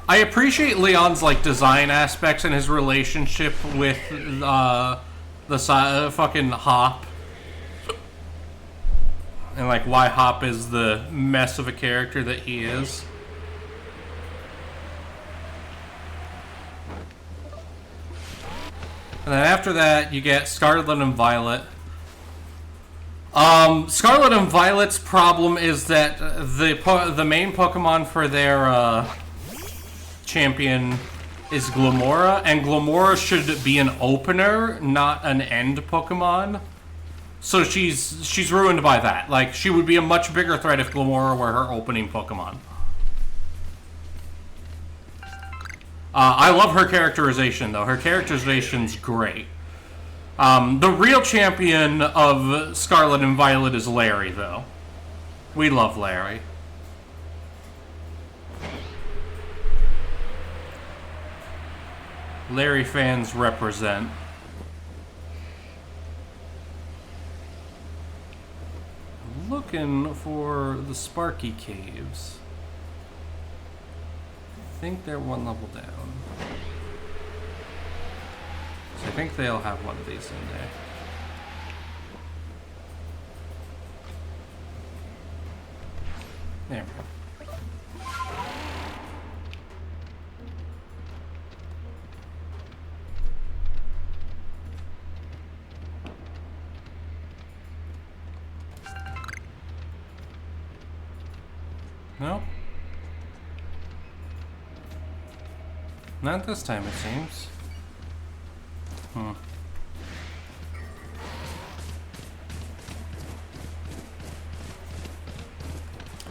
A: I appreciate Leon's design aspects and his relationship with the fucking Hop, and why Hop is the mess of a character that he is. And then after that, you get Scarlet and Violet. Scarlet and Violet's problem is that the main Pokemon for their champion is Glamora, and Glamora should be an opener, not an end Pokemon. So she's ruined by that. She would be a much bigger threat if Glamora were her opening Pokemon. I love her characterization, though. Her characterization's great. The real champion of Scarlet and Violet is Larry, though. We love Larry. Larry fans represent. Looking for the Sparky Caves. I think they're one level down. So I think they'll have one of these in there. There we go. No? Not this time, it seems.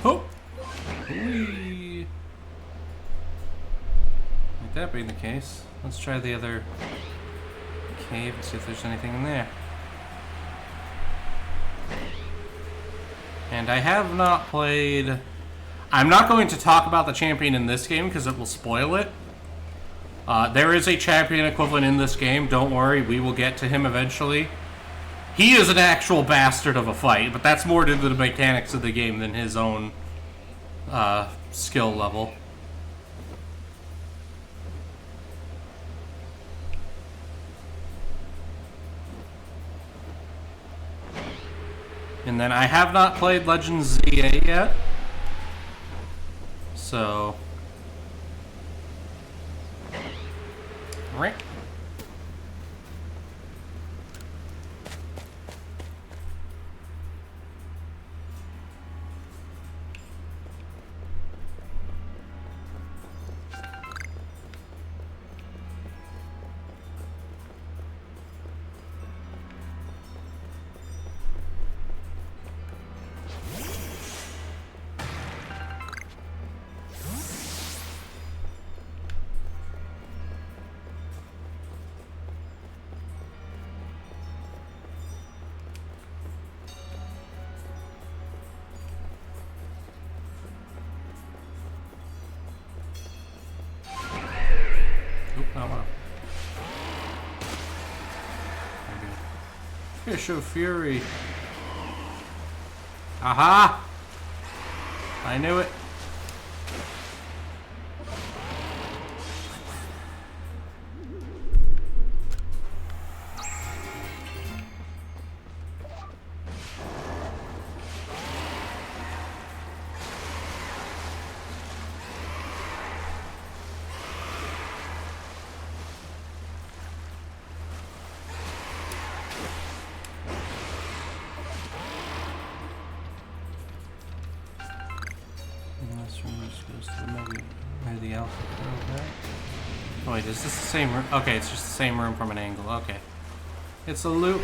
A: Oh! Whee! Like that being the case, let's try the other cave and see if there's anything in there. And I have not played... I'm not going to talk about the champion in this game because it will spoil it. There is a champion equivalent in this game. Don't worry, we will get to him eventually. He is an actual bastard of a fight, but that's more to the mechanics of the game than his own skill level. And then I have not played Legends ZA yet. So. Right. Oop, not one. Here, show fury. Aha! I knew it. The alpha. Okay. Oh wait, is this the same room? Okay, it's just the same room from an angle. Okay. It's a loop.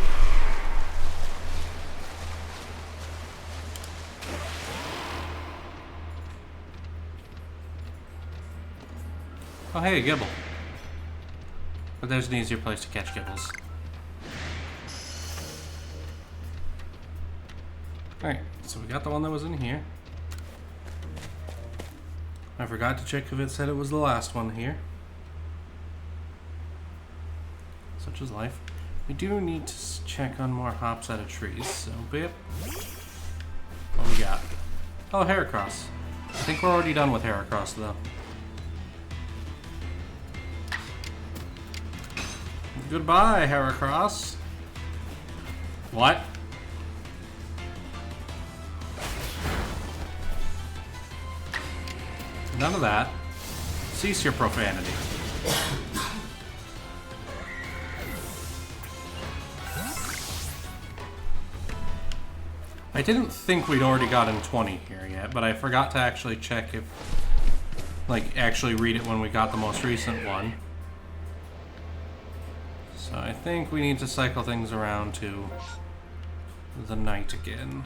A: Oh hey, a Gibble. But there's an easier place to catch Gibbles. Alright, so we got the one that was in here. I forgot to check if it said it was the last one here. Such is life. We do need to check on more hops out of trees, so bip. What we got? Oh, Heracross. I think we're already done with Heracross, though. Goodbye, Heracross. What? None of that. Cease your profanity. I didn't think we'd already gotten 20 here yet, but I forgot to actually check if... like, actually read it when we got the most recent one. So I think we need to cycle things around to the night again.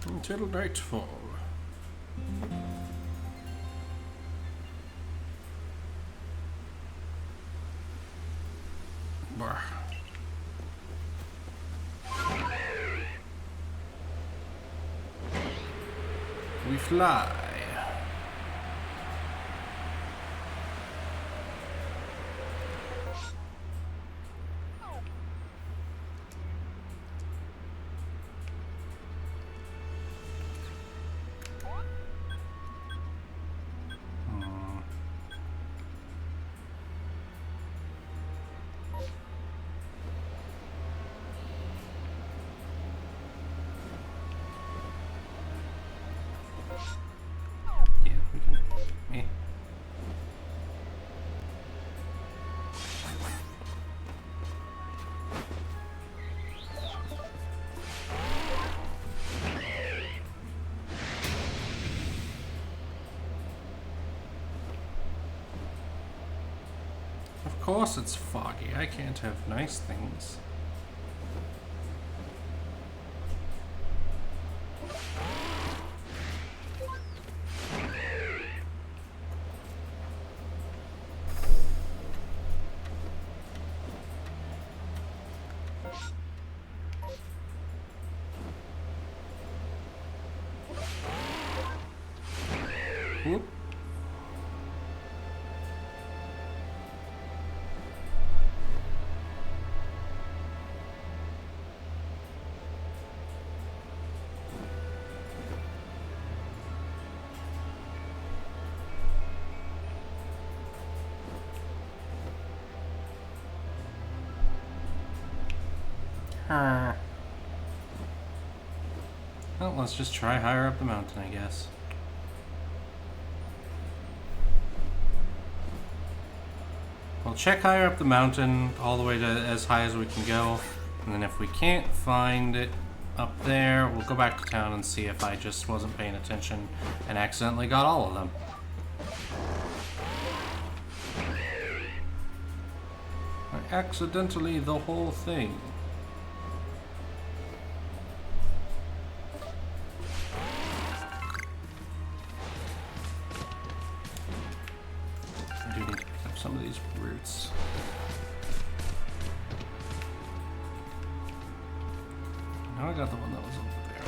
A: Until nightfall. Brr. We fly. Of course it's foggy. I can't have nice things. Whoop. Well, let's just try higher up the mountain, I guess. We'll check higher up the mountain, all the way to as high as we can go. And then if we can't find it up there, we'll go back to town and see if I just wasn't paying attention and accidentally got all of them. Accidentally the whole thing. I do need to pick up some of these roots. Now I got the one that was over there.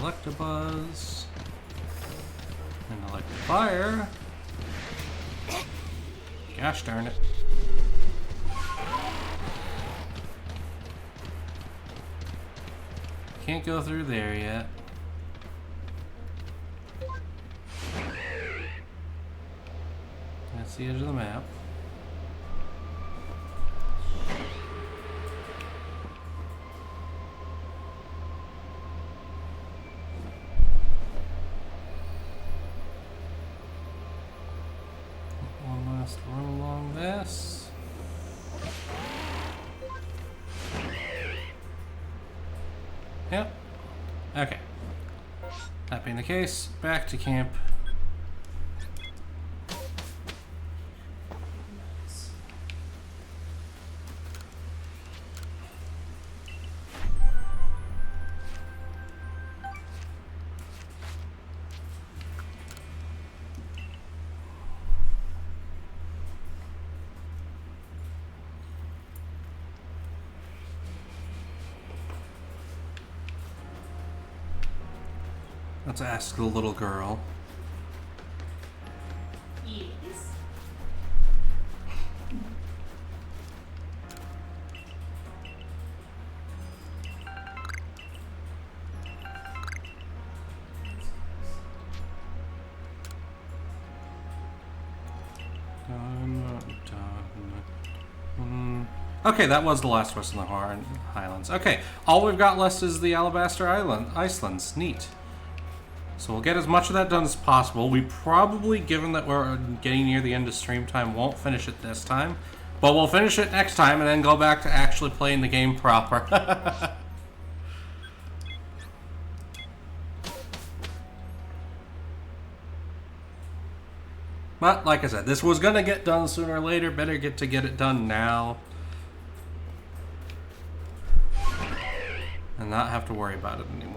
A: Electabuzz and Electivire. Gosh darn it. Can't go through there yet. That's the edge of the map. One last run along this. Yep. Okay. That being the case, back to camp. Let's ask the little girl.
C: Yes.
A: Okay, that was the last West in the Highlands. Okay, all we've got left is the Alabaster Icelands. Neat. So we'll get as much of that done as possible. We probably, given that we're getting near the end of stream time, won't finish it this time. But we'll finish it next time and then go back to actually playing the game proper. But, like I said, this was going to get done sooner or later. Better get it done now. And not have to worry about it anymore.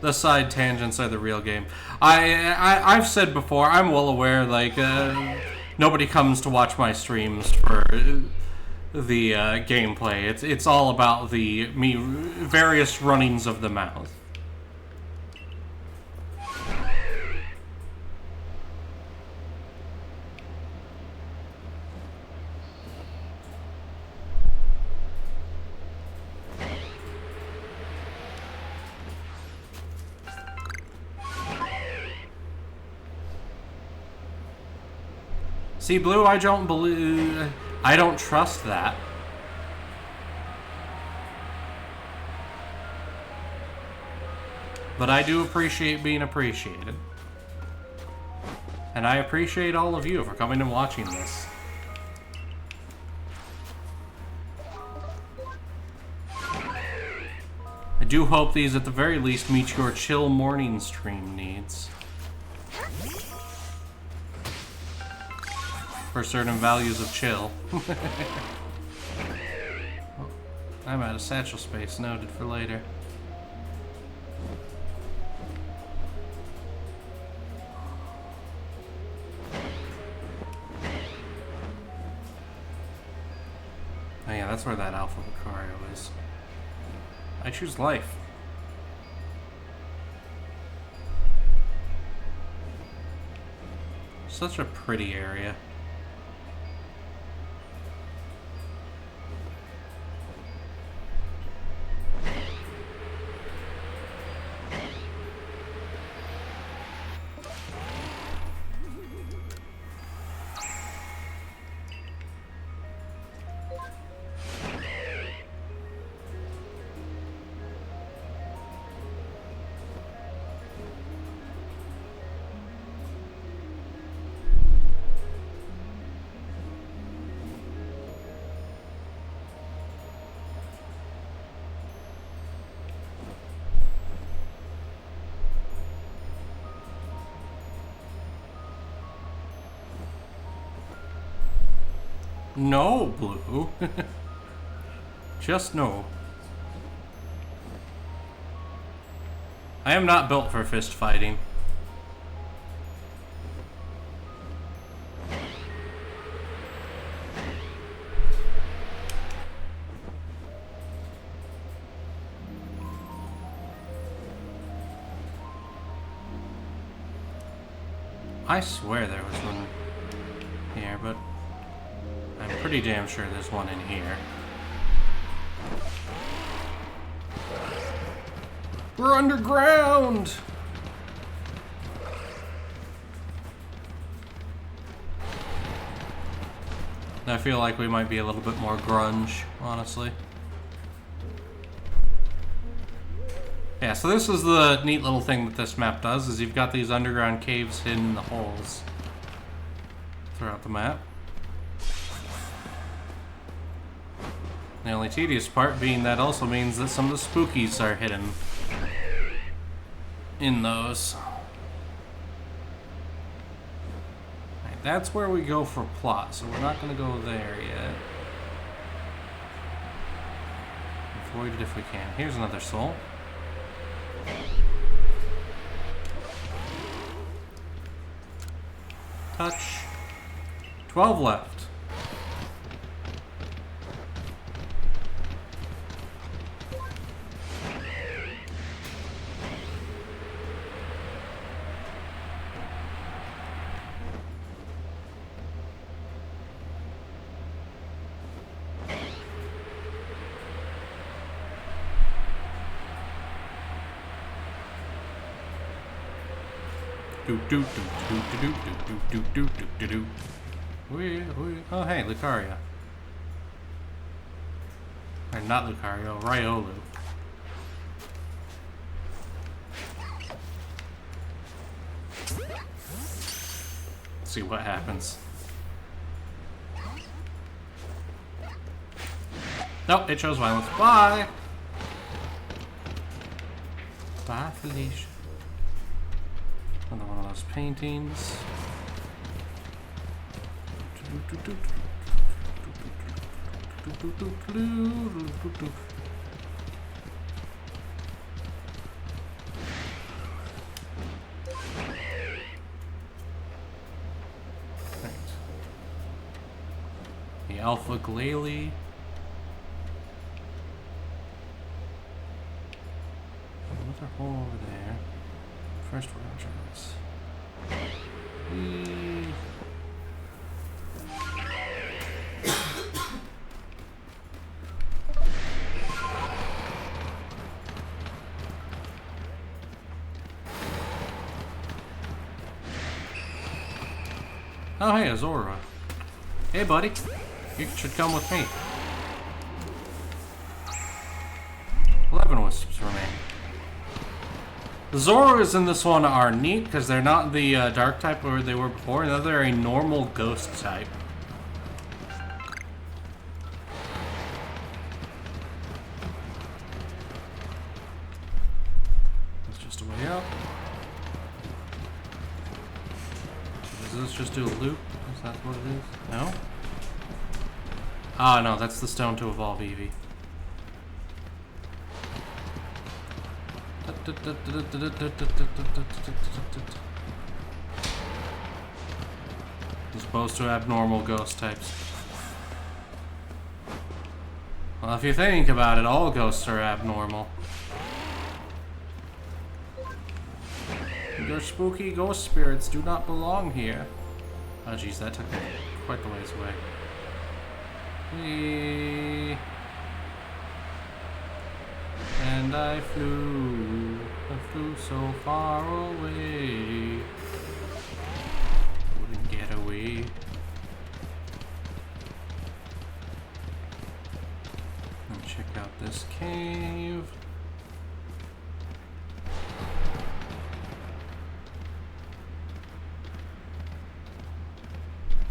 A: The side tangents are the real game. I've said before, I'm well aware, like, nobody comes to watch my streams for the gameplay. It's all about the various runnings of the mouth. See, Blue, I don't trust that. But I do appreciate being appreciated. And I appreciate all of you for coming and watching this. I do hope these, at the very least, meet your chill morning stream needs. For certain values of chill. I'm out of satchel space, noted for later. Oh yeah, that's where that Alpha Lucario is. I choose life. such a pretty area. No, Blue. Just no. I am not built for fist fighting. I swear there was one here, but I'm pretty damn sure there's one in here. We're underground! I feel like we might be a little bit more grunge, honestly. Yeah, so this is the neat little thing that this map does, is you've got these underground caves hidden in the holes throughout the map. The only tedious part being that also means that some of the spookies are hidden in those. Right, that's where we go for plot, so we're not going to go there yet. Avoid it if we can. Here's another soul. Touch. 12 left. Do do do do do do do do do do do. Oh hey, Lucario. Or not Lucario, Riolu. Let's see what happens. Nope, it shows violence. Bye! Bye, Felicia. Another one of those paintings. Right. The Alpha Glalie. Another hole over there. First we're gonna try this. Oh hey, Azora. Hey buddy, you should come with me. 11 wisps remain. The Zoras in this one are neat because they're not the dark type where they were before. Now they're a normal ghost type. That's just a way out. Does this just do a loop? Is that what it is? No? Ah, no, that's the stone to evolve Eevee. As opposed to abnormal ghost types. Well, if you think about it, all ghosts are abnormal. Your spooky ghost spirits do not belong here. Oh geez, that took me quite the ways away. Whee! And I flew so far away. Wouldn't get away. And check out this cave.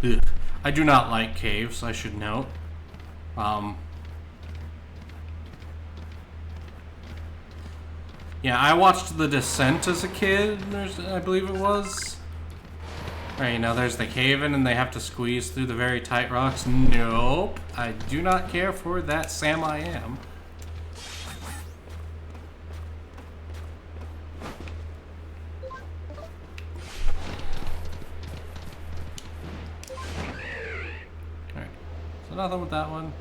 A: Ugh. I do not like caves, I should note. Yeah, I watched The Descent as a kid, I believe it was. Right, now there's the cave-in and they have to squeeze through the very tight rocks. Nope, I do not care for that, Sam I am. Alright, so nothing with that one.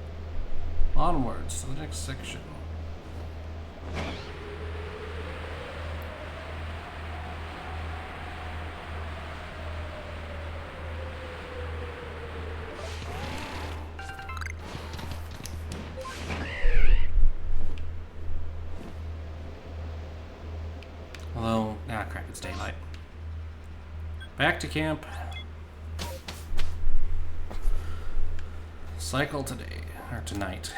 A: Onwards to the next section. Although, ah crap, it's daylight. Back to camp. Cycle today, or tonight.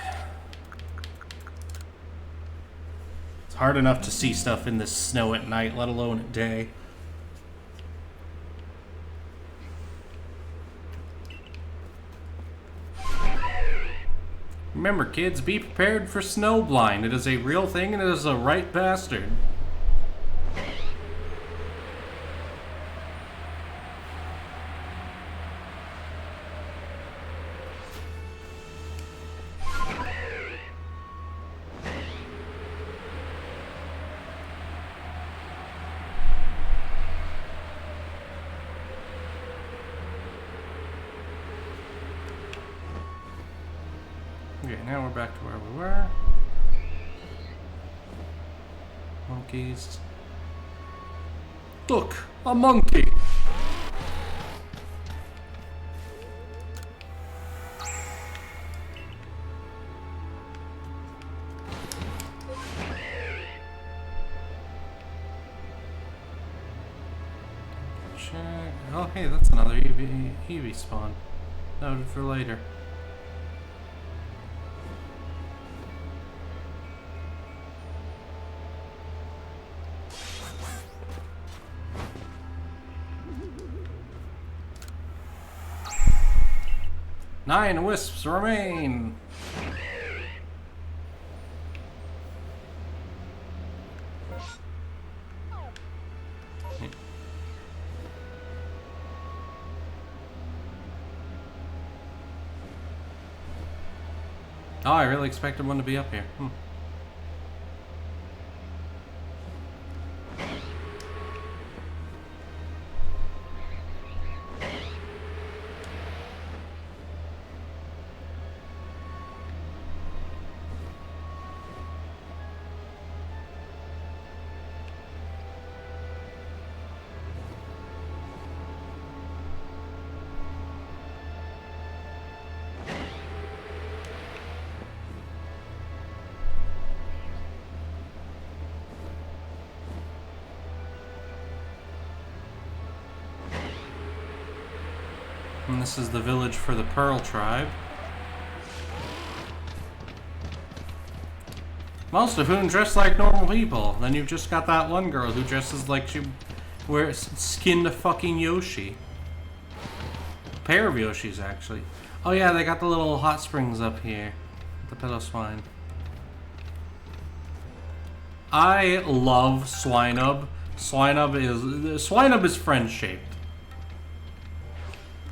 A: It's hard enough to see stuff in this snow at night, let alone at day. Remember, kids, be prepared for snowblind. It is a real thing and it is a right bastard. Okay, now we're back to where we were. Monkeys. Look, a monkey! Check. Oh, hey, that's another Eevee spawn. Noted for later. Nine wisps remain. Oh, I really expected one to be up here. And this is the village for the Pearl tribe. Most of whom dress like normal people. Then you've just got that one girl who dresses like she wears skinned fucking Yoshi. A pair of Yoshis, actually. Oh yeah, they got the little hot springs up here. The pillow swine. I love Swinub. Swinub is friend-shaped.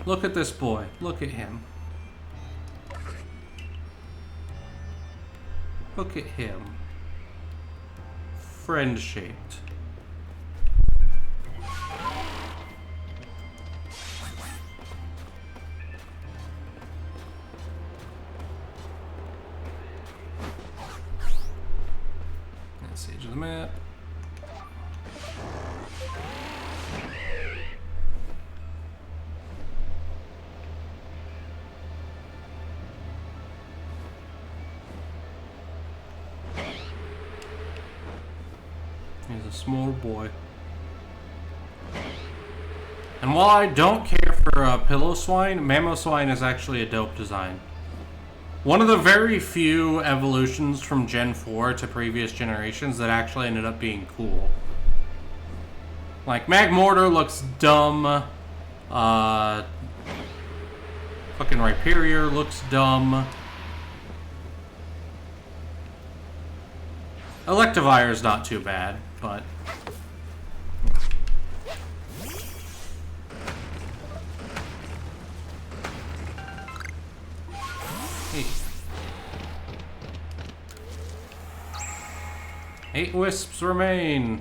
A: Look at this boy. Look at him. Look at him. Friend-shaped. That's the edge of the map. He's a small boy. And while I don't care for Pillow Swine, Mamoswine is actually a dope design. One of the very few evolutions from Gen 4 to previous generations that actually ended up being cool. Like, Magmortar looks dumb. Fucking Rhyperior looks dumb. Electivire's not too bad, but... Hey. 8 wisps remain.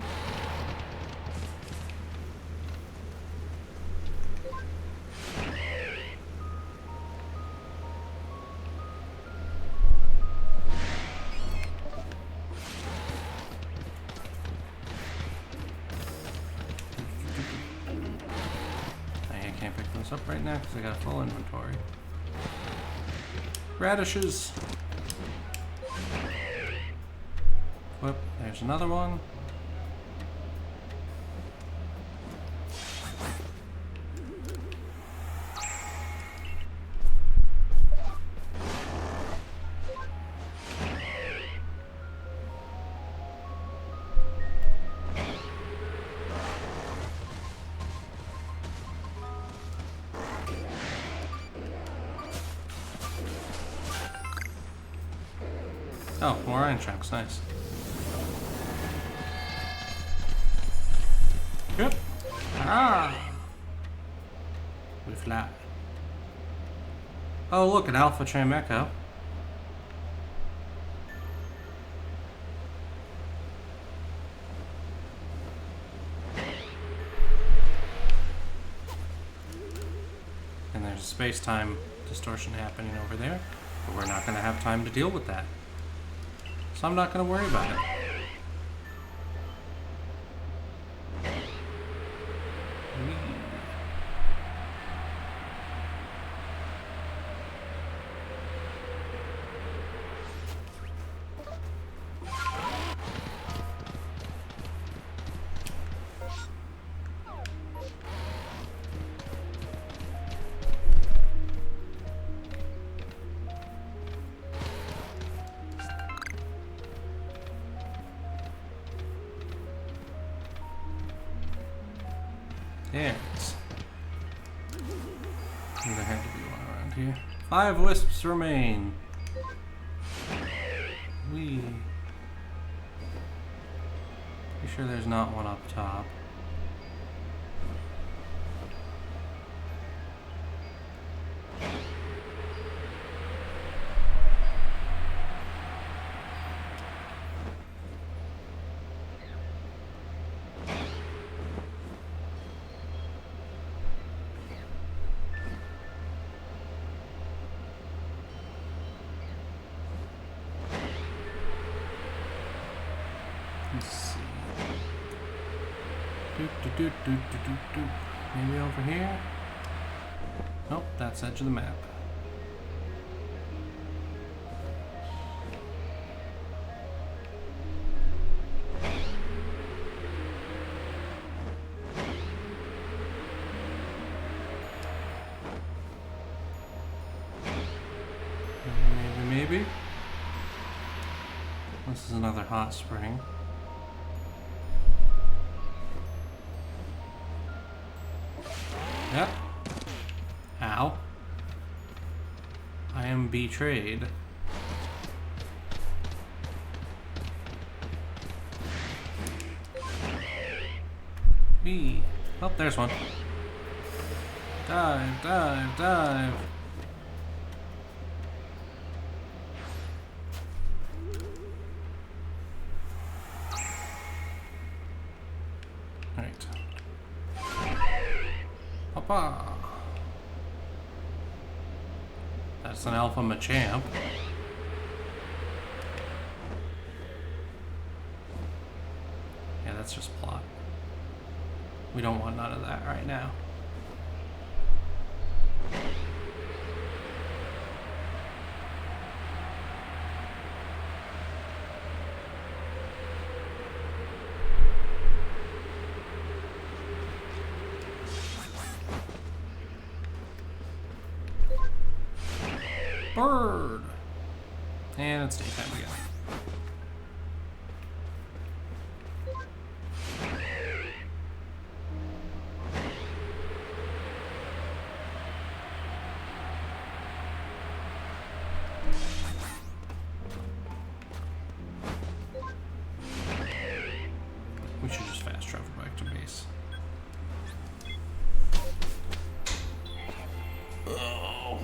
A: I can't pick those up right now because I got a full inventory. Radishes. Whoop, there's another one. Oh, more iron chunks, nice. Good. Ah! We flat. Oh, look, an Alpha Trameco. And there's a space-time distortion happening over there, but we're not going to have time to deal with that. So I'm not going to worry about it. There it is. There had to be one around here. 5 wisps remain. Wee. Be sure there's not one up top. Let's see. Maybe over here? Nope, that's edge of the map. Maybe. This is another hot spring. Yep. Ow. I am betrayed. Wee. Oh, there's one. Dive, dive, dive. Alright. Hoppa! That's an Alpha Machamp. Yeah, that's just plot. We don't want none of that right now. bird. And it's daytime again. We should just fast travel back to base. Oh.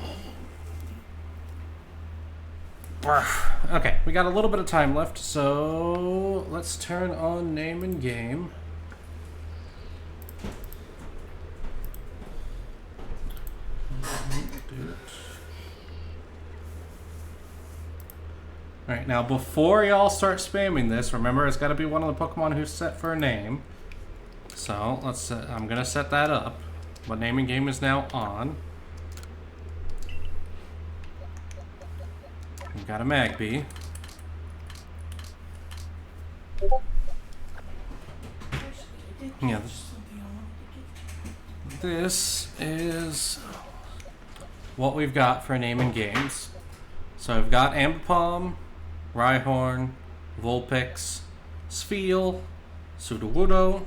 A: Okay, we got a little bit of time left, so let's turn on name and game. Alright, now before y'all start spamming this, remember it's got to be one of the Pokemon who's set for a name. So, let's I'm going to set that up. But name and game is now on. We've got a Magby. Yeah, this is what we've got for name and games. So I've got Ambipom, Rhyhorn, Vulpix, Spheal, Sudowoodo,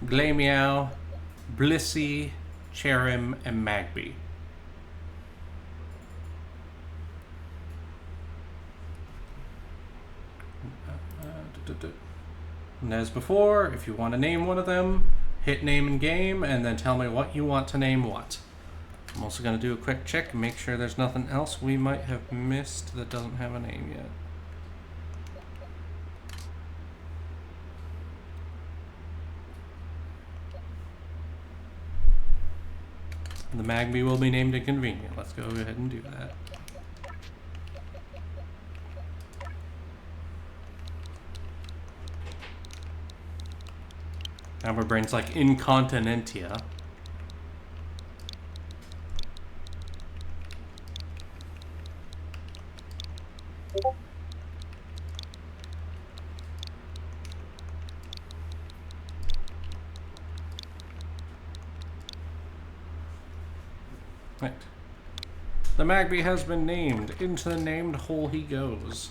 A: Glameow, Blissey, Cherim, and Magby. And as before, if you want to name one of them, hit name and game, and then tell me what you want to name what. I'm also going to do a quick check and make sure there's nothing else we might have missed that doesn't have a name yet. The Magby will be named Inconvenient. Let's go ahead and do that. Now my brain's like Incontinentia. Right. The Magby has been named. Into the named hole he goes.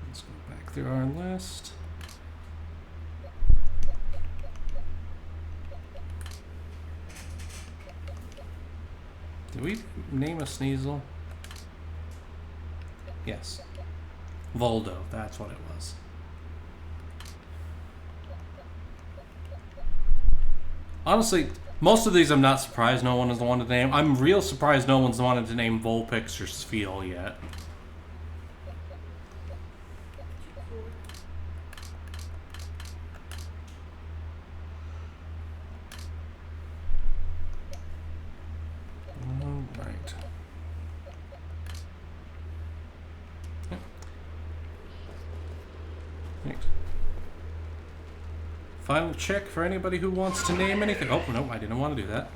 A: Let's go back through our list. Did we name a Sneasel? Yes. Voldo, that's what it was. Honestly, most of these I'm not surprised no one is the one to name. I'm real surprised no one's wanted to name Vulpix or Spheal yet. Alright. Thanks. Final check for anybody who wants to name anything. Oh, no, I didn't want to do that.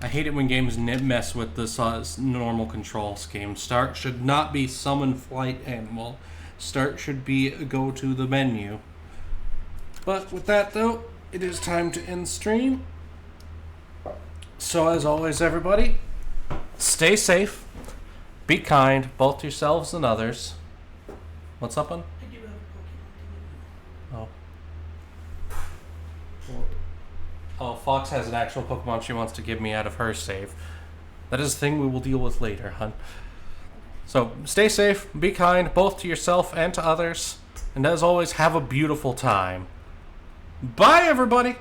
A: I hate it when games mess with this normal control scheme. Start should not be summon flight animal. Start should be go to the menu. But with that, though, it is time to end stream. So as always, everybody, stay safe. Be kind, both to yourselves and others. What's up, on?
C: I do have a Pokemon.
A: Oh. Oh, Fox has an actual Pokemon she wants to give me out of her save. That is a thing we will deal with later, hun. So, stay safe, be kind, both to yourself and to others. And as always, have a beautiful time. Bye, everybody!